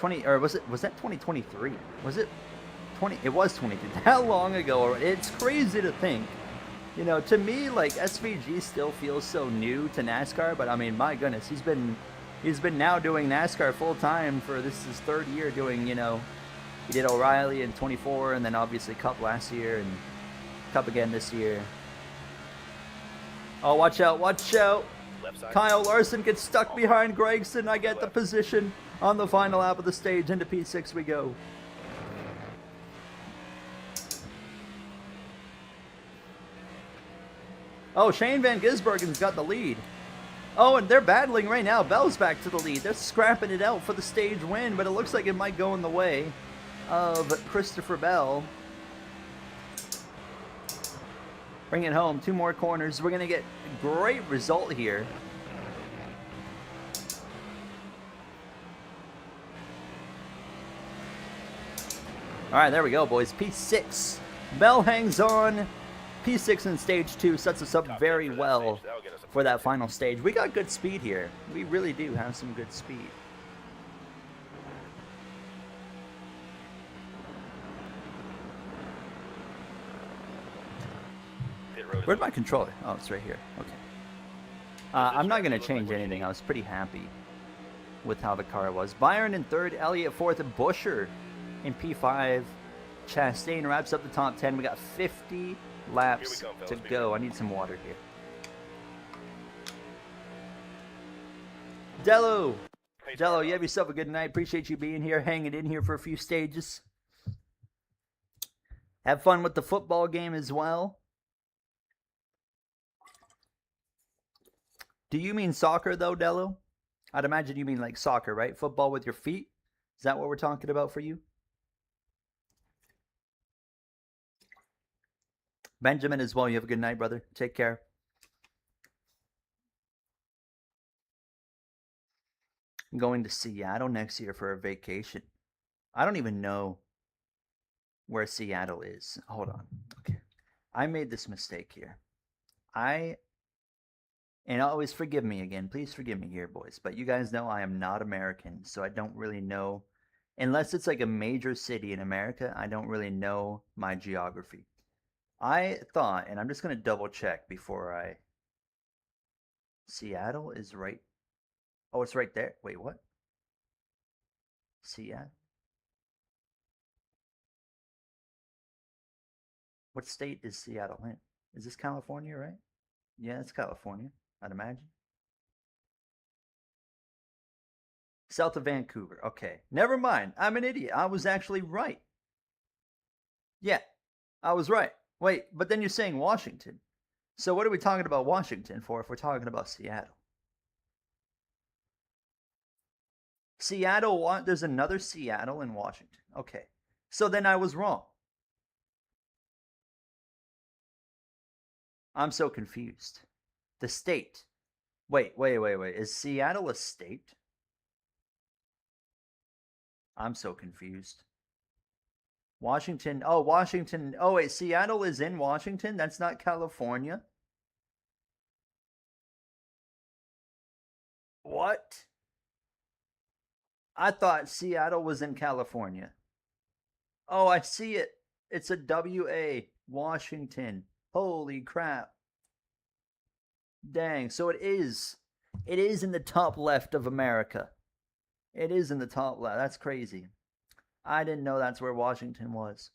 Or was that 2023? Was it 20? It was 23. That long ago. It's crazy to think. You know, to me, like, SVG still feels so new to NASCAR, but I mean, my goodness, he's been now doing NASCAR full time for this is his 3rd year doing, you know, he did O'Reilly in 24 and then obviously Cup last year and Cup again this year. Oh, watch out, watch out. Kyle Larson gets stuck behind Gregson. I get the position on the final lap of the stage. Into P6 we go. Oh, Shane Van Gisbergen's got the lead. Oh, and they're battling right now. Bell's back to the lead. They're scrapping it out for the stage win, but it looks like it might go in the way of Christopher Bell. Bring it home. 2 more corners. We're going to get a great result here. All right, there we go, boys. P6. Bell hangs on. P6 in stage 2 sets us up very well for that final stage. We got good speed here. We really do have some good speed. Where'd my controller? Oh, it's right here. Okay. I'm not going to change anything. I was pretty happy with how the car was. Byron in 3rd, Elliott 4th, and Busher in P5. Chastain wraps up the top 10. We got 50 laps to go. I need some water here. Dello, you have yourself a good night. Appreciate you being here, hanging in here for a few stages. Have fun with the football game as well. Do you mean soccer, though, Dello? I'd imagine you mean like soccer, right? Football with your feet? Is that what we're talking about for you? Benjamin as well. You have a good night, brother. Take care. I'm going to Seattle next year for a vacation. I don't even know where Seattle is. Hold on. Okay. I made this mistake here. I And always forgive me again. Please forgive me here, boys. But you guys know I am not American, so I don't really know. Unless it's like a major city in America, I don't really know my geography. I thought, and I'm just going to double check before I. Seattle is right. Oh, it's right there. Wait, what? Seattle? What state is Seattle in? Is this California, right? Yeah, it's California, I'd imagine. South of Vancouver. Okay. Never mind. I'm an idiot. I was actually right. Yeah, I was right. Wait, but then you're saying Washington. So what are we talking about Washington for if we're talking about Seattle? Seattle, there's another Seattle in Washington. Okay. So then I was wrong. I'm so confused. The state. Wait. Is Seattle a state? I'm so confused. Washington. Oh, Washington. Oh, wait. Seattle is in Washington? That's not California? What? I thought Seattle was in California. Oh, I see it. It's a WA, Washington. Holy crap. Dang. So it is. It is in the top left of America. It is in the top left. That's crazy. I didn't know that's where Washington was.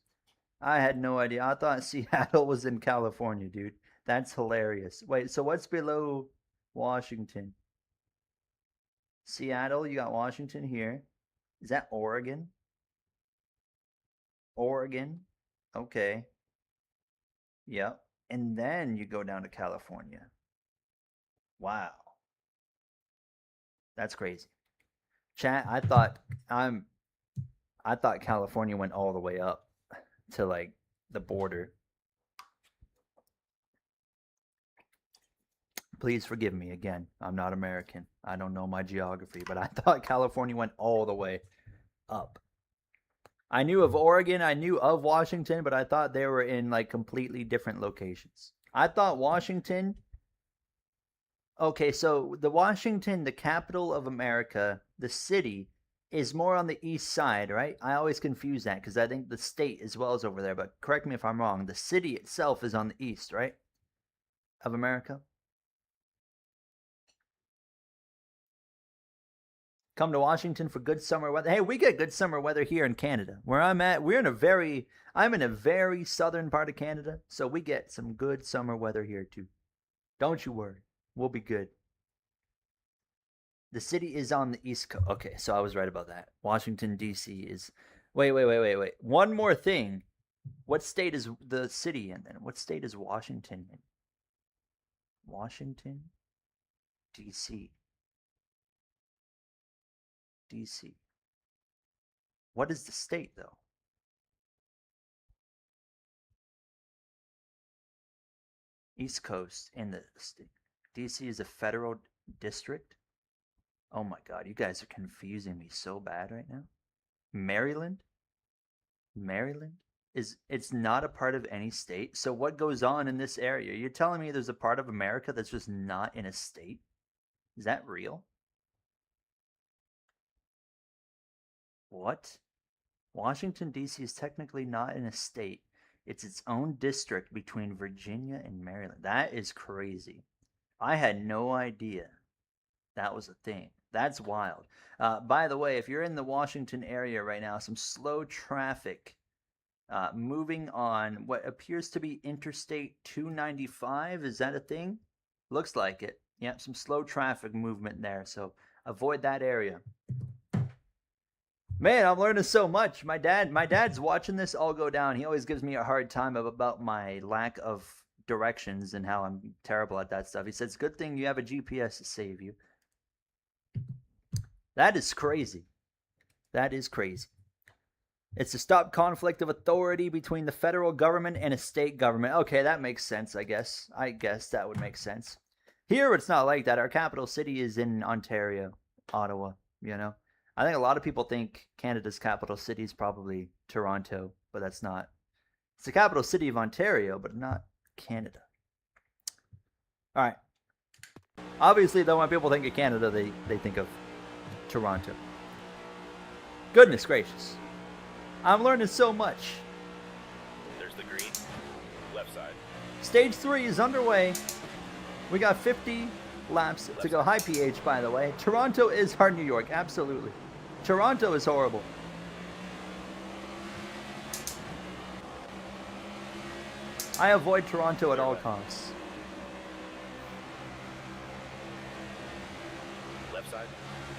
I had no idea. I thought Seattle was in California, dude. That's hilarious. Wait, so what's below Washington? Seattle, you got Washington here. Is that Oregon? Oregon. Okay. Yep. And then you go down to California. Wow. That's crazy. Chat, I thought California went all the way up to like the border. Please forgive me again. I'm not American. I don't know my geography, but I thought California went all the way up. I knew of Oregon, I knew of Washington, but I thought they were in like completely different locations. I thought Washington. Okay, so the Washington, the capital of America, the city is more on the east side, right? I always confuse that because I think the state as well is over there, but correct me if I'm wrong. The city itself is on the east, right? Of America. Come to Washington for good summer weather. Hey, we get good summer weather here in Canada. Where I'm at, I'm in a very southern part of Canada, so we get some good summer weather here too. Don't you worry. We'll be good. The city is on the east coast. Okay, so I was right about that. Washington, D.C. is... Wait. One more thing. What state is the city in then? What state is Washington in? Washington, D.C. D.C. What is the state, though? East Coast in the state. D.C. is a federal district? Oh my god, you guys are confusing me so bad right now. Maryland? Maryland? It's not a part of any state. So what goes on in this area? You're telling me there's a part of America that's just not in a state? Is that real? What? Washington, D.C. is technically not in a state. It's its own district between Virginia and Maryland. That is crazy. I had no idea that was a thing. That's wild. By the way, if you're in the Washington area right now, some slow traffic moving on what appears to be Interstate 295. Is that a thing? Looks like it. Yep, some slow traffic movement there, so avoid that area. Man, I'm learning so much. My dad's watching this all go down. He always gives me a hard time about my lack of directions and how I'm terrible at that stuff. He says, "Good thing you have a GPS to save you." That is crazy. That is crazy. It's to stop conflict of authority between the federal government and a state government. Okay, that makes sense, I guess. I guess that would make sense. Here, it's not like that. Our capital city is in Ontario, Ottawa, you know. I think a lot of people think Canada's capital city is probably Toronto, but that's not. It's the capital city of Ontario, but not Canada. All right. Obviously, though, when people think of Canada, they think of Toronto. Goodness gracious. I'm learning so much. There's the green. Left side. Stage 3 is underway. We got 50 laps to go. High pH, by the way. Toronto is our New York, absolutely. Toronto is horrible. I avoid Toronto at all costs. Left side.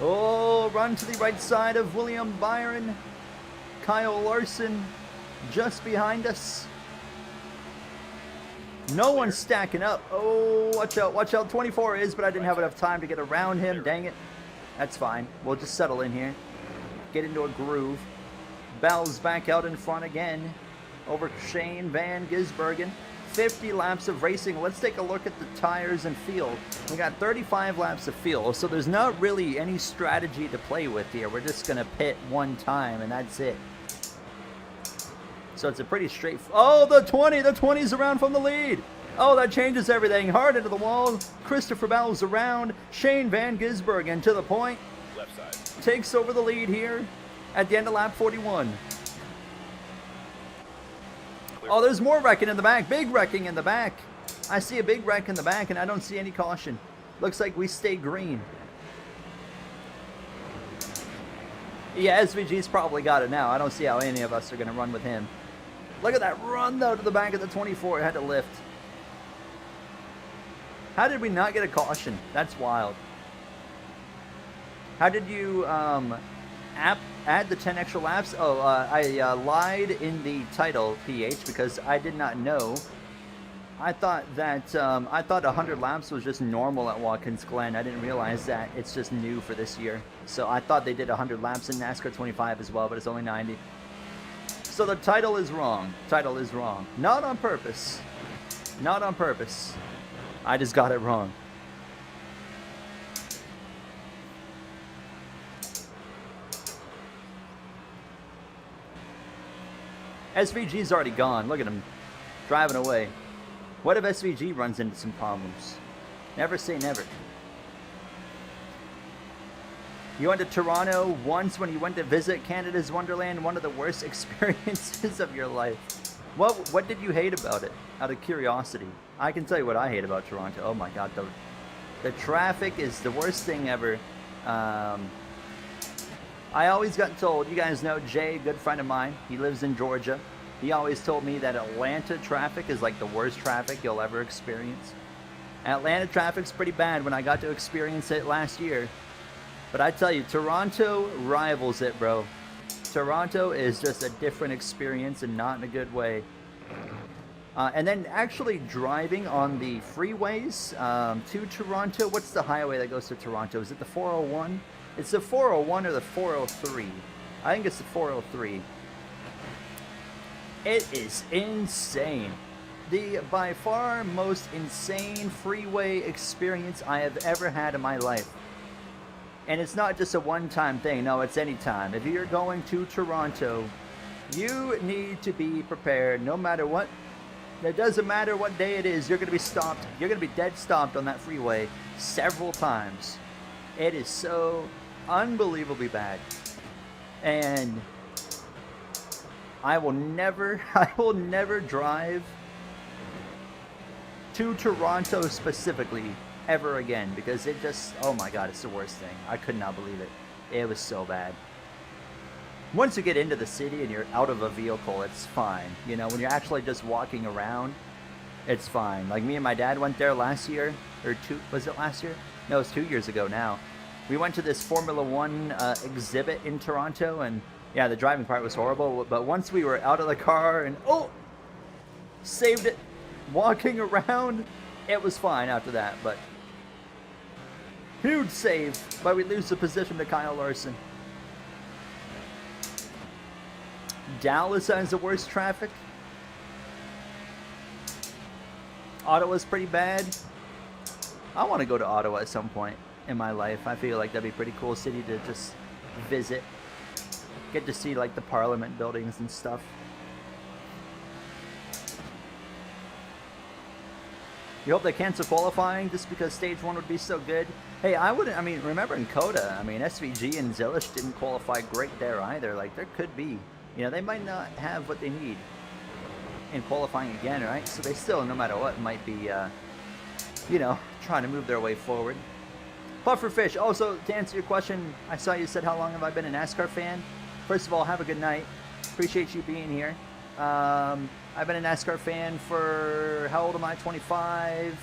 Oh, run to the right side of William Byron. Kyle Larson just behind us. No one's stacking up. Oh, watch out, watch out. 24 is, but I didn't have enough time to get around him. Dang it. That's fine. We'll just settle in here. Get into a groove. Bell's back out in front again over Shane Van Gisbergen. 50 laps of racing. Let's take a look at the tires and field. We got 35 laps of field, so there's not really any strategy to play with here. We're just going to pit one time, and that's it. So it's a pretty straight... Oh, the 20! The 20's around from the lead! Oh, that changes everything. Hard into the wall. Christopher Bell's around. Shane Van Gisbergen to the point. Left side. Takes over the lead here at the end of lap 41. Oh, there's more wrecking in the back. Big wrecking in the back. I see a big wreck in the back, and I don't see any caution. Looks like we stay green. Yeah, SVG's probably got it now. I don't see how any of us are going to run with him. Look at that run, though, to the back of the 24. It had to lift. How did we not get a caution? That's wild. How did you add the 10 extra laps? Oh, I lied in the title, PH, because I did not know. I thought that 100 laps was just normal at Watkins Glen. I didn't realize that it's just new for this year. So I thought they did 100 laps in NASCAR 25 as well, but it's only 90. So the title is wrong. Title is wrong. Not on purpose. Not on purpose. I just got it wrong. SVG's already gone. Look at him driving away. What if SVG runs into some problems? Never say never. You went to Toronto once when you went to visit Canada's Wonderland, one of the worst experiences of your life. What did you hate about it? Out of curiosity. I can tell you what I hate about Toronto. Oh my god, the traffic is the worst thing ever. I always got told, you guys know Jay, a good friend of mine, he lives in Georgia. He always told me that Atlanta traffic is like the worst traffic you'll ever experience. Atlanta traffic's pretty bad when I got to experience it last year. But I tell you, Toronto rivals it, bro. Toronto is just a different experience and not in a good way. And then actually driving on the freeways to Toronto. What's the highway that goes to Toronto? Is it the 401? It's the 401 or the 403. I think it's the 403. It is insane. The by far most insane freeway experience I have ever had in my life. And it's not just a one-time thing. No, it's any time. If you're going to Toronto, you need to be prepared no matter what. It doesn't matter what day it is. You're going to be stopped. You're going to be dead stopped on that freeway several times. It is so unbelievably bad. And I will never drive to Toronto specifically ever again, because it just, oh my god, it's the worst thing. I could not believe it. It was so bad. Once you get into the city and you're out of a vehicle, it's fine. You know, when you're actually just walking around, it's fine. Like me and my dad went there last year, or was it last year? No, it's 2 years ago now. We went to this Formula One exhibit in Toronto, and yeah, the driving part was horrible, but once we were out of the car and, oh, saved it, walking around, it was fine after that, but huge save, but we lose the position to Kyle Larson. Dallas has the worst traffic. Ottawa's pretty bad. I want to go to Ottawa at some point in my life. I feel like that'd be a pretty cool city to just visit. Get to see like the Parliament buildings and stuff. You hope they cancel qualifying just because stage 1 would be so good. Hey, I mean, remember in Coda, I mean, SVG and Zilish didn't qualify great there either. Like, there could be, they might not have what they need in qualifying again, right? So they still, no matter what, might be, trying to move their way forward. Pufferfish, also, to answer your question, I saw you said, how long have I been a NASCAR fan? First of all, have a good night. Appreciate you being here. I've been a NASCAR fan for, how old am I, 25?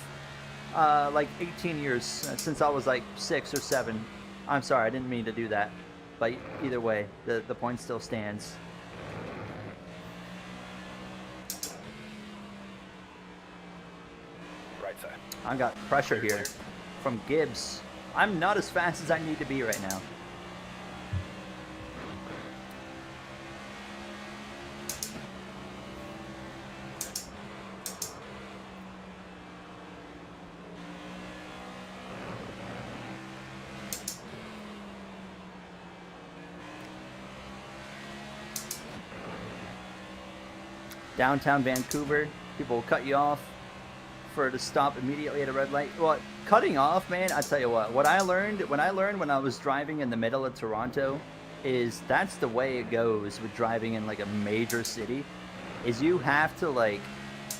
Like 18 years, since I was like 6 or 7. I'm sorry, I didn't mean to do that. But either way, the point still stands. Right side. I got pressure here from Gibbs. I'm not as fast as I need to be right now. Downtown Vancouver, people will cut you off to stop immediately at a red light. Well, cutting off, man, I tell you what I learned when I was driving in the middle of Toronto is that's the way it goes with driving in like a major city, is you have to, like,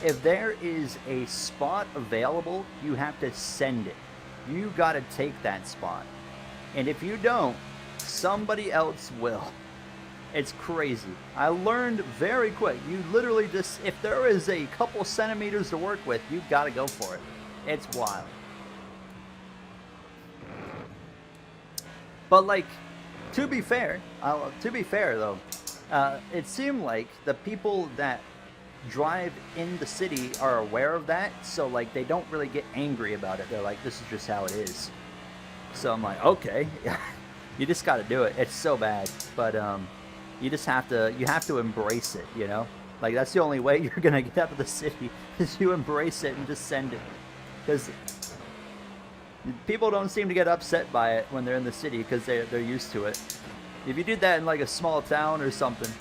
if there is a spot available, you have to send it. You got to take that spot. And if you don't, somebody else will. It's crazy. I learned very quick. You literally just, if there is a couple centimeters to work with, you got to go for it. It's wild. But like, to be fair though, it seemed like the people that drive in the city are aware of that, so like they don't really get angry about it. They're like, this is just how it is. So I'm like, okay, you just got to do it. It's so bad, but you have to embrace it, Like, that's the only way you're going to get out of the city, is you embrace it and just send it. Because people don't seem to get upset by it when they're in the city because they're used to it. If you did that in, like, a small town or something,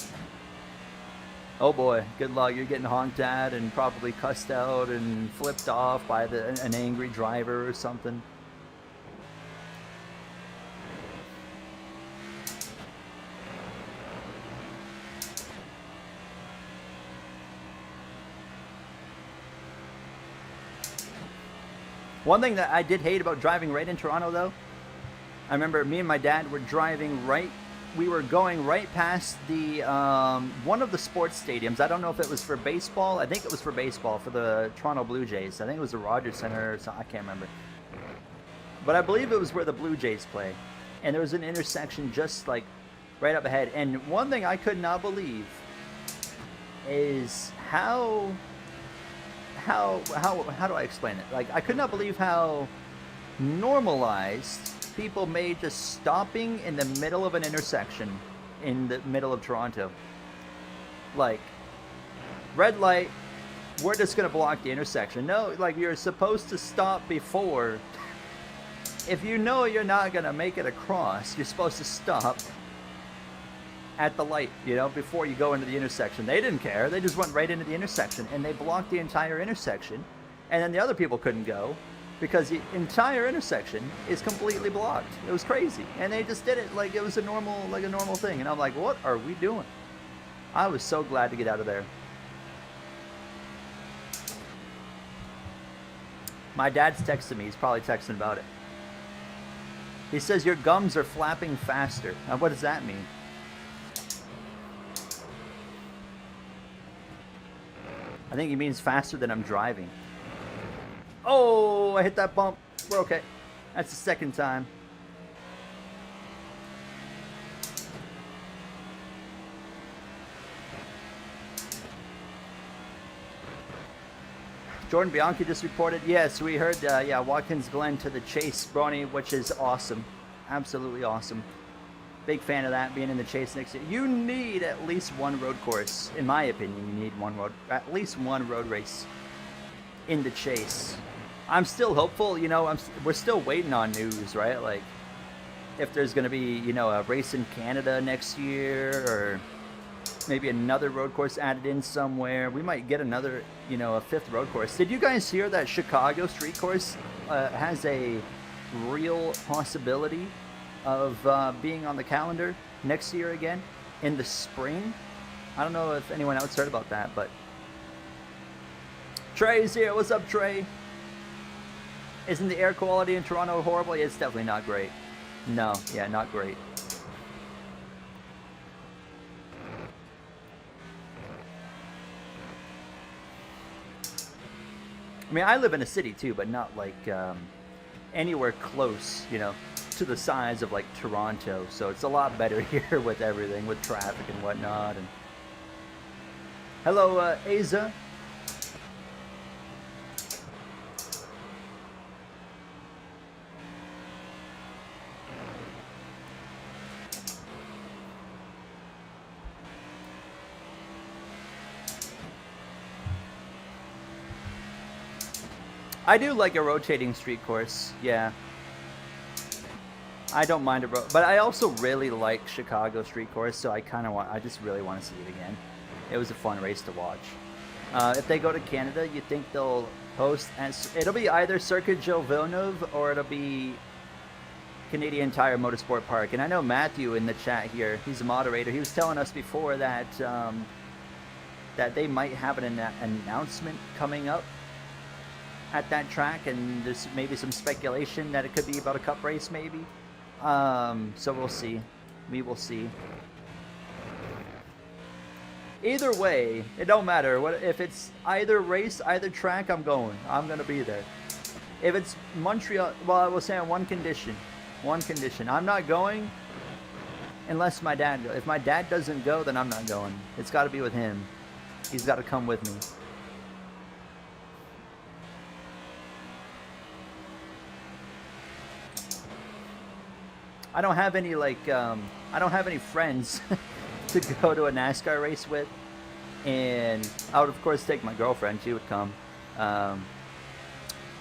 oh boy, good luck. You're getting honked at and probably cussed out and flipped off by an angry driver or something. One thing that I did hate about driving right in Toronto, though, I remember me and my dad were we were going right past the, one of the sports stadiums. I don't know if it was for baseball. I think it was for baseball, for the Toronto Blue Jays. I think it was the Rogers Center or something. I can't remember. But I believe it was where the Blue Jays play. And there was an intersection just, like, right up ahead. And one thing I could not believe is how do I explain it? Like, I could not believe how normalized people made just stopping in the middle of an intersection in the middle of Toronto. Like, red light, we're just going to block the intersection. No, like, you're supposed to stop before. If you know you're not going to make it across, you're supposed to stop at the light, before you go into the intersection. They didn't care. They just went right into the intersection, and they blocked the entire intersection. And then the other people couldn't go because the entire intersection is completely blocked. It was crazy. And they just did it like it was a normal thing. And I'm like, what are we doing? I was so glad to get out of there. My dad's texting me. He's probably texting about it. He says, your gums are flapping faster. Now, what does that mean? I think he means faster than I'm driving. Oh, I hit that bump. We're okay. That's the second time. Jordan Bianchi just reported. Yes, we heard, Watkins Glen to the chase, Bronny, which is awesome. Absolutely awesome. Big fan of that, being in the chase next year. You need at least one road course. In my opinion, you need at least one road race in the chase. I'm still hopeful, we're still waiting on news, right? Like, if there's going to be, a race in Canada next year, or Maybe another road course added in somewhere. We might get another, you know, a 5th road course. Did you guys hear that Chicago street course has a real possibility of being on the calendar next year again in the spring? I don't know if anyone else heard about that, but Trey's here. What's up, Trey? Isn't the air quality in Toronto horrible? Yeah, it's definitely not great. No, yeah, not great. I mean, I live in a city too, but not like anywhere close, you know, to the size of like Toronto. So it's a lot better here with everything, with traffic and whatnot. And hello, Aza. I do like a rotating street course, yeah. I don't mind but I also really like Chicago street course, so I just really want to see it again. It was a fun race to watch. If they go to Canada, you think they'll host, it'll be either Circuit Gilles Villeneuve or it'll be Canadian Tire Motorsport Park. And I know Matthew in the chat here, he's a moderator, he was telling us before that that they might have an announcement coming up at that track, and there's maybe some speculation that it could be about a cup race maybe. So we'll see. We will see. Either way, it don't matter. If it's either race, either track, I'm going. I'm going to be there. If it's Montreal, well, I will say on one condition. One condition. I'm not going unless my dad goes. If my dad doesn't go, then I'm not going. It's got to be with him. He's got to come with me. I don't have any I don't have any friends to go to a NASCAR race with, and I would of course take my girlfriend. She would come,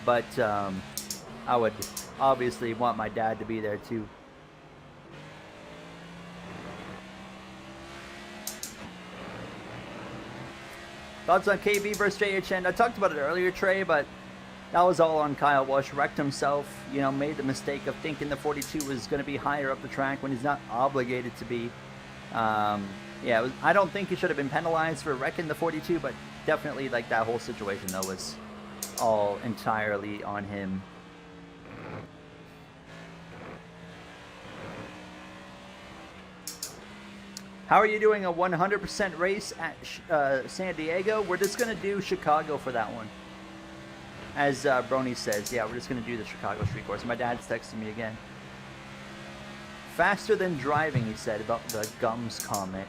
but I would obviously want my dad to be there too. Thoughts on KB versus JHN? I talked about it earlier, Trey, but that was all on Kyle Walsh. Wrecked himself, you know, made the mistake of thinking the 42 was going to be higher up the track when he's not obligated to be. Yeah, I don't think he should have been penalized for wrecking the 42, but definitely like that whole situation though was all entirely on him. How are you doing a 100% race at San Diego? We're just going to do Chicago for that one. As Brony says, yeah, we're just going to do the Chicago street course. My dad's texting me again. Faster than driving, he said, about the gums comment.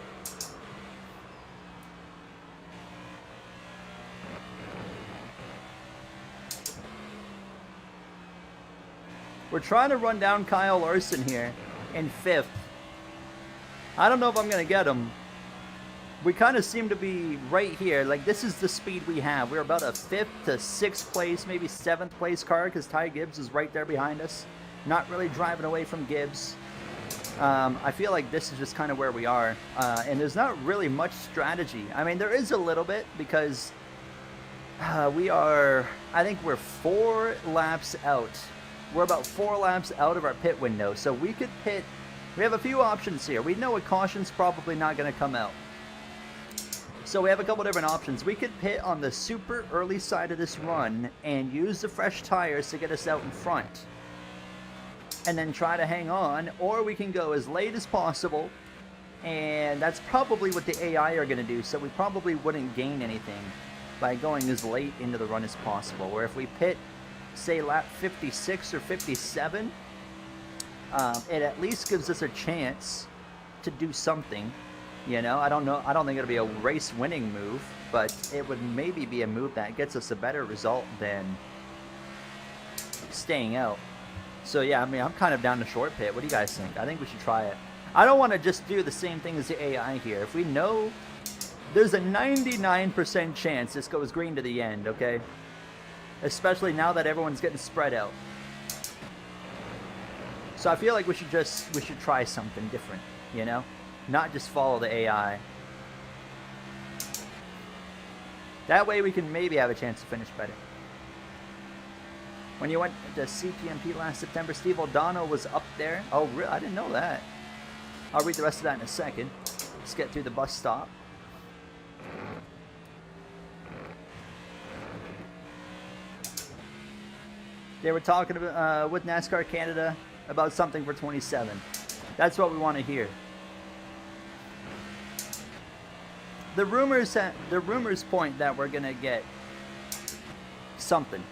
We're trying to run down Kyle Larson here in 5th. I don't know if I'm going to get him. We kind of seem to be right here. Like, this is the speed we have. We're about a 5th to 6th place, maybe 7th place car, because Ty Gibbs is right there behind us. Not really driving away from Gibbs. I feel like this is just kind of where we are. And there's not really much strategy. I mean, there is a little bit, because we are, I think we're 4 laps out. We're about 4 laps out of our pit window. So we could pit. We have a few options here. We know a caution's probably not going to come out. So we have a couple different options. We could pit on the super early side of this run and use the fresh tires to get us out in front. And then try to hang on. Or we can go as late as possible. And that's probably what the AI are going to do. So we probably wouldn't gain anything by going as late into the run as possible. Where if we pit, say, lap 56 or 57, it at least gives us a chance to do something. You know, I don't know. I don't think it'll be a race-winning move, but it would maybe be a move that gets us a better result than staying out. So yeah, I mean, I'm kind of down to short pit. What do you guys think? I think we should try it. I don't want to just do the same thing as the AI here. If we know there's a 99% chance this goes green to the end, okay? Especially now that everyone's getting spread out. So I feel like we should try something different, you know? Not just follow the AI. That way we can maybe have a chance to finish better. When you went to CPMP last September, Steve O'Donnell was up there. Oh, really? I didn't know that. I'll read the rest of that in a second. Let's get through the bus stop. They were talking about, with NASCAR Canada about something for 27. That's what we want to hear. The rumors point that we're gonna get something.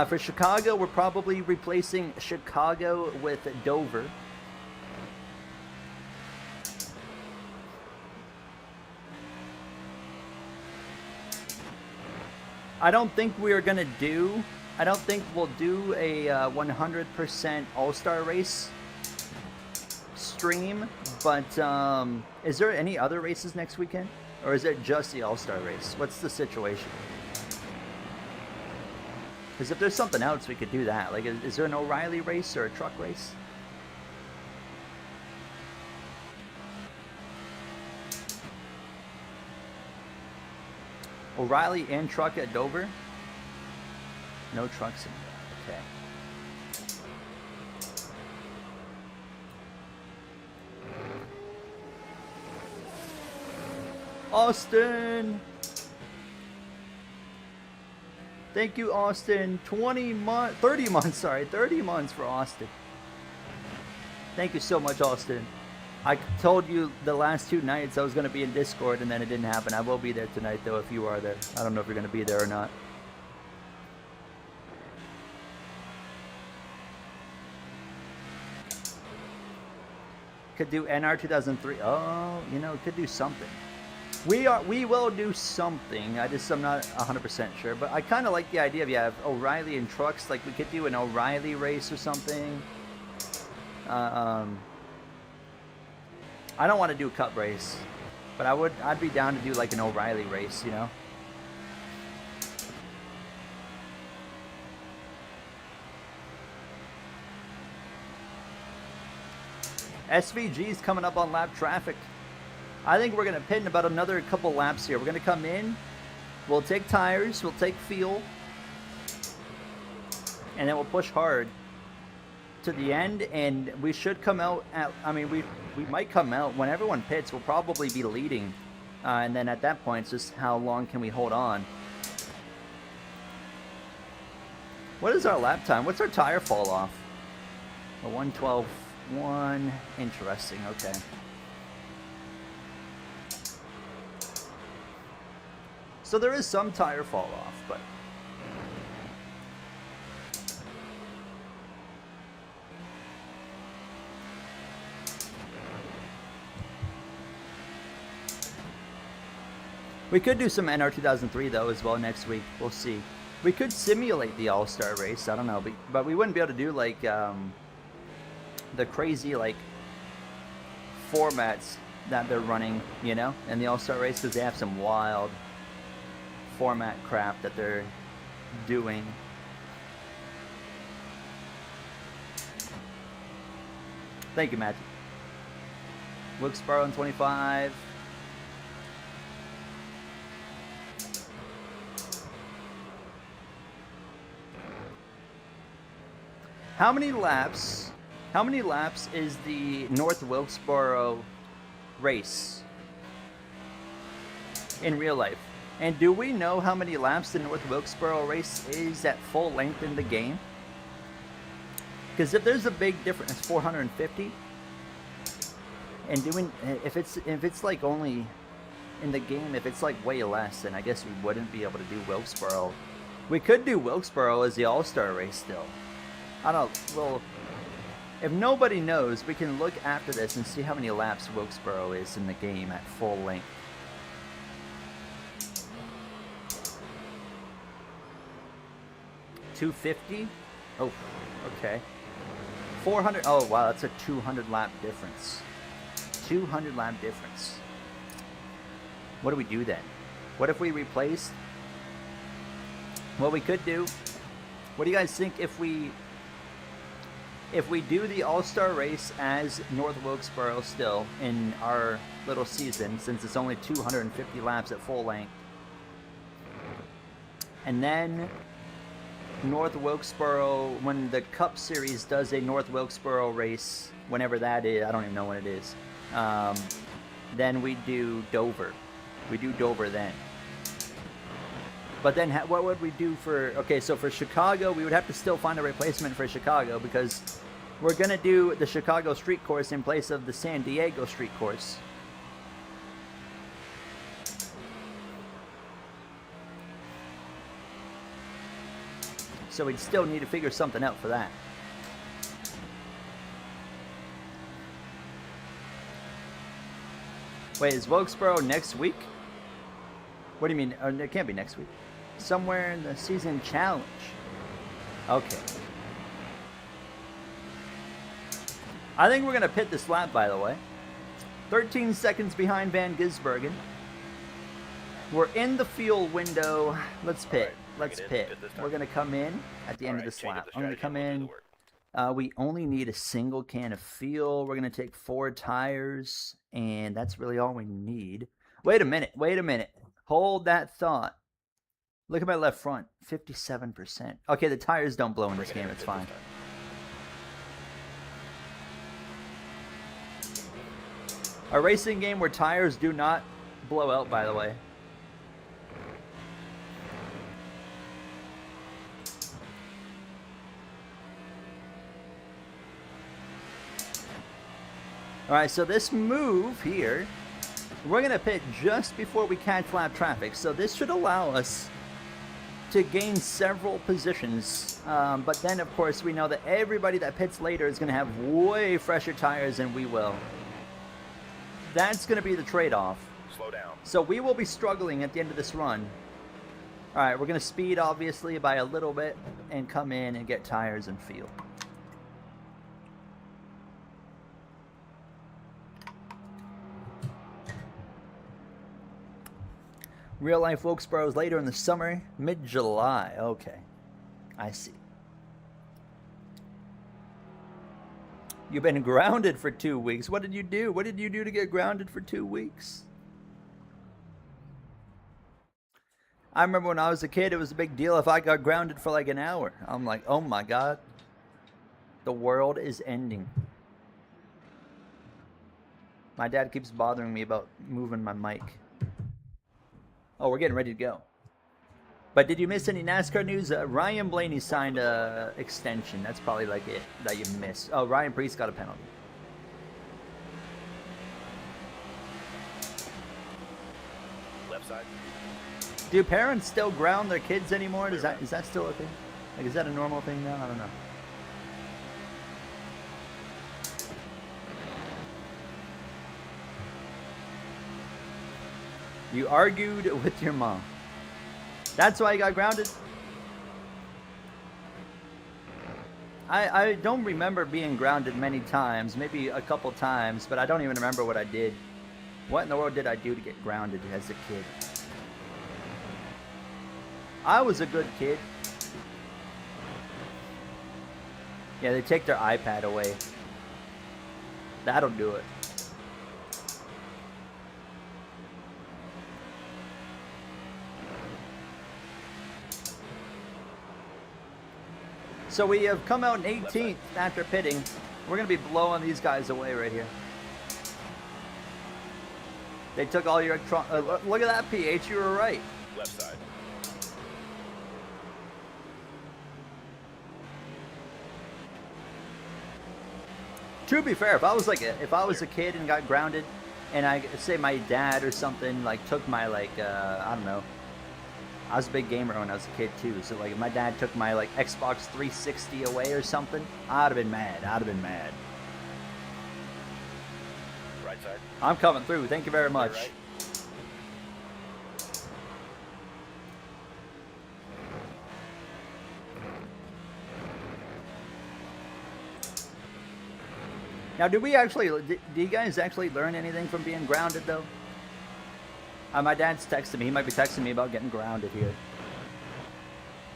For Chicago, we're probably replacing Chicago with Dover. I don't think we'll do a 100% All-Star race stream, but is there any other races next weekend? Or is it just the All-Star race? What's the situation? Because if there's something else, we could do that. Like, is there an O'Reilly race or a truck race? O'Reilly and truck at Dover? No trucks in there. Okay. Austin! Thank you, Austin. 30 months for Austin. Thank you so much, Austin. I told you the last 2 nights I was going to be in Discord, and then it didn't happen. I will be there tonight, though, if you are there. I don't know if you're going to be there or not. Could do NR 2003. Oh, you know, could do something. We will do something. I'm not 100% sure, but I kind of like the idea of, yeah, O'Reilly and trucks. Like, we could do an O'Reilly race or something. I don't want to do a cup race, but I'd be down to do like an O'Reilly race, you know. SVG's coming up on lap traffic. I think we're going to pit in about another couple laps here. We're going to come in, we'll take tires, we'll take fuel, and then we'll push hard to the end, and we should come out at, I mean, we might come out, when everyone pits, we'll probably be leading, and then at that point, it's just how long can we hold on. What is our lap time? What's our tire fall off? A 1:12.1. Interesting. Okay. So there is some tire fall off, but we could do some NR 2003 though as well next week. We'll see. We could simulate the All-Star race. I don't know, but we wouldn't be able to do like the crazy like formats that they're running, you know, in the All-Star race, because they have some wild format crap that they're doing. Thank you, Matthew. Wilkesboro in 25. How many laps is the North Wilkesboro race in real life? And do we know how many laps the North Wilkesboro race is at full length in the game? Because if there's a big difference, 450. And if it's like only in the game, if it's like way less, then I guess we wouldn't be able to do Wilkesboro. We could do Wilkesboro as the All-Star race still. I don't. Well, if nobody knows, we can look after this and see how many laps Wilkesboro is in the game at full length. $250? Oh, okay. 400. Oh, wow, that's a 200 lap difference. 200 lap difference. What do we do then? What if we replaced? What we could do. What do you guys think if we do the All-Star race as North Wilkesboro still in our little season, since it's only 250 laps at full length? and then North Wilkesboro, when the Cup Series does a North Wilkesboro race, whenever that is, I don't even know when it is, then we do Dover. We do Dover then. But then what would we do for... Okay, so for Chicago, we would have to still find a replacement for Chicago because we're going to do the Chicago Street Course in place of the San Diego Street Course. So we'd still need to figure something out for that. Wait, is Wilkesboro next week? What do you mean? It can't be next week. Somewhere in the season challenge. Okay. I think we're going to pit this lap, by the way. 13 seconds behind Van Gisbergen. We're in the fuel window. Let's pit. Let's pit. We're going to come in at the end of this lap. I'm going to come in. We only need a single can of fuel. We're going to take 4 tires, and that's really all we need. Wait a minute. Wait a minute. Hold that thought. Look at my left front. 57%. Okay, the tires don't blow in this game. It's fine. A racing game where tires do not blow out, by the way. Alright, so this move here, we're going to pit just before we catch lap traffic. So this should allow us to gain several positions. But then, of course, we know that everybody that pits later is going to have way fresher tires than we will. That's going to be the trade-off. Slow down. So we will be struggling at the end of this run. Alright, we're going to speed, obviously, by a little bit and come in and get tires and fuel. Real life Wilkesboro is later in the summer, mid-July. Okay, I see. You've been grounded for 2 weeks. What did you do? What did you do to get grounded for 2 weeks? I remember when I was a kid, it was a big deal if I got grounded for like an hour. I'm like, oh my God, the world is ending. My dad keeps bothering me about moving my mic. Oh, we're getting ready to go. But did you miss any NASCAR news? Ryan Blaney signed a extension. That's probably like it that you missed. Oh, Ryan Preece got a penalty. Left side. Do parents still ground their kids anymore? Is that still a thing? Like, is that a normal thing now? I don't know. You argued with your mom. That's why you got grounded? I don't remember being grounded many times. Maybe a couple times, but I don't even remember what I did. What in the world did I do to get grounded as a kid? I was a good kid. Yeah, they take their iPad away. That'll do it. So we have come out in 18th after pitting. We're going to be blowing these guys away right here. They took all your... look at that, PH. You were right. Left side. To be fair, if I was a kid and got grounded, and I say my dad or something like took my I don't know. I was a big gamer when I was a kid too, so like if my dad took my Xbox 360 away or something, I'd have been mad. Right side. I'm coming through. Thank you very much. Right. Now, do you guys actually learn anything from being grounded though? My dad's texting me. He might be texting me about getting grounded here.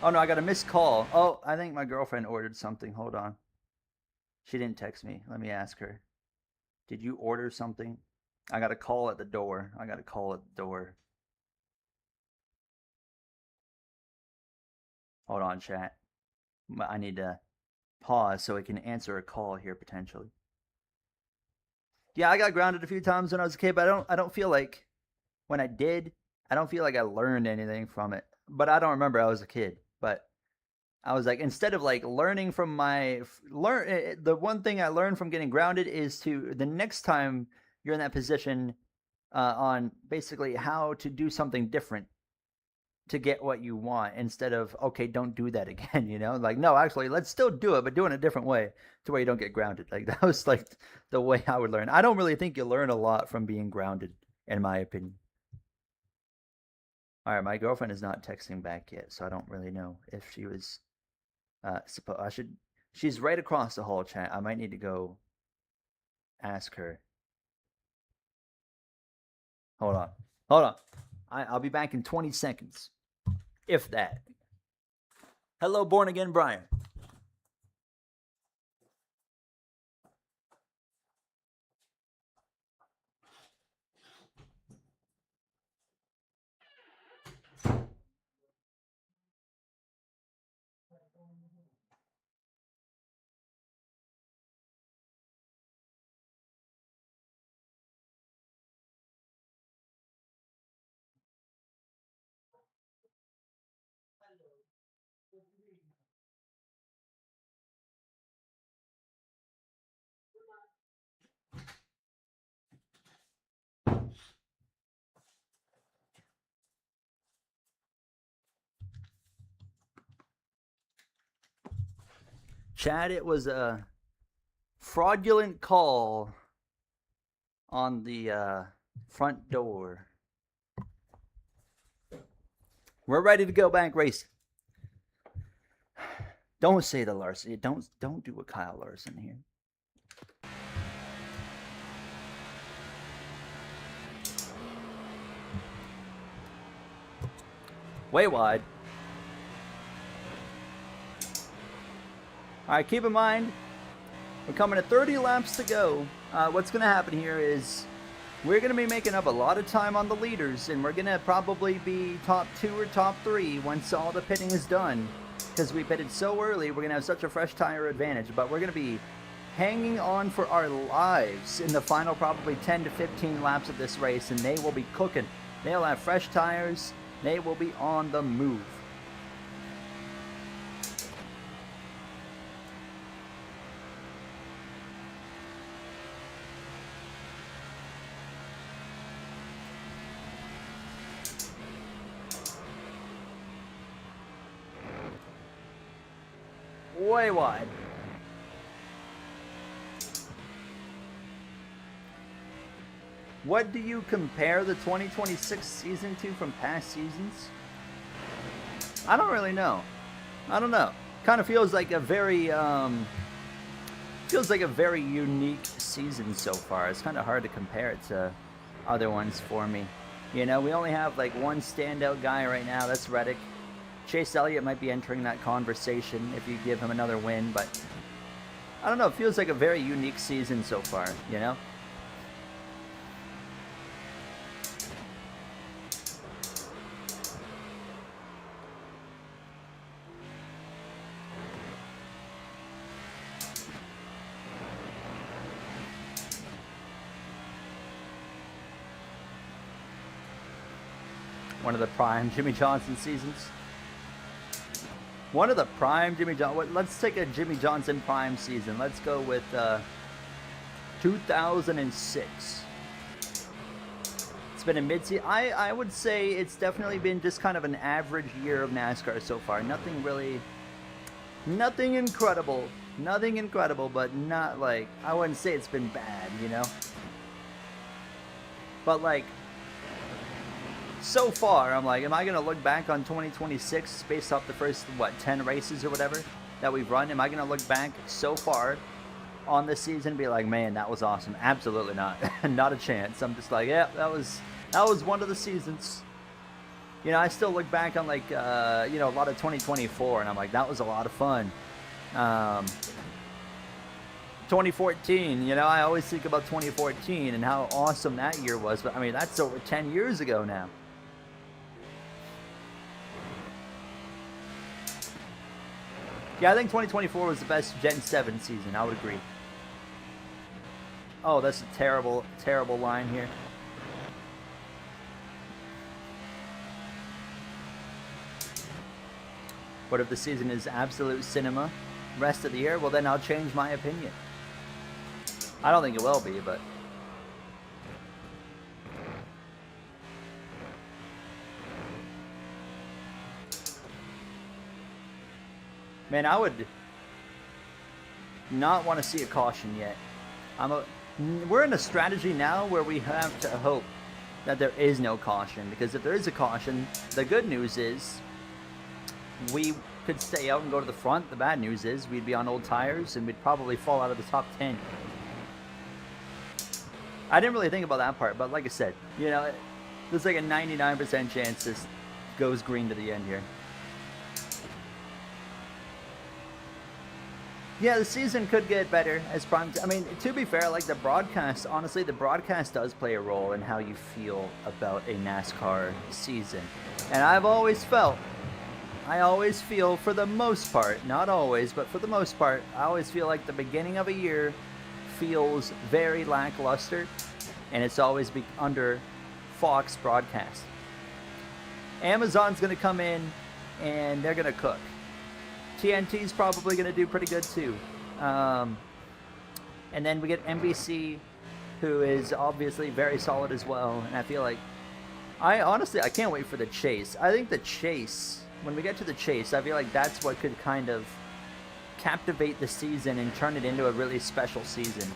Oh no, I got a missed call. Oh, I think my girlfriend ordered something. Hold on. She didn't text me. Let me ask her. Did you order something? I got a call at the door. Hold on, chat. I need to pause so I can answer a call here potentially. Yeah, I got grounded a few times when I was a kid, but I don't feel like when I did, I don't feel like I learned anything from it. But I don't remember I was a kid. But I was like, instead of like learning from the one thing I learned from getting grounded is to the next time you're in that position, on basically how to do something different to get what you want, instead of, okay, don't do that again, like, no, actually, let's still do it, but do it in a different way to where you don't get grounded. Like, that was like the way I would learn. I don't really think you learn a lot from being grounded, in my opinion. All right, my girlfriend is not texting back yet, so I don't really know if she was she's right across the hall, chat. I might need to go ask her. Hold on. I'll be back in 20 seconds, if that. Hello, born again Brian. Chad, it was a fraudulent call on the front door. We're ready to go back racing. Don't say the Larson. Don't do a Kyle Larson here. Way wide. All right, keep in mind, we're coming to 30 laps to go. What's going to happen here is we're going to be making up a lot of time on the leaders, and we're going to probably be top 2 or top 3 once all the pitting is done. Because we pitted so early, we're going to have such a fresh tire advantage. But we're going to be hanging on for our lives in the final probably 10 to 15 laps of this race, and they will be cooking. They'll have fresh tires. They will be on the move. Way wide. What do you compare the 2026 season to from past seasons? I don't really know. I don't know. Kind of feels like a very unique season so far. It's kind of hard to compare it to other ones for me. We only have like one standout guy right now. That's Reddick. Chase Elliott might be entering that conversation if you give him another win, but I don't know. It feels like a very unique season so far, One of the prime Jimmy Johnson seasons. One of the prime Jimmy Johnson. Let's take a Jimmy Johnson prime season. Let's go with 2006. It's been a mid-season. I would say it's definitely been just kind of an average year of NASCAR so far. Nothing incredible. Nothing incredible, but not like, I wouldn't say it's been bad, But like, so far, I'm like, am I going to look back on 2026 based off the first, 10 races or whatever that we've run? Am I going to look back so far on this season and be like, man, that was awesome? Absolutely not. Not a chance. I'm just like, yeah, that was one of the seasons. I still look back on like, a lot of 2024, and I'm like, that was a lot of fun. 2014, I always think about 2014 and how awesome that year was. But I mean, that's over 10 years ago now. Yeah, I think 2024 was the best Gen 7 season. I would agree. Oh, that's a terrible, terrible line here. What if the season is absolute cinema? Rest of the year? Well, then I'll change my opinion. I don't think it will be, but... Man, I would not want to see a caution yet. We're in a strategy now where we have to hope that there is no caution, because if there is a caution, the good news is we could stay out and go to the front. The bad news is we'd be on old tires and we'd probably fall out of the top 10. I didn't really think about that part, but like I said, you know, there's like a 99% chance this goes green to the end here. Yeah, the season could get better as prime. I mean, to be fair, like the broadcast, honestly, the broadcast does play a role in how you feel about a NASCAR season. And I always feel for the most part, not always, but for the most part, I always feel like the beginning of a year feels very lackluster, and it's always under Fox broadcast. Amazon's going to come in and they're going to cook. TNT's probably going to do pretty good too. And then we get NBC, who is obviously very solid as well. And I feel like, I can't wait for the chase. I think the chase, when we get to the chase, I feel like that's what could kind of captivate the season and turn it into a really special season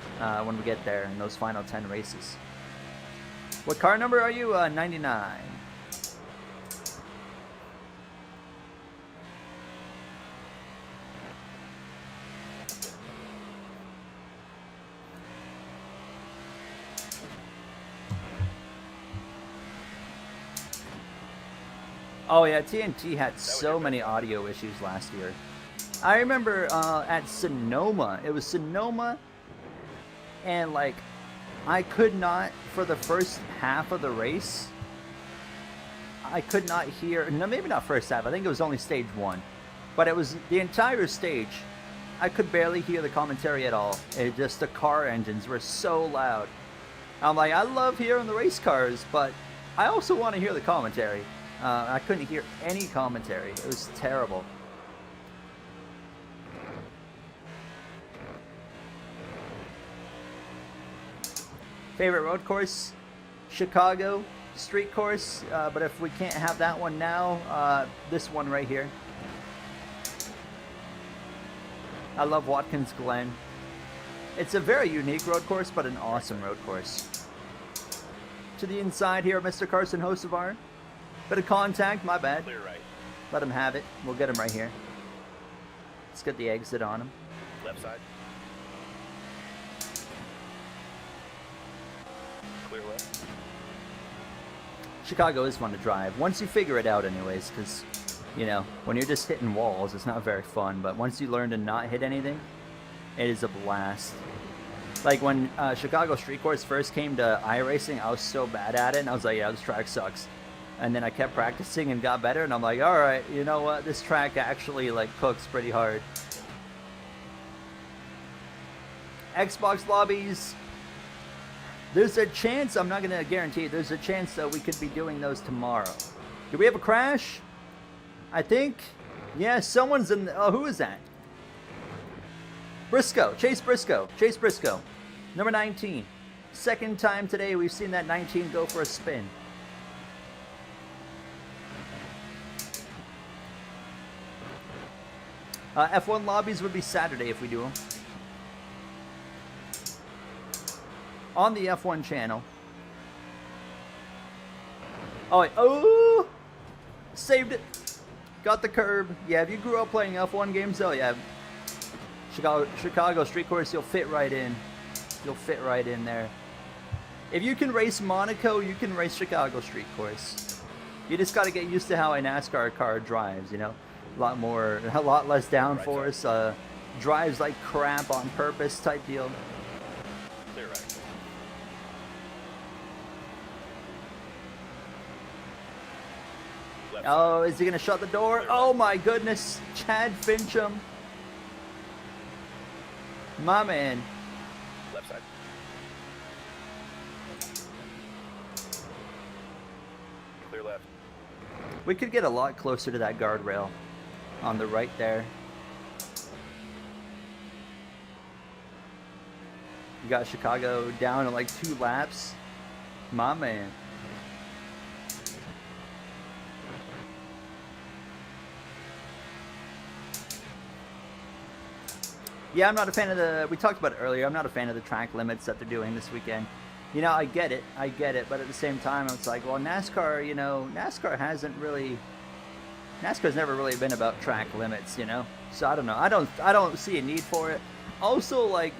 when we get there in those final 10 races. What car number are you? 99. Oh yeah, TNT had so many audio issues last year. I remember at Sonoma, it was Sonoma, and like I could not, for the first half of the race, I could not hear, no, maybe not first half, I think it was only stage one, but it was the entire stage. I could barely hear the commentary at all. Just the car engines were so loud. I'm like, I love hearing the race cars, but I also want to hear the commentary. I couldn't hear any commentary. It was terrible. Favorite road course? Chicago street course. But if we can't have that one now, this one right here. I love Watkins Glen. It's a very unique road course, but an awesome road course. To the inside here, Mr. Carson Hocevar. Bit of contact, my bad. Clear right. Let him have it. We'll get him right here. Let's get the exit on him. Left side. Clear left. Chicago is fun to drive. Once you figure it out anyways, because, you know, when you're just hitting walls, it's not very fun. But once you learn to not hit anything, it is a blast. Like when Chicago Street Course first came to iRacing, I was so bad at it, and I was like, yeah, this track sucks. And then I kept practicing and got better, and I'm like, all right, you know what? This track actually like cooks pretty hard. Xbox lobbies. There's a chance, I'm not going to guarantee it, there's a chance that we could be doing those tomorrow. Do we have a crash? I think. Yeah, someone's in. Oh, who is that? Briscoe. Chase Briscoe. Chase Briscoe. Number 19. Second time today we've seen that 19 go for a spin. F1 lobbies would be Saturday if we do them. On the F1 channel. Oh, wait. Oh! Saved it. Got the curb. Yeah, if you grew up playing F1 games, oh yeah. Chicago Street Course, you'll fit right in. You'll fit right in there. If you can race Monaco, you can race Chicago Street Course. You just got to get used to how a NASCAR car drives, you know. A lot less downforce, drives like crap on purpose type deal. Clear right. Oh, is he going to shut the door? Oh my goodness. Chad Fincham My man. Left side. Clear left. We could get a lot closer to that guardrail on the right there. You got Chicago down to like 2 laps. My man. Yeah, I'm not a fan of the, we talked about it earlier, I'm not a fan of the track limits that they're doing this weekend. You know, I get it, but at the same time, it's like, well, NASCAR, you know, NASCAR's never really been about track limits, you know? So I don't know, I don't see a need for it. Also, like,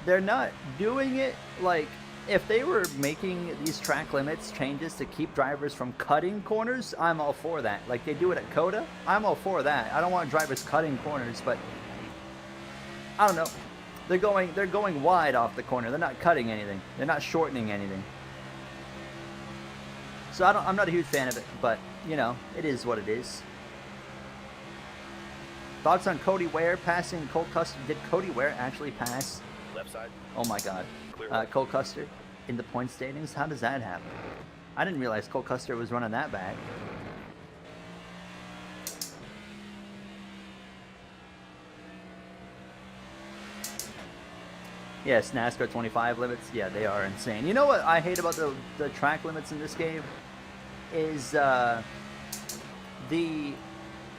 they're not doing it, like, if they were making these track limits changes to keep drivers from cutting corners, I'm all for that. Like they do it at COTA, I'm all for that. I don't want drivers cutting corners, but I don't know. They're going wide off the corner. They're not cutting anything. They're not shortening anything. So I'm not a huge fan of it, but you know, it is what it is. Thoughts on Cody Ware passing Cole Custer? Did Cody Ware actually pass? Left side. Oh my God, Cole Custer in the point standings? How does that happen? I didn't realize Cole Custer was running that bad. Yes, NASCAR 25 limits. Yeah, they are insane. You know what I hate about the track limits in this game is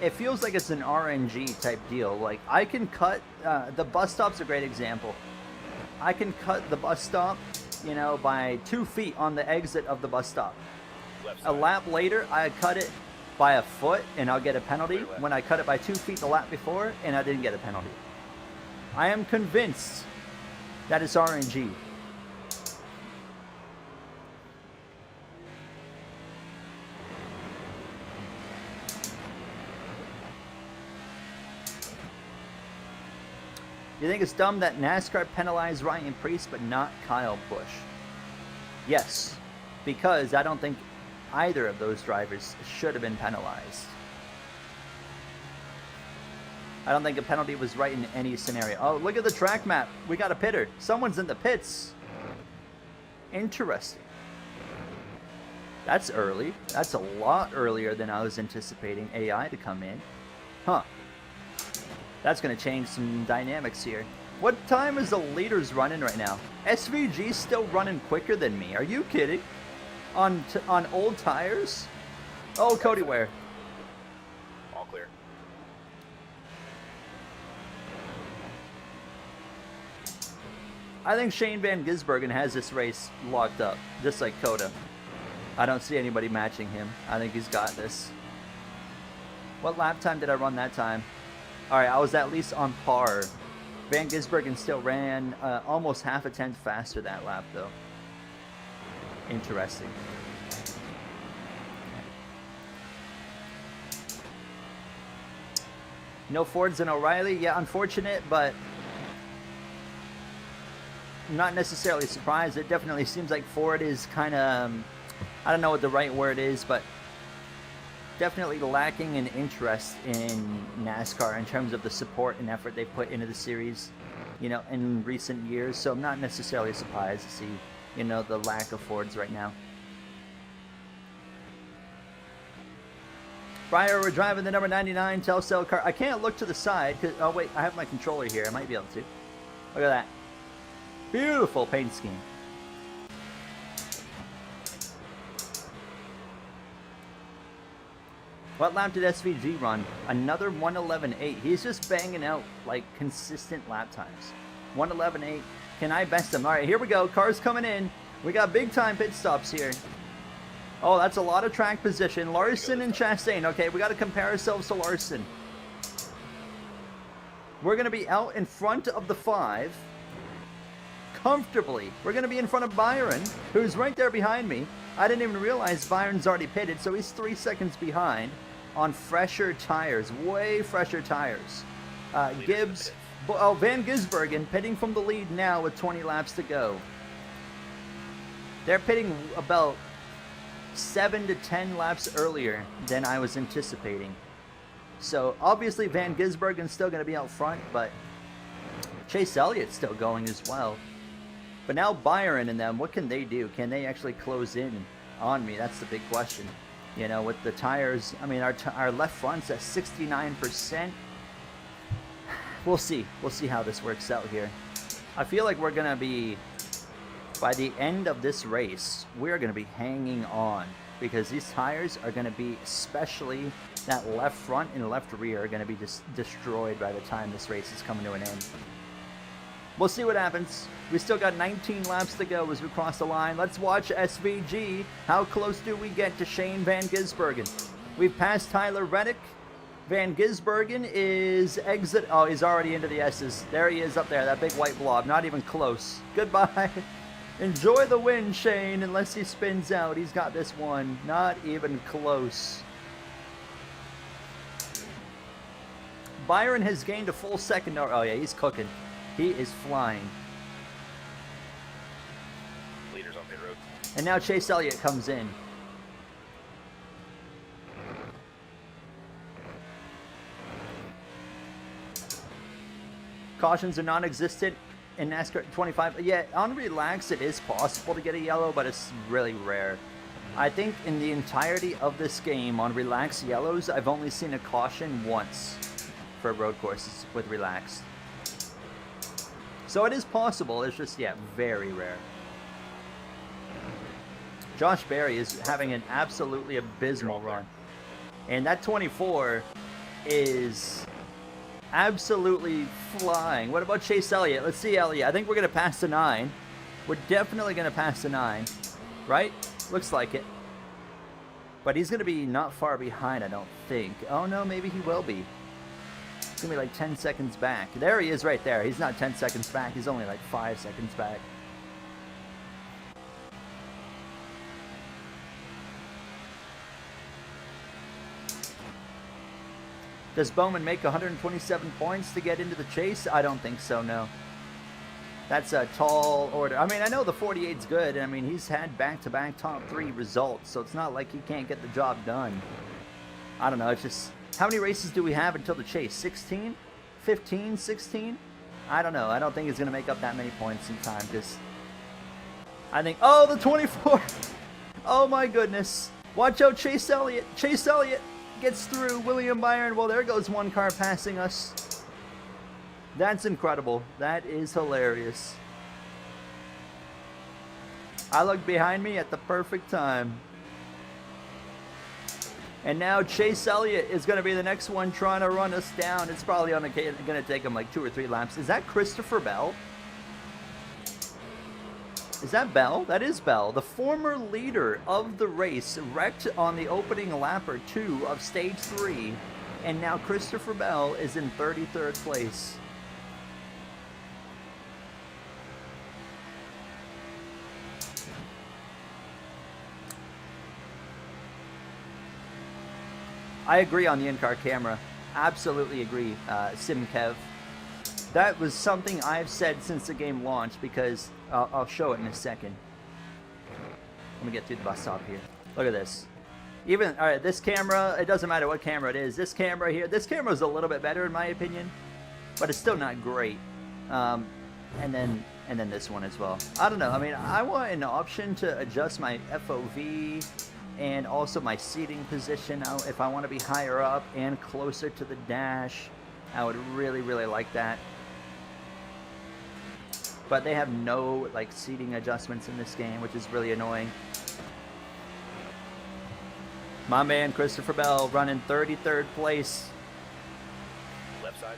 it feels like it's an RNG type deal. Like I can cut the bus stop's a great example. I can cut the bus stop, you know, by 2 feet on the exit of the bus stop. A lap later, I cut it by a foot and I'll get a penalty when I cut it by 2 feet the lap before and I didn't get a penalty. I am convinced that is RNG. You think it's dumb that NASCAR penalized Ryan Preece but not Kyle Busch? Yes, because I don't think either of those drivers should have been penalized. I don't think a penalty was right in any scenario. Oh, look at the track map. We got a pitter. Someone's in the pits. Interesting. That's early. That's a lot earlier than I was anticipating AI to come in. Huh. That's going to change some dynamics here. What time is the leaders running right now? SVG's still running quicker than me. Are you kidding? On old tires? Oh, Cody Ware. All clear. I think Shane Van Gisbergen has this race locked up, just like COTA. I don't see anybody matching him. I think he's got this. What lap time did I run that time? All right, I was at least on par. Van Gisbergen still ran almost half a tenth faster that lap, though. Interesting. No Fords and O'Reilly. Yeah, unfortunate, but not necessarily surprised. It definitely seems like Ford is kind of, I don't know what the right word is, but definitely lacking in interest in NASCAR in terms of the support and effort they put into the series, you know, in recent years. So I'm not necessarily surprised to see, you know, the lack of Fords right now. Briar, we're driving the number 99 Telcel car. I can't look to the side because, oh wait, I have my controller here. I might be able to. Look at that. Beautiful paint scheme. What lap did SVG run? Another 111.8. He's just banging out like consistent lap times. 111.8. Can I best him? All right, here we go. Cars coming in. We got big time pit stops here. Oh, that's a lot of track position. Larson and Chastain. Okay, we got to compare ourselves to Larson. We're going to be out in front of the 5. Comfortably. We're going to be in front of Byron, who's right there behind me. I didn't even realize Byron's already pitted, so he's 3 seconds behind on fresher tires. Way fresher tires. Gibbs. Oh, Van Gisbergen pitting from the lead now with 20 laps to go. They're pitting about 7 to 10 laps earlier than I was anticipating. So obviously Van Gisbergen's still going to be out front, but Chase Elliott's still going as well. But now Byron and them, what can they do? Can they actually close in on me? That's the big question. You know, with the tires, I mean, our left front's at 69%. We'll see. We'll see how this works out here. I feel like we're going to be, by the end of this race, we're going to be hanging on. Because these tires are going to be, especially that left front and left rear, are going to be just destroyed by the time this race is coming to an end. We'll see what happens. We still got 19 laps to go as we cross the line. Let's watch SVG. How close do we get to Shane Van Gisbergen? We've passed Tyler Reddick. Van Gisbergen is exit. Oh, he's already into the S's. There he is up there, that big white blob. Not even close. Goodbye. Enjoy the win, Shane, unless he spins out. He's got this one. Not even close. Byron has gained a full second. Oh, yeah, he's cooking. He is flying. Leaders on pit road. And now Chase Elliott comes in. Cautions are non-existent in NASCAR 25. Yeah, on relax it is possible to get a yellow, but it's really rare. I think in the entirety of this game on relaxed yellows, I've only seen a caution once for road courses with relaxed. So it is possible, it's just, yeah, very rare. Josh Berry is having an absolutely abysmal run. And that 24 is absolutely flying. What about Chase Elliott? Let's see Elliott. I think we're going to pass the 9. We're definitely going to pass the 9. Right? Looks like it. But he's going to be not far behind, I don't think. Oh, no, maybe he will be. He's going to be like 10 seconds back. There he is right there. He's not 10 seconds back. He's only like 5 seconds back. Does Bowman make 127 points to get into the chase? I don't think so, no. That's a tall order. I mean, I know the 48's good. I mean, he's had back-to-back top 3 results, so it's not like he can't get the job done. I don't know, it's just... How many races do we have until the chase? 16? 15? 16? I don't know. I don't think he's going to make up that many points in time, because... I think... Oh, the 24! Oh, my goodness. Watch out, Chase Elliott. Chase Elliott gets through William Byron. Well, there goes one car passing us. That's incredible. That is hilarious. I look behind me at the perfect time. And now Chase Elliott is going to be the next one trying to run us down. It's probably going to take him like 2 or 3 laps. Is that Christopher Bell? Is that Bell? That is Bell. The former leader of the race wrecked on the opening lap or 2 of stage 3. And now Christopher Bell is in 33rd place. I agree on the in-car camera. Absolutely agree, SimKev. That was something I've said since the game launched, because I'll show it in a second. Let me get through the bus stop here. Look at this. Even, all right, this camera, it doesn't matter what camera it is. This camera here, this camera is a little bit better in my opinion, but it's still not great. And then this one as well. I don't know. I mean, I want an option to adjust my FOV and also my seating position out if I want to be higher up and closer to the dash. I would really, really like that. But they have no like seating adjustments in this game, which is really annoying. My man Christopher Bell running 33rd place. Left side.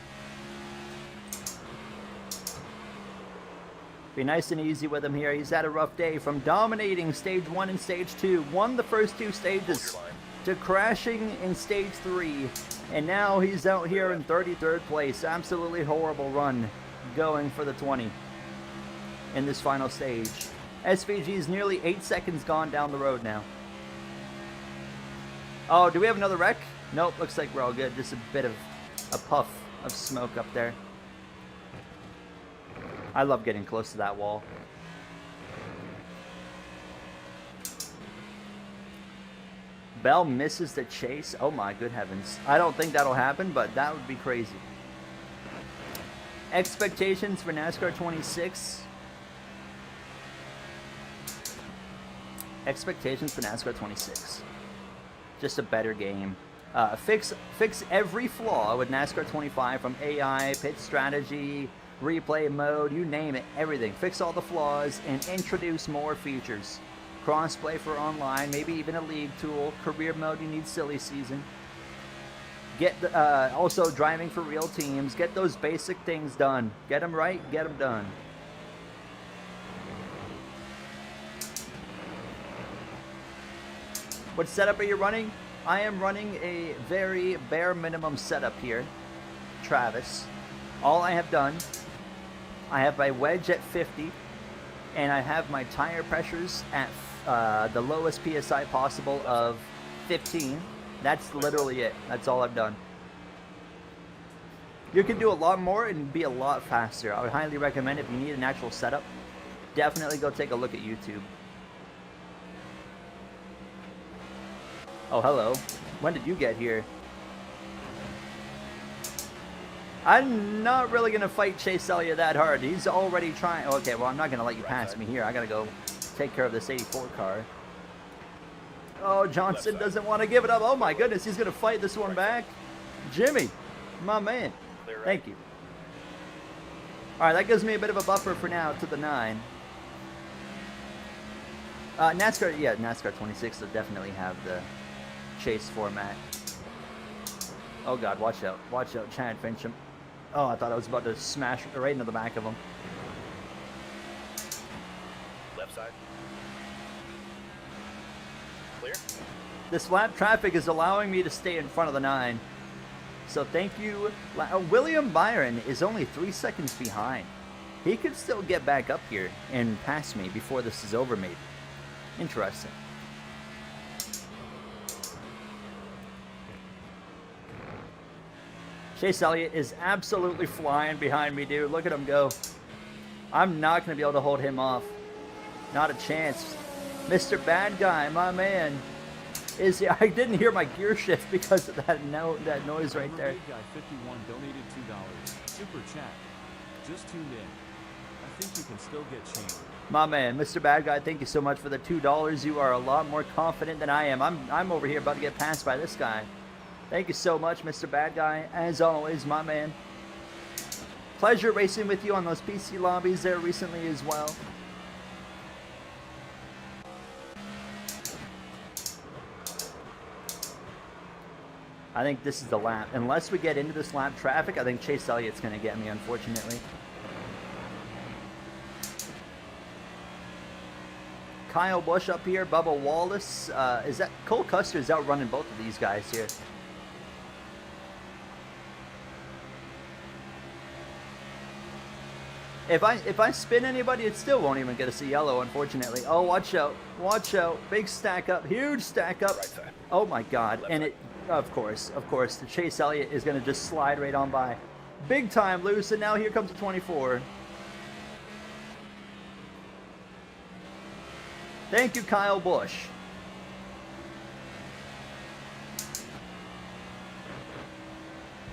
Be nice and easy with him here. He's had a rough day from dominating stage 1 and stage 2. Won the first 2 stages to crashing in stage 3. And now he's out here in 33rd place. Absolutely horrible run going for the 20 in this final stage. SVG is nearly 8 seconds gone down the road now. Oh, do we have another wreck? Nope, looks like we're all good. Just a bit of a puff of smoke up there. I love getting close to that wall. Bell misses the chase. Oh my good heavens. I don't think that'll happen, but that would be crazy. Expectations for NASCAR 26. Expectations for NASCAR 26. Just a better game. Fix every flaw with NASCAR 25, from AI, pit strategy, replay mode, you name it, everything. Fix all the flaws and introduce more features. Crossplay for online, maybe even a league tool. Career mode, you need silly season. Get also driving for real teams. Get those basic things done. Get them right, get them done. What setup are you running? I am running a very bare minimum setup here, Travis. All I have done, I have my wedge at 50, and I have my tire pressures at the lowest PSI possible of 15. That's literally it. That's all I've done. You can do a lot more and be a lot faster. I would highly recommend, if you need an actual setup, definitely go take a look at YouTube. Oh, hello. When did you get here? I'm not really going to fight Chase Elliott that hard. He's already trying. Okay, well, I'm not going to let you pass me here. I got to go take care of this 84 car. Oh, Johnson doesn't want to give it up. Oh, my goodness. He's going to fight this one back. Jimmy, my man. Thank you. All right, that gives me a bit of a buffer for now to the 9. NASCAR, yeah, NASCAR 26 will definitely have the chase format. Oh God, watch out, Chad Fincham. Oh, I thought I was about to smash right into the back of him. Left side. Clear. This lap traffic is allowing me to stay in front of the 9. So thank you. William Byron is only 3 seconds behind. He could still get back up here and pass me before this is over, maybe. Interesting. Chase Elliott is absolutely flying behind me, dude. Look at him go. I'm not going to be able to hold him off. Not a chance. Mr. Bad Guy, my man. I didn't hear my gear shift because of that noise right there. Bad Guy 51 donated $2. Super chat. Just tuned in. I think you can still get change. My man, Mr. Bad Guy, thank you so much for the $2. You are a lot more confident than I am. I'm over here about to get passed by this guy. Thank you so much, Mr. Bad Guy. As always, my man. Pleasure racing with you on those PC lobbies there recently as well. I think this is the lap. Unless we get into this lap traffic, I think Chase Elliott's going to get me, unfortunately. Kyle Busch up here, Bubba Wallace. Is that Cole Custer's outrunning both of these guys here? If I spin anybody, it still won't even get us a yellow, unfortunately. Oh, watch out. Watch out. Big stack up. Huge stack up. Right side. Oh, my God. And it, of course, the Chase Elliott is going to just slide right on by. Big time loose, and now here comes the 24. Thank you, Kyle Busch.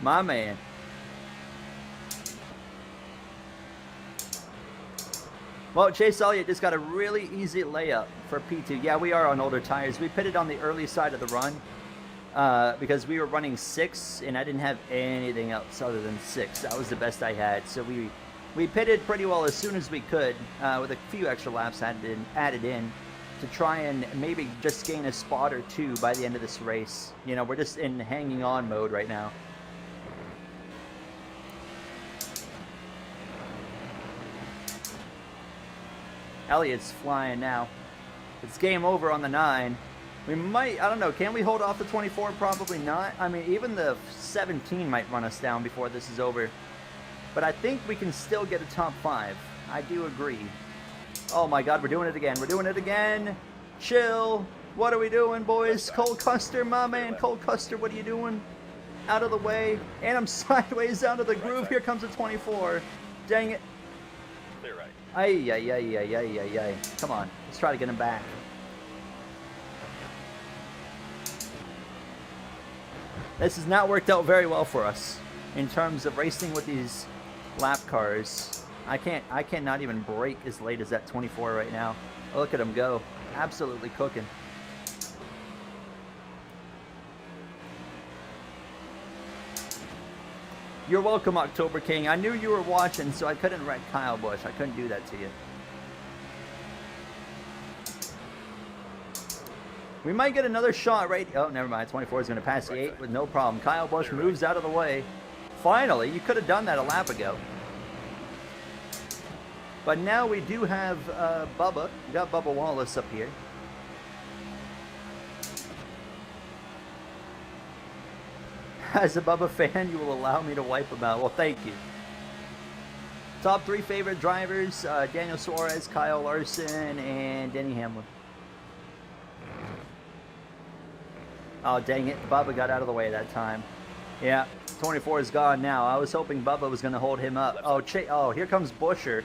My man. Well, Chase Elliott just got a really easy layup for P2. Yeah, we are on older tires. We pitted on the early side of the run because we were running 6, and I didn't have anything else other than 6. That was the best I had. So we pitted pretty well as soon as we could with a few extra laps added in to try and maybe just gain a spot or 2 by the end of this race. You know, we're just in hanging on mode right now. Elliott's flying now. It's game over on the 9. We might, I don't know, can we hold off the 24? Probably not. I mean, even the 17 might run us down before this is over. But I think we can still get a top 5. I do agree. Oh my God, we're doing it again. We're doing it again. Chill. What are we doing, boys? Cole Custer, my man. Cole Custer, what are you doing? Out of the way. And I'm sideways out of the groove. Here comes a 24. Dang it. Clear right. Ay, ay, ay, ay, ay, ay, ay. Come on. Let's try to get him back. This has not worked out very well for us in terms of racing with these lap cars. I cannot even brake as late as that 24 right now. Look at him go. Absolutely cooking. You're welcome, October King. I knew you were watching, so I couldn't wreck Kyle Busch. I couldn't do that to you. We might get another shot right... Oh, never mind. 24 is going to pass the 8 with no problem. Kyle Busch moves out of the way. Finally, you could have done that a lap ago. But now we do have Bubba. We got Bubba Wallace up here. As a Bubba fan, you will allow me to wipe him out. Well, thank you. Top 3 favorite drivers, Daniel Suarez, Kyle Larson, and Denny Hamlin. Oh, dang it. Bubba got out of the way that time. Yeah, 24 is gone now. I was hoping Bubba was going to hold him up. Oh, here comes Busher.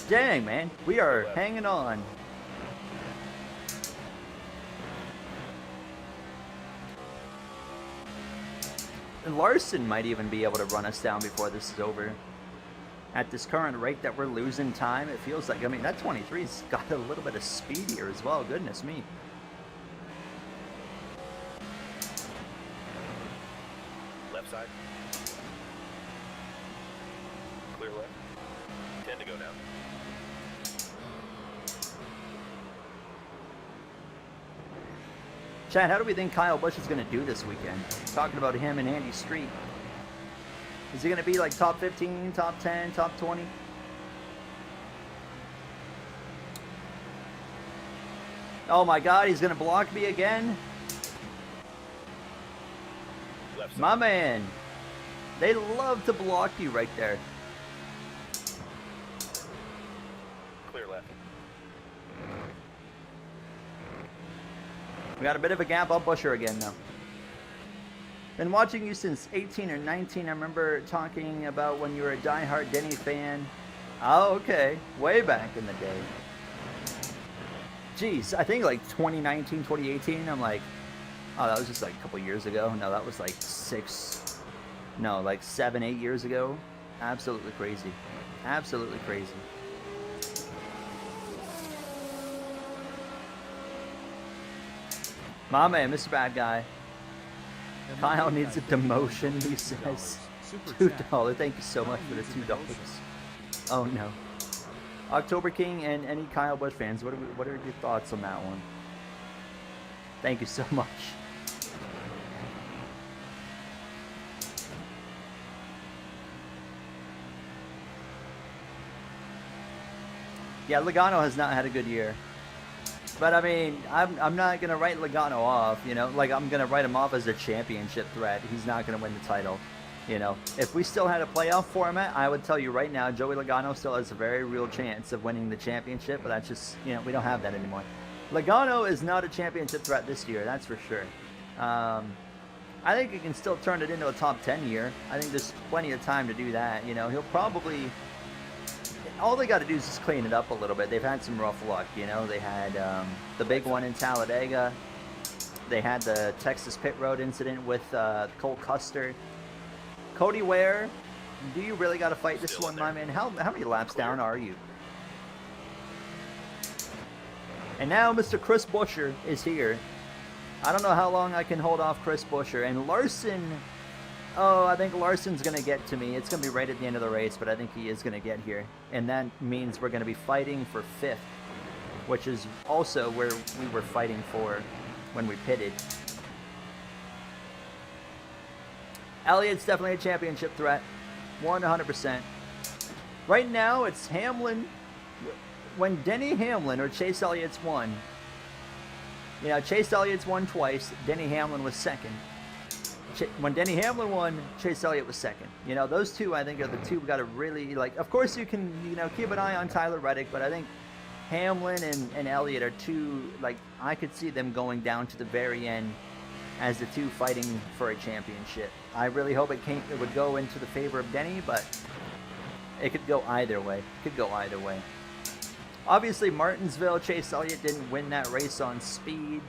Dang, man. We are hanging on. And Larson might even be able to run us down before this is over. At this current rate that we're losing time, it feels like, I mean, that 23's got a little bit of speed here as well. Goodness me. Left side. Clear left. 10 to go now. Chad, how do we think Kyle Busch is going to do this weekend? Talking about him and Andy Street. Is he going to be like top 15, top 10, top 20? Oh my God, he's going to block me again? Left side. My man. They love to block you right there. Clear left. We got a bit of a gap on Busher again now. Been watching you since 18 or 19. I remember talking about when you were a diehard Denny fan. Oh, okay. Way back in the day. Jeez, I think like 2019, 2018. I'm like, oh, that was just like a couple years ago. No, that was like 7, 8 years ago. Absolutely crazy. Absolutely crazy. My man, Mr. Bad Guy. Kyle needs a demotion, he says. $2. Thank you so much for the $2. Oh no. October King and any Kyle Busch fans, what are your thoughts on that one? Thank you so much. Yeah, Logano has not had a good year. But I mean, I'm not gonna write Logano off, you know. Like I'm gonna write him off as a championship threat. He's not gonna win the title, you know. If we still had a playoff format, I would tell you right now, Joey Logano still has a very real chance of winning the championship. But that's just, you know, we don't have that anymore. Logano is not a championship threat this year, that's for sure. I think he can still turn it into a top 10 year. I think there's plenty of time to do that. You know, he'll probably. All they got to do is just clean it up a little bit. They've had some rough luck, you know. They had the big one in Talladega. They had the Texas pit road incident with Cole Custer. Cody Ware, do you really got to fight this one, my man? How many laps down are you? And now Mr. Chris Buescher is here. I don't know how long I can hold off Chris Buescher. And Larson... Oh, I think Larson's going to get to me. It's going to be right at the end of the race, but I think he is going to get here. And that means we're going to be fighting for 5th, which is also where we were fighting for when we pitted. Elliott's definitely a championship threat. 100%. Right now, it's Hamlin. When Denny Hamlin or Chase Elliott's won, you know, Chase Elliott's won twice. Denny Hamlin was second. When Denny Hamlin won, Chase Elliott was second. You know, those two, I think, are the two we got to really, like, of course you can, you know, keep an eye on Tyler Reddick, but I think Hamlin and Elliott are two, like, I could see them going down to the very end as the two fighting for a championship. I really hope it would go into the favor of Denny, but it could go either way. It could go either way. Obviously, Martinsville, Chase Elliott didn't win that race on speed.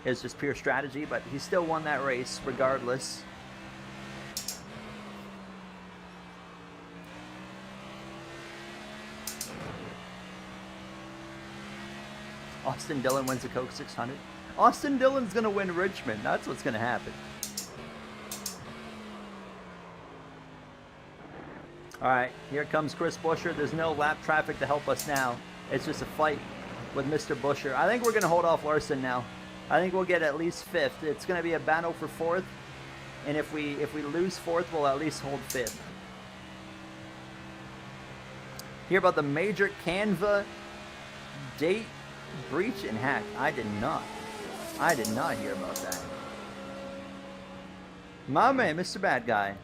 It's just pure strategy, but he still won that race regardless. Austin Dillon wins the Coke 600. Austin Dillon's going to win Richmond. That's what's going to happen. All right, here comes Chris Buescher. There's no lap traffic to help us now. It's just a fight with Mr. Buescher. I think we're going to hold off Larson now. I think we'll get at least 5th. It's going to be a battle for 4th. And if we lose 4th, we'll at least hold 5th. Hear about the major Canva date breach and hack. I did not hear about that. My man, Mr. Bad Guy.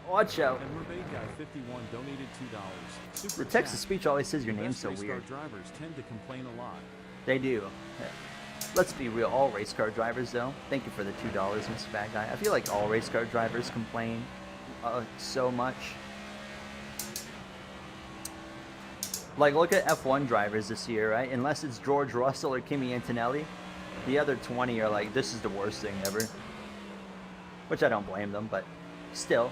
Watch out. And Rebate Guy 51 donated $2. Super The text to chat. speech always says your The name's best so race car weird. drivers tend to complain a lot. They do. Yeah. Let's be real. All race car drivers, though. Thank you for the $2, Mr. Bad Guy. I feel like all race car drivers complain so much. Like, look at F1 drivers this year, right? Unless it's George Russell or Kimi Antonelli, the other 20 are like, this is the worst thing ever. Which I don't blame them, but still.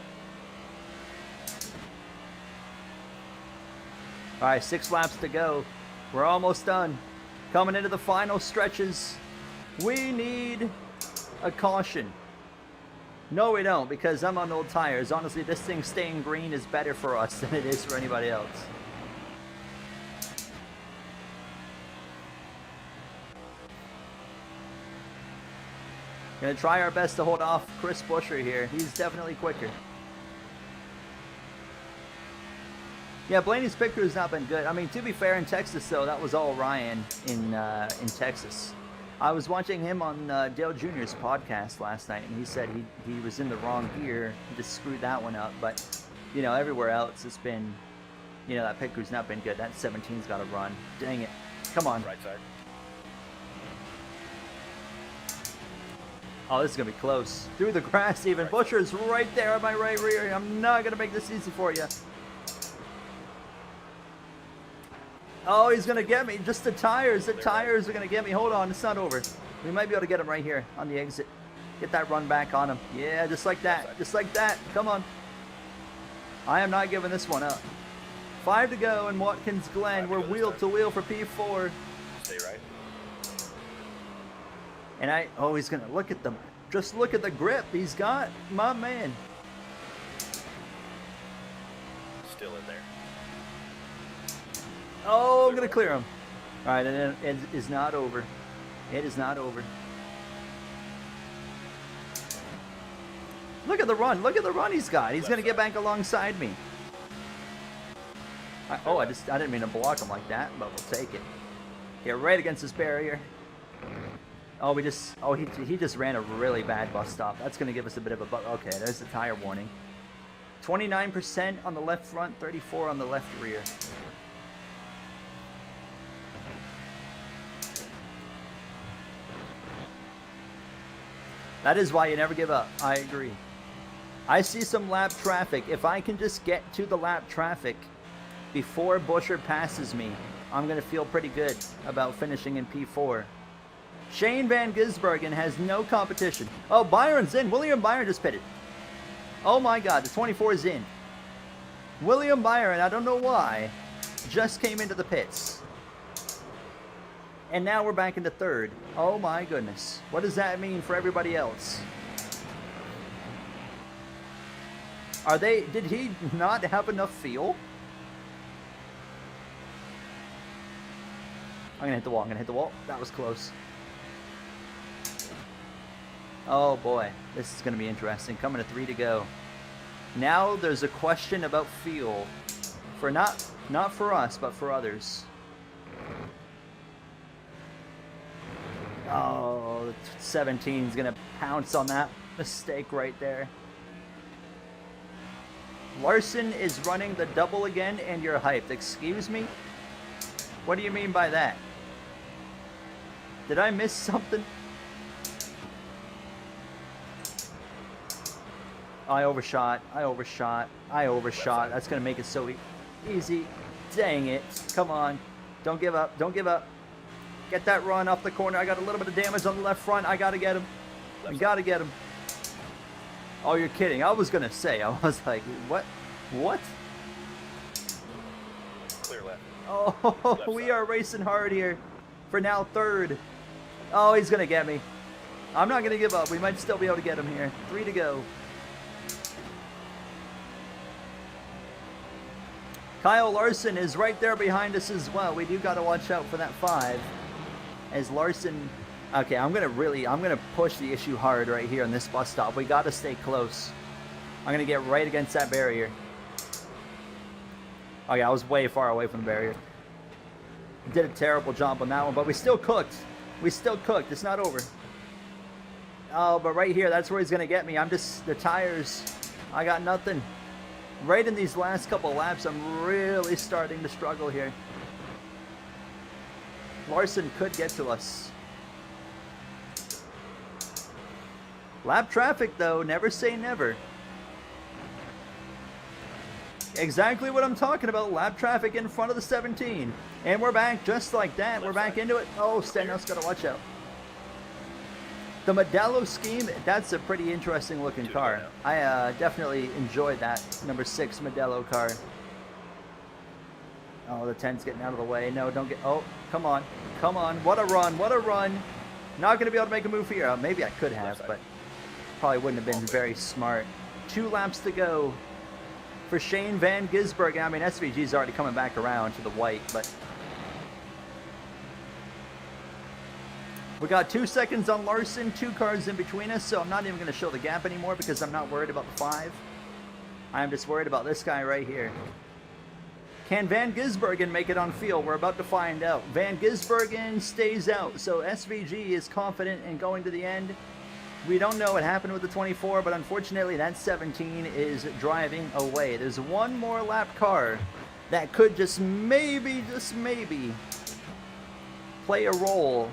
All right, 6 laps to go. We're almost done. Coming into the final stretches. We need a caution. No, we don't, because I'm on old tires. Honestly, this thing staying green is better for us than it is for anybody else. Gonna try our best to hold off Chris Buescher here. He's definitely quicker. Yeah, Blaney's pit crew's not been good. I mean, to be fair, in Texas, though, that was all Ryan in Texas. I was watching him on Dale Jr.'s podcast last night, and he said he was in the wrong gear. He just screwed that one up. But, you know, everywhere else, it's been, you know, that pit crew's not been good. That 17's got to run. Dang it. Come on. Right side. Oh, this is going to be close. Through the grass even. Buescher's right there on my right rear. I'm not going to make this easy for you. Oh, he's going to get me. Just the tires. The tires are going to get me. Hold on. It's not over. We might be able to get him right here on the exit. Get that run back on him. Yeah, just like that. Just like that. Come on. I am not giving this one up. 5 to go in Watkins Glen. We're wheel to wheel for P4. Stay right. And he's going to look at them. Just look at the grip he's got. My man. Still in there. Oh, I'm going to clear him. All right, and it is not over. It is not over. Look at the run. Look at the run he's got. He's going to get back alongside me. I didn't mean to block him like that, but we'll take it. Get right against this barrier. Oh, he just ran a really bad bus stop. That's going to give us a bit of a okay, there's the tire warning. 29% on the left front, 34 on the left rear. That is why you never give up. I agree. I see some lap traffic. If I can just get to the lap traffic before Buescher passes me, I'm going to feel pretty good about finishing in P4. Shane Van Gisbergen has no competition. Oh, Byron's in. William Byron just pitted. Oh my God, the 24 is in. William Byron, I don't know why, just came into the pits. And now we're back into 3rd. Oh my goodness. What does that mean for everybody else? Did he not have enough fuel? I'm gonna hit the wall. That was close. Oh boy, this is gonna be interesting. Coming to 3 to go. Now there's a question about fuel. For not for us, but for others. Oh, 17 is gonna pounce on that mistake right there. Larson is running the double again and you're hyped. Excuse me? What do you mean by that? Did I miss something? I overshot. That's going to make it so easy. Dang it. Come on. Don't give up. Get that run off the corner. I got a little bit of damage on the left front. I got to get him. Oh, you're kidding. I was going to say. I was like, what? Clear left. Oh, we are racing hard here. for now third. Oh, he's going to get me. I'm not going to give up. We might still be able to get him here. 3 to go. Kyle Larson is right there behind us as well. We do got to watch out for that 5. As Larson... Okay, I'm gonna push the issue hard right here on this bus stop. We gotta stay close. I'm gonna get right against that barrier. Oh yeah, I was way far away from the barrier. Did a terrible job on that one, but we still cooked. We still cooked. It's not over. Oh, but right here, that's where he's gonna get me. I'm just the tires. I got nothing. Right in these last couple laps, I'm really starting to struggle here. Larson could get to us. Lap traffic, though. Never say never. Exactly what I'm talking about. Lap traffic in front of the 17. And we're back just like that. We're back into it. Oh, Stenhouse got to watch out. The Modelo scheme, that's a pretty interesting looking car. I definitely enjoyed that number 6 Modelo car. Oh, the 10's getting out of the way. No, don't get... Oh, come on. Come on. What a run. What a run. Not going to be able to make a move here. Maybe I could have, but probably wouldn't have been very smart. 2 laps to go for Shane Van Gisbergen. I mean, SVG's already coming back around to the white, but... We got 2 seconds on Larson, 2 cars in between us, so I'm not even going to show the gap anymore because I'm not worried about the 5. I'm just worried about this guy right here. Can Van Gisbergen make it on field? We're about to find out. Van Gisbergen stays out, so SVG is confident in going to the end. We don't know what happened with the 24, but unfortunately that 17 is driving away. There's one more lap car that could just maybe play a role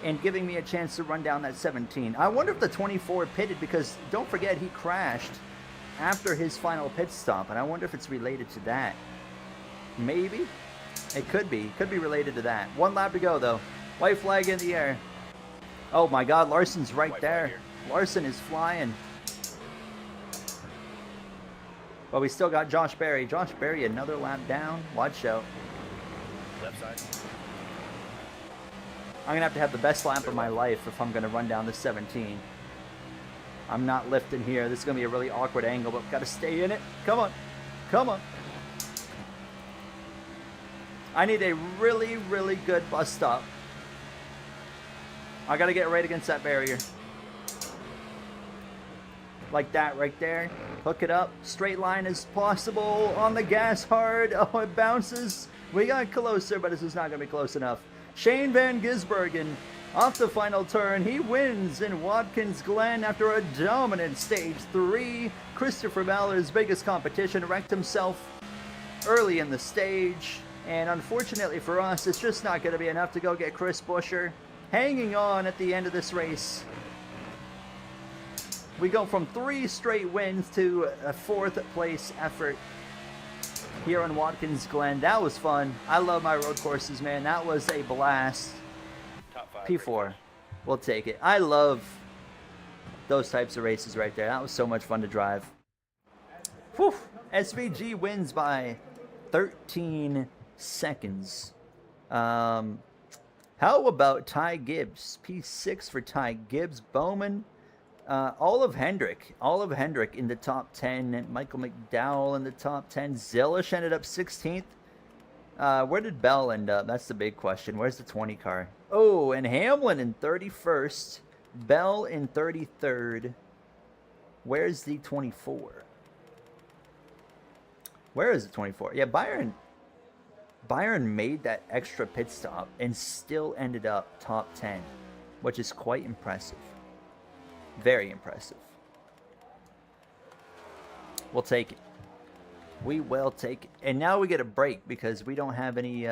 in giving me a chance to run down that 17. I wonder if the 24 pitted because don't forget he crashed after his final pit stop, and I wonder if it's related to that. Maybe? It could be. Could be related to that. 1 lap to go, though. White flag in the air. Oh, my God. Larson's right there. Larson is flying. But we still got Josh Berry. Josh Berry, another lap down. Watch out. Left side. I'm going to have the best lap of my life if I'm going to run down this 17. I'm not lifting here. This is going to be a really awkward angle, but got to stay in it. Come on. Come on. I need a really, really good bus stop. I got to get right against that barrier. Like that right there. Hook it up. Straight line as possible. On the gas hard. Oh, it bounces. We got closer, but this is not going to be close enough. Shane Van Gisbergen off the final turn. He wins in Watkins Glen after a dominant stage 3. Christopher Ballard's biggest competition wrecked himself early in the stage. And unfortunately for us, it's just not going to be enough to go get Chris Buescher hanging on at the end of this race. We go from 3 straight wins to a 4th place effort here on Watkins Glen. That was fun. I love my road courses, man. That was a blast. Top 5. P4. We'll take it. I love those types of races right there. That was so much fun to drive. Whew. SVG wins by 13 seconds. How about Ty Gibbs? P6 for Ty Gibbs. Bowman. Olive Hendrick in the top 10. Michael McDowell in the top 10. Zilish ended up 16th. Where did Bell end up? That's the big question. Where's the 20 car? Oh, and Hamlin in 31st. Bell in 33rd. Where's the 24? Where is the 24? Yeah, Byron made that extra pit stop and still ended up top 10, which is quite impressive. Very impressive. We'll take it. We will take it. And now we get a break because we don't have any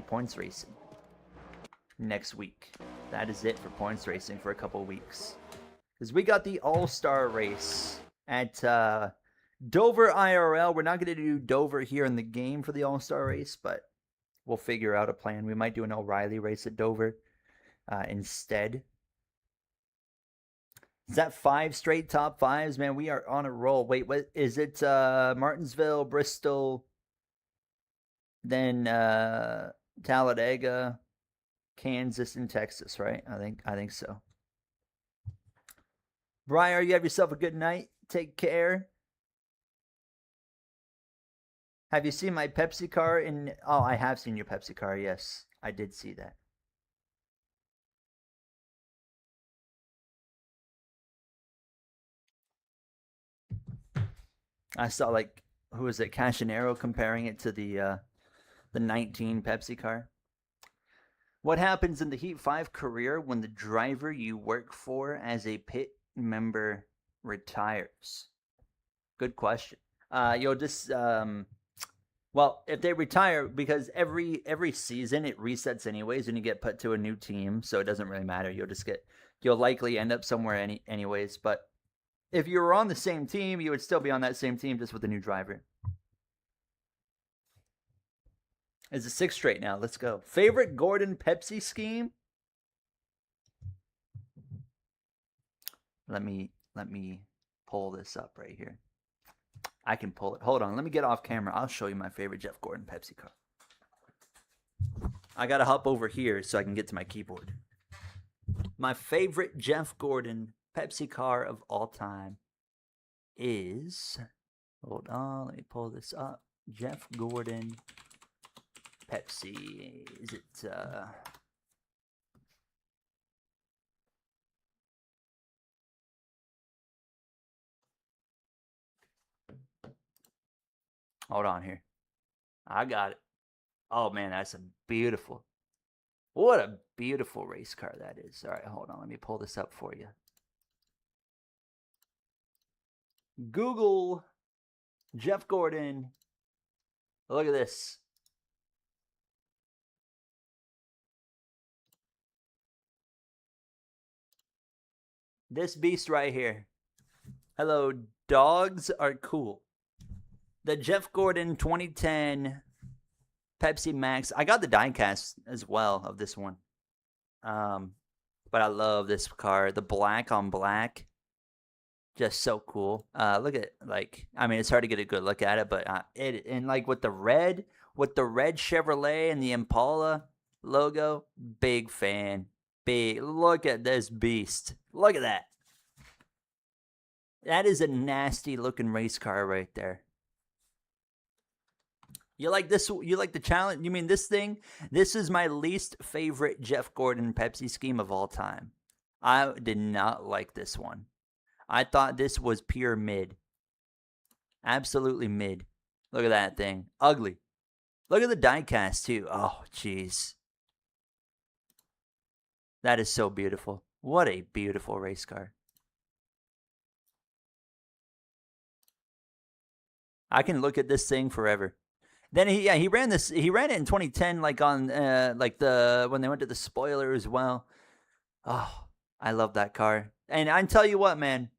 points racing next week. That is it for points racing for a couple of weeks. Because we got the All-Star race at Dover IRL. We're not going to do Dover here in the game for the All-Star race, but we'll figure out a plan. We might do an O'Reilly race at Dover instead. Is that 5 straight top 5s? Man, we are on a roll. Wait, what is it? Martinsville, Bristol, then Talladega, Kansas, and Texas, right? I think so. Briar, you have yourself a good night. Take care. Have you seen my Pepsi car in Oh, I have seen your Pepsi car. Yes, I did see that. I saw like who was it? Cashinero comparing it to the 19 Pepsi car. What happens in the Heat 5 career when the driver you work for as a pit member retires? Good question. You'll just well, if they retire, because every season it resets anyways, and you get put to a new team, so it doesn't really matter. You'll likely end up somewhere anyways. But if you were on the same team, you would still be on that same team just with a new driver. It's a 6 straight now. Let's go. Favorite Gordon Pepsi scheme? Let me pull this up right here. I can pull it. Hold on. Let me get off camera. I'll show you my favorite Jeff Gordon Pepsi car. I got to hop over here so I can get to my keyboard. My favorite Jeff Gordon Pepsi car of all time is... Hold on. Let me pull this up. Jeff Gordon Pepsi. Is it... Hold on here. I got it. Oh, man, that's a beautiful... What a beautiful race car that is. All right, hold on. Let me pull this up for you. Google Jeff Gordon. Look at this. This beast right here. Hello, dogs are cool. The Jeff Gordon 2010 Pepsi Max. I got the diecast as well of this one. But I love this car. The black on black. Just so cool. Look at it's hard to get a good look at it, but with the red Chevrolet and the Impala logo, big fan. Look at this beast. Look at that. That is a nasty looking race car right there. You like this? You like the challenge? You mean this thing? This is my least favorite Jeff Gordon Pepsi scheme of all time. I did not like this one. I thought this was pure mid. Absolutely mid. Look at that thing. Ugly. Look at the diecast too. Oh, jeez. That is so beautiful. What a beautiful race car. I can look at this thing forever. Then he ran this. He ran it in 2010, when they went to the spoiler as well. Oh, I love that car. And I tell you what, man,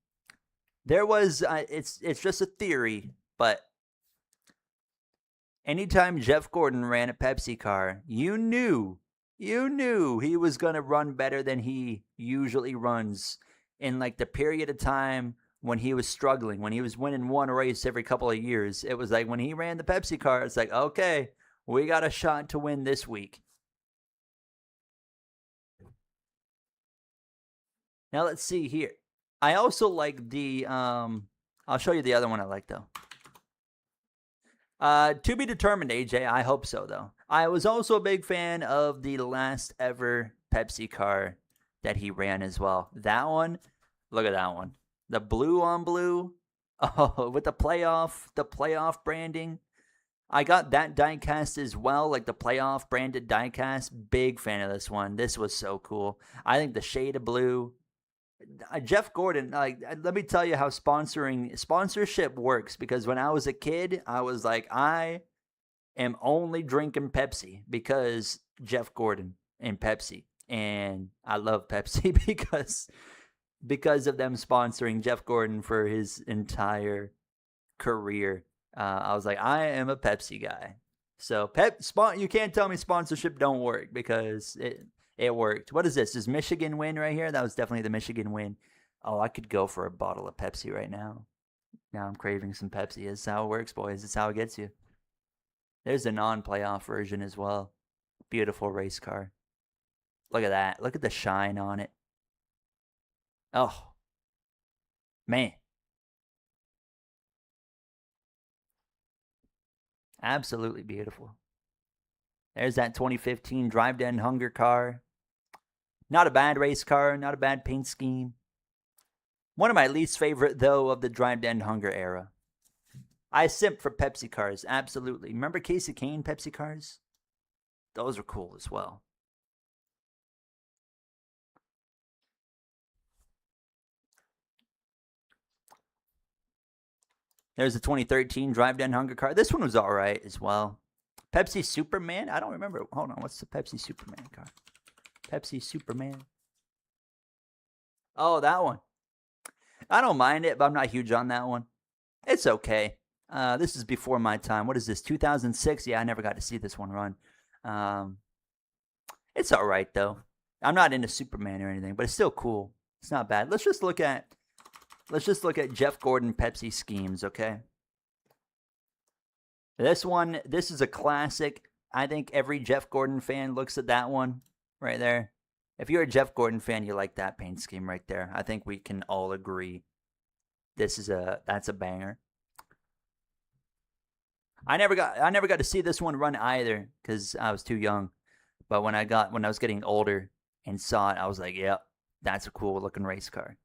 there was it's just a theory, but anytime Jeff Gordon ran a Pepsi car, you knew he was gonna run better than he usually runs in like the period of time when he was struggling, when he was winning one race every couple of years. It was like when he ran the Pepsi car, it's like, okay, we got a shot to win this week. Now let's see here. I also like the, I'll show you the other one I like though. To be determined, AJ. I hope so though. I was also a big fan of the last ever Pepsi car that he ran as well. That one, look at that one. The blue on blue, with the playoff branding. I got that diecast as well, like the playoff branded diecast. Big fan of this one. This was so cool. I think the shade of blue. Jeff Gordon, let me tell you how sponsorship works. Because when I was a kid, I was like, I am only drinking Pepsi because Jeff Gordon and Pepsi, and I love Pepsi because of them sponsoring Jeff Gordon for his entire career. I was like, I am a Pepsi guy. So you can't tell me sponsorship don't work, because it worked. What is this? Is Michigan win right here? That was definitely the Michigan win. Oh, I could go for a bottle of Pepsi right now. Now I'm craving some Pepsi. This is how it works, boys. It's how it gets you. There's a non-playoff version as well. Beautiful race car. Look at that. Look at the shine on it. Oh, man. Absolutely beautiful. There's that 2015 Drive Den Hunger car. Not a bad race car, not a bad paint scheme. One of my least favorite, though, of the Drive Den Hunger era. I simp for Pepsi cars, absolutely. Remember Casey Kane Pepsi cars? Those are cool as well. There's a 2013 Drive Den Hunger car. This one was all right as well. Pepsi Superman? I don't remember. Hold on. What's the Pepsi Superman car? Pepsi Superman. Oh, that one. I don't mind it, but I'm not huge on that one. It's okay. This is before my time. What is this? 2006? Yeah, I never got to see this one run. It's all right though. I'm not into Superman or anything, but it's still cool. It's not bad. Let's just look at Jeff Gordon Pepsi schemes, okay? This is a classic. I think every Jeff Gordon fan looks at that one right there. If you're a Jeff Gordon fan, you like that paint scheme right there. I think we can all agree. That's a banger. I never got to see this one run either because I was too young. But when I was getting older and saw it, I was like, "Yep, that's a cool looking race car."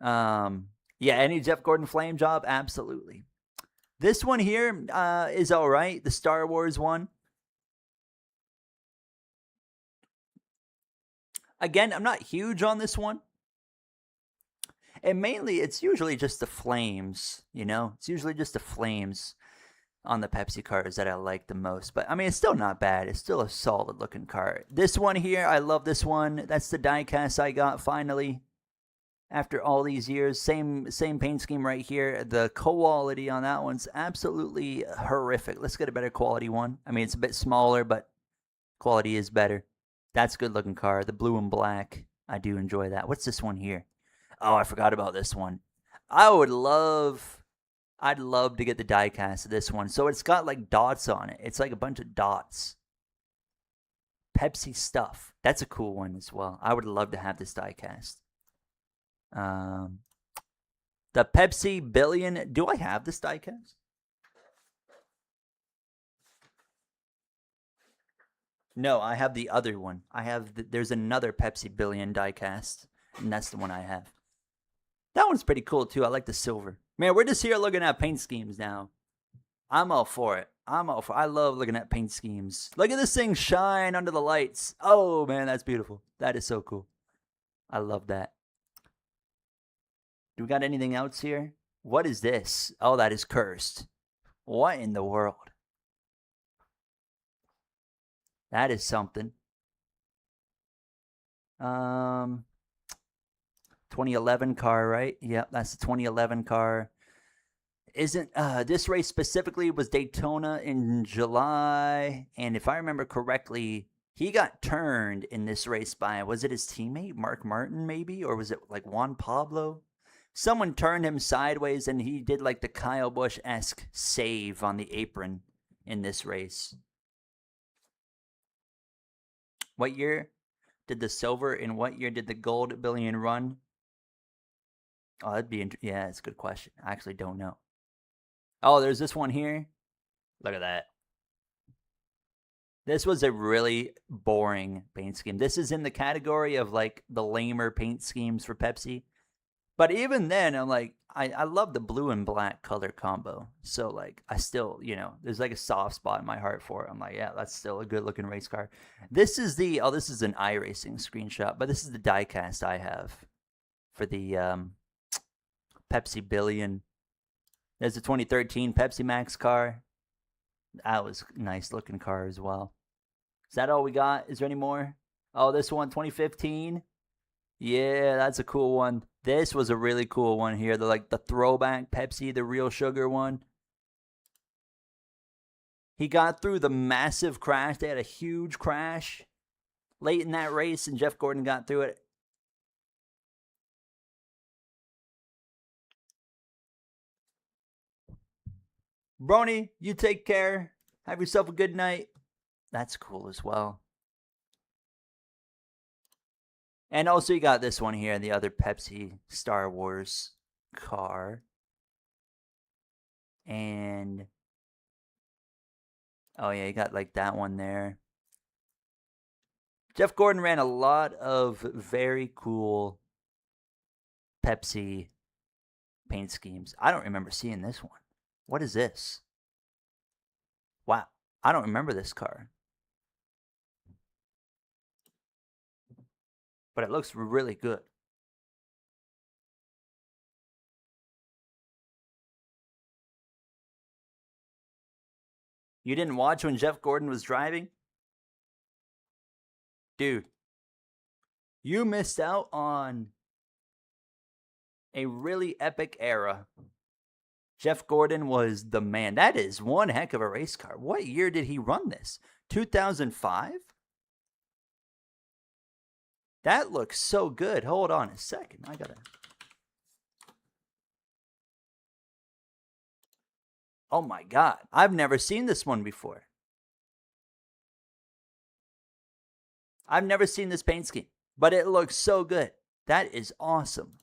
Yeah, any Jeff Gordon flame job, absolutely. This one here is all right. The Star Wars one. Again, I'm not huge on this one. And mainly, it's usually just the flames, you know? It's usually just the flames on the Pepsi cars that I like the most. But, I mean, it's still not bad. It's still a solid-looking car. This one here, I love this one. That's the diecast I got, finally, after all these years. Same paint scheme right here. The quality on that one's absolutely horrific. Let's get a better quality one. I mean, it's a bit smaller, but quality is better. That's a good-looking car. The blue and black, I do enjoy that. What's this one here? Oh, I forgot about this one. I'd love to get the diecast of this one. So it's got like dots on it. It's like a bunch of dots. Pepsi stuff. That's a cool one as well. I would love to have this diecast. The Pepsi Billion. Do I have this diecast? No, I have the other one. There's another Pepsi Billion diecast, and that's the one I have. That one's pretty cool too. I like the silver. Man, we're just here looking at paint schemes now. I'm all for it. I love looking at paint schemes. Look at this thing shine under the lights. Oh man, that's beautiful. That is so cool. I love that. Do we got anything else here? What is this? Oh, that is cursed. What in the world? That is something. 2011 car, right? Yep, that's the 2011 car. Isn't this race specifically was Daytona in July, and if I remember correctly, he got turned in this race by, was it his teammate Mark Martin maybe, or was it like Juan Pablo? Someone turned him sideways, and he did like the Kyle Busch-esque save on the apron in this race. What year did the silver and what year did the gold billion run? Oh, yeah, that's a good question. I actually don't know. Oh, there's this one here. Look at that. This was a really boring paint scheme. This is in the category of like the lamer paint schemes for Pepsi. But even then, I'm like, I love the blue and black color combo. So like, I still, there's like a soft spot in my heart for it. I'm like, yeah, that's still a good looking race car. This is an iRacing screenshot, but this is the diecast I have for the Pepsi Billion. There's a 2013 Pepsi Max car. That was a nice looking car as well. Is that all we got? Is there any more? Oh, this one, 2015. Yeah, that's a cool one. This was a really cool one here. The throwback Pepsi, the real sugar one. He got through the massive crash. They had a huge crash late in that race, and Jeff Gordon got through it. Brony, you take care. Have yourself a good night. That's cool as well. And also you got this one here, the other Pepsi Star Wars car. And oh yeah, you got like that one there. Jeff Gordon ran a lot of very cool Pepsi paint schemes. I don't remember seeing this one. What is this? Wow, I don't remember this car. But it looks really good. You didn't watch when Jeff Gordon was driving? Dude, you missed out on a really epic era. Jeff Gordon was the man. That is one heck of a race car. What year did he run this? 2005? That looks so good. Hold on a second. I gotta. Oh my God. I've never seen this one before. I've never seen this paint scheme, but it looks so good. That is awesome.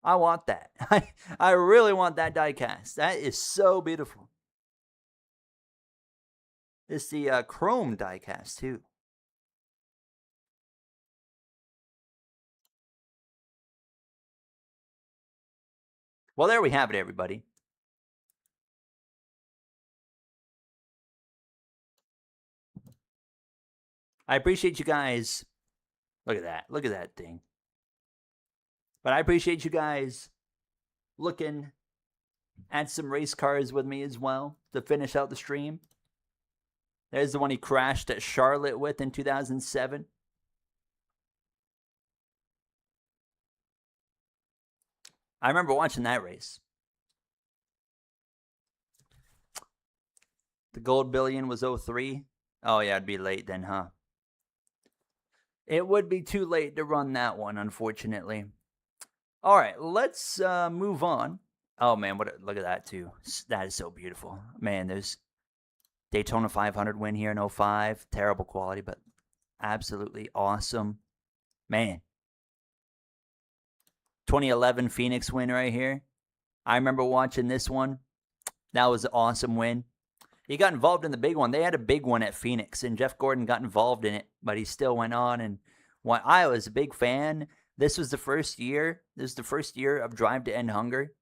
I want that. I really want that die cast. That is so beautiful. It's the chrome die cast too. Well, there we have it, everybody. I appreciate you guys. Look at that. Look at that thing. But I appreciate you guys looking at some race cars with me as well to finish out the stream. There's the one he crashed at Charlotte with in 2007. I remember watching that race. The Gold Billion was 03. Oh, yeah, it'd be late then, huh? It would be too late to run that one, unfortunately. All right, let's move on. Oh, man, look at that, too. That is so beautiful. Man, there's Daytona 500 win here in 05. Terrible quality, but absolutely awesome. Man. 2011 Phoenix win right here. I remember watching this one. That was an awesome win. He got involved in the big one. They had a big one at Phoenix, and Jeff Gordon got involved in it, but he still went on. And I was a big fan. This was the first year. This is the first year of Drive to End Hunger.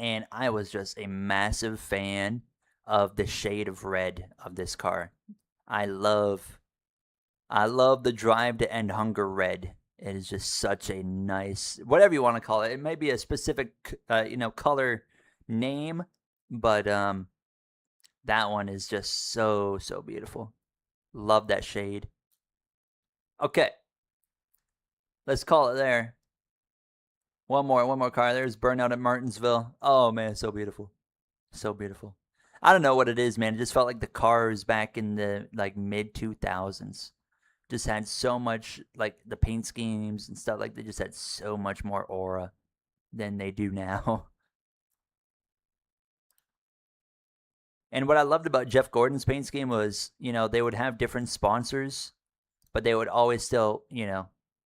And I was just a massive fan of the shade of red of this car. I love the Drive to End Hunger red. It is just such a nice, whatever you want to call it. It may be a specific, color name, but that one is just so beautiful. Love that shade. Okay, let's call it there. One more car. There's Burnout at Martinsville. Oh man, so beautiful, so beautiful. I don't know what it is, man. It just felt like the cars back in the mid 2000s just had so much, the paint schemes and stuff, they just had so much more aura than they do now. And what I loved about Jeff Gordon's paint scheme was, they would have different sponsors, but they would always still,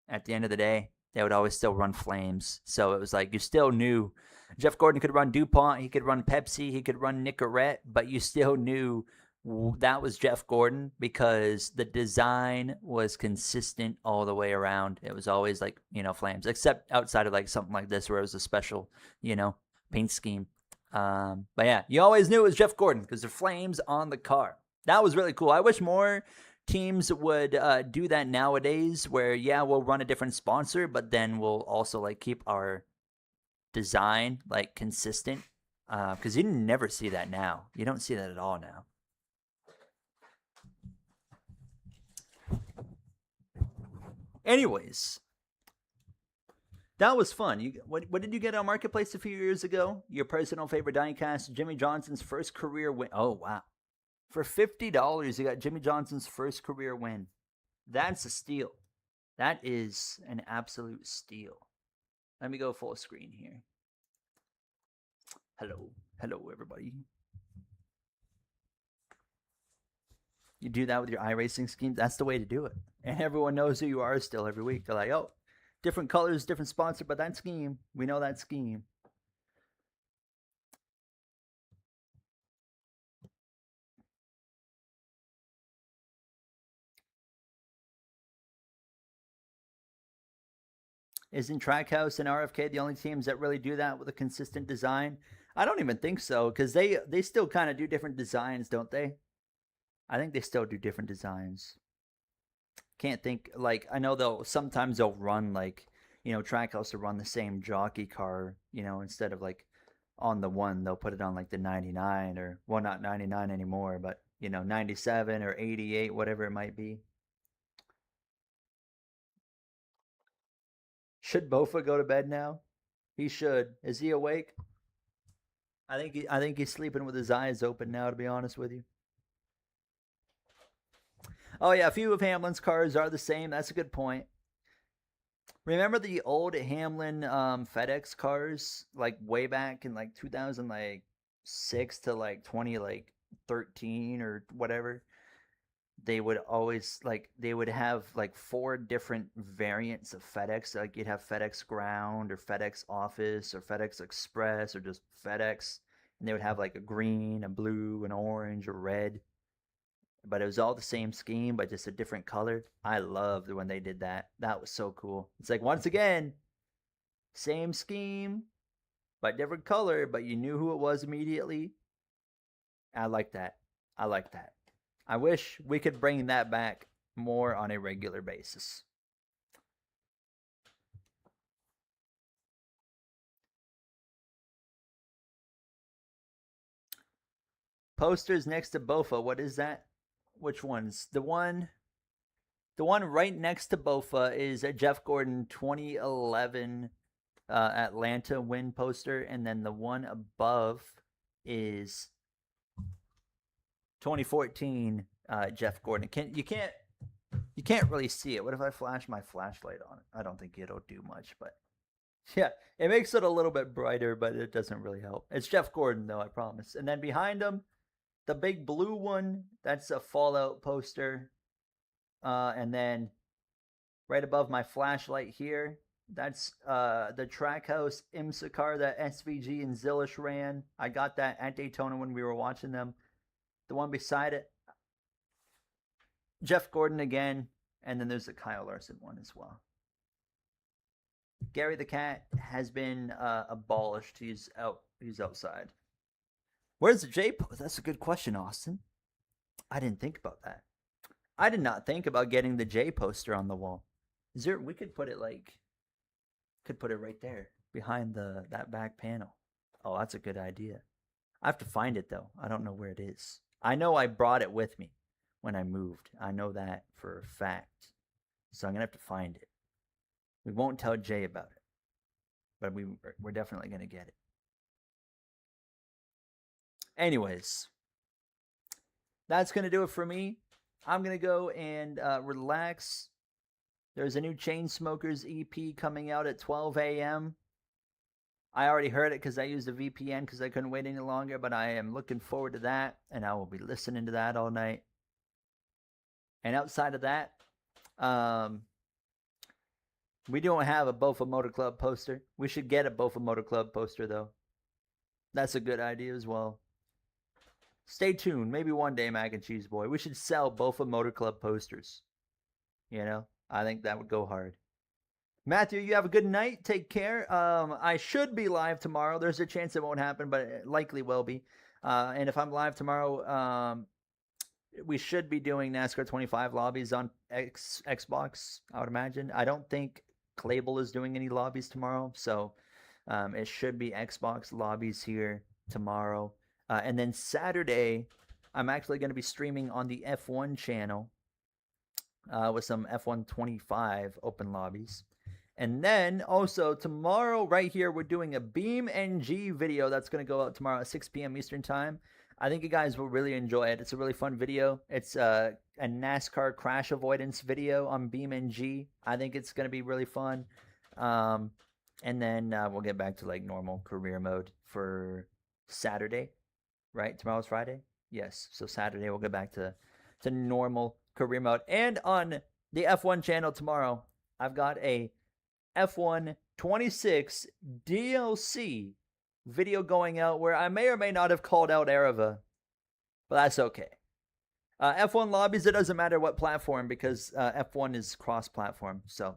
at the end of the day, they would always still run flames. So it was you still knew Jeff Gordon could run DuPont, he could run Pepsi, he could run Nicorette, but you still knew that was Jeff Gordon because the design was consistent all the way around. It was always flames, except outside of something like this where it was a special, paint scheme. But yeah, you always knew it was Jeff Gordon because the flames on the car. That was really cool. I wish more teams would do that nowadays where, we'll run a different sponsor, but then we'll also keep our design consistent because you never see that now. You don't see that at all now. Anyways, that was fun. What did you get on Marketplace a few years ago? Your personal favorite diecast, Jimmy Johnson's first career win. Oh, wow. For $50, you got Jimmy Johnson's first career win. That's a steal. That is an absolute steal. Let me go full screen here. Hello, everybody. You do that with your iRacing scheme. That's the way to do it. And everyone knows who you are still every week. They're like, oh, different colors, different sponsor, but that scheme, we know that scheme. Isn't Trackhouse and RFK the only teams that really do that with a consistent design? I don't even think so, because they still kind of do different designs, don't they? I think they still do different designs. Can't think, like, I know sometimes they'll run, like, Trackhouse will run the same jockey car, instead of like on the one, they'll put it on like the 99, or, well, not 99 anymore, but 97 or 88, whatever it might be. Should Bofa go to bed now? He should. Is he awake? I think he's sleeping with his eyes open now, to be honest with you. Oh yeah, a few of Hamlin's cars are the same. That's a good point. Remember the old Hamlin FedEx cars, like way back in like 2006 to like 2013 or whatever? They would always they would have like 4 different variants of FedEx. Like you'd have FedEx Ground or FedEx Office or FedEx Express or just FedEx, and they would have like a green, a blue, an orange, a red. But it was all the same scheme, but just a different color. I loved when they did that. That was so cool. It's like, once again, same scheme, but different color, but you knew who it was immediately. I like that. I like that. I wish we could bring that back more on a regular basis. Posters next to Bofa. What is that? Which ones? The one right next to Bofa is a Jeff Gordon 2011 Atlanta win poster, and then the one above is 2014 Jeff Gordon. You can't really see it. What if I flash my flashlight on it? I don't think it'll do much, but yeah, it makes it a little bit brighter, but it doesn't really help. It's Jeff Gordon though, I promise. And then behind him, the big blue one, that's a Fallout poster. And then right above my flashlight here, that's the Trackhouse IMSA car that SVG and Zillish ran. I got that at Daytona when we were watching them. The one beside it, Jeff Gordon again. And then there's the Kyle Larson one as well. Gary the Cat has been abolished. He's outside. Where's the J post? That's a good question, Austin. I didn't think about that. I did not think about getting the J poster on the wall. We could put it right there behind that back panel. Oh, that's a good idea. I have to find it though. I don't know where it is. I know I brought it with me when I moved. I know that for a fact. So I'm gonna have to find it. We won't tell Jay about it, but we're definitely gonna get it. Anyways, that's going to do it for me. I'm going to go and relax. There's a new Chainsmokers EP coming out at 12 a.m. I already heard it because I used a VPN because I couldn't wait any longer, but I am looking forward to that, and I will be listening to that all night. And outside of that, we don't have a Bofa Motor Club poster. We should get a Bofa Motor Club poster, though. That's a good idea as well. Stay tuned. Maybe one day, Mac and Cheese Boy. We should sell Bofa Motor Club posters. I think that would go hard. Matthew, you have a good night. Take care. I should be live tomorrow. There's a chance it won't happen, but it likely will be. And if I'm live tomorrow, we should be doing NASCAR 25 lobbies on Xbox, I would imagine. I don't think Clable is doing any lobbies tomorrow, so it should be Xbox lobbies here tomorrow. And then Saturday, I'm actually going to be streaming on the F1 channel with some F1 25 open lobbies. And then also tomorrow, right here, we're doing a Beam NG video that's going to go out tomorrow at 6 p.m. Eastern Time. I think you guys will really enjoy it. It's a really fun video. It's a NASCAR crash avoidance video on Beam NG. I think it's going to be really fun. And then we'll get back to like normal career mode for Saturday. Right? Tomorrow's Friday? Yes. So Saturday we'll get back to to normal career mode. And on the F1 channel tomorrow, I've got a F1 26 DLC video going out where I may or may not have called out Areva, but that's okay. F1 lobbies, it doesn't matter what platform because F1 is cross-platform, so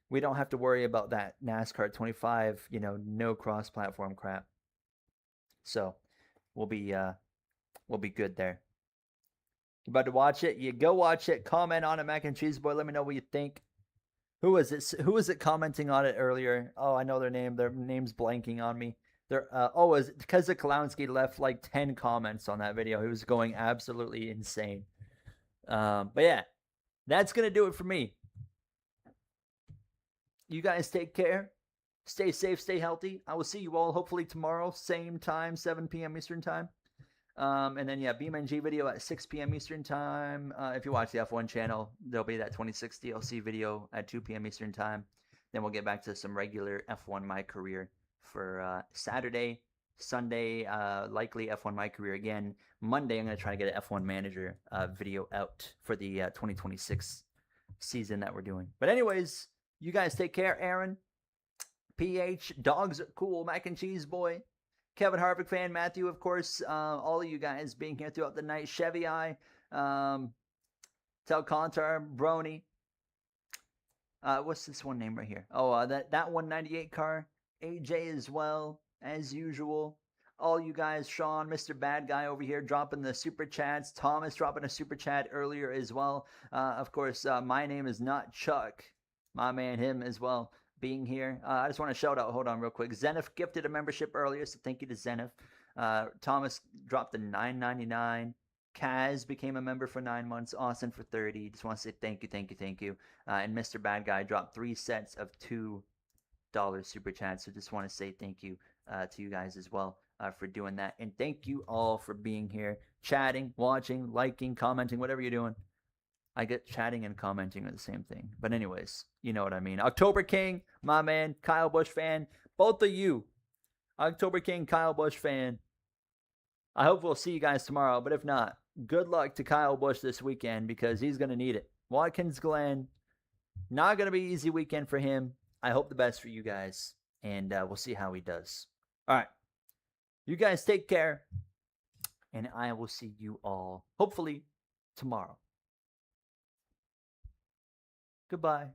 we don't have to worry about that NASCAR 25, no cross-platform crap. So we'll be good there. You about to watch it? You go watch it. Comment on it, Mac and Cheese Boy. Let me know what you think. Who was it? Who was it commenting on it earlier? Oh, I know their name. Their name's blanking on me. It was because Kalowski left like 10 comments on that video. He was going absolutely insane. But yeah, that's gonna do it for me. You guys take care. Stay safe, stay healthy. I will see you all hopefully tomorrow, same time, 7 p.m. Eastern time. And then, yeah, BeamNG video at 6 p.m. Eastern time. If you watch the F1 channel, there'll be that 26 DLC video at 2 p.m. Eastern time. Then we'll get back to some regular F1 My Career for Saturday, Sunday, likely F1 My Career again. Monday, I'm going to try to get an F1 Manager video out for the 2026 season that we're doing. But anyways, you guys take care. Aaron, PH, Dogs Are Cool, Mac and Cheese Boy, Kevin Harvick fan, Matthew, of course, all of you guys being here throughout the night. Chevy I, Tel Contar, Brony. What's this one name right here? Oh, that 198 car. AJ as well, as usual. All you guys, Sean, Mr. Bad Guy over here dropping the super chats. Thomas dropping a super chat earlier as well. Of course, my name is not Chuck. My man, him as well, being here. I just want to shout out, hold on real quick. Zenith gifted a membership earlier, so thank you to Zenith. Thomas dropped the $9.99. Kaz became a member for 9 months. Austin for 30. Just want to say thank you. And Mr. Bad Guy dropped 3 sets of $2 super chats. So just want to say thank you to you guys as well for doing that. And thank you all for being here, chatting, watching, liking, commenting, whatever you're doing. I get chatting and commenting are the same thing. But anyways, you know what I mean. October King, my man, Kyle Busch fan. Both of you, October King, Kyle Busch fan. I hope we'll see you guys tomorrow. But if not, good luck to Kyle Busch this weekend because he's going to need it. Watkins Glen, not going to be an easy weekend for him. I hope the best for you guys. And we'll see how he does. All right. You guys take care. And I will see you all, hopefully, tomorrow. Goodbye.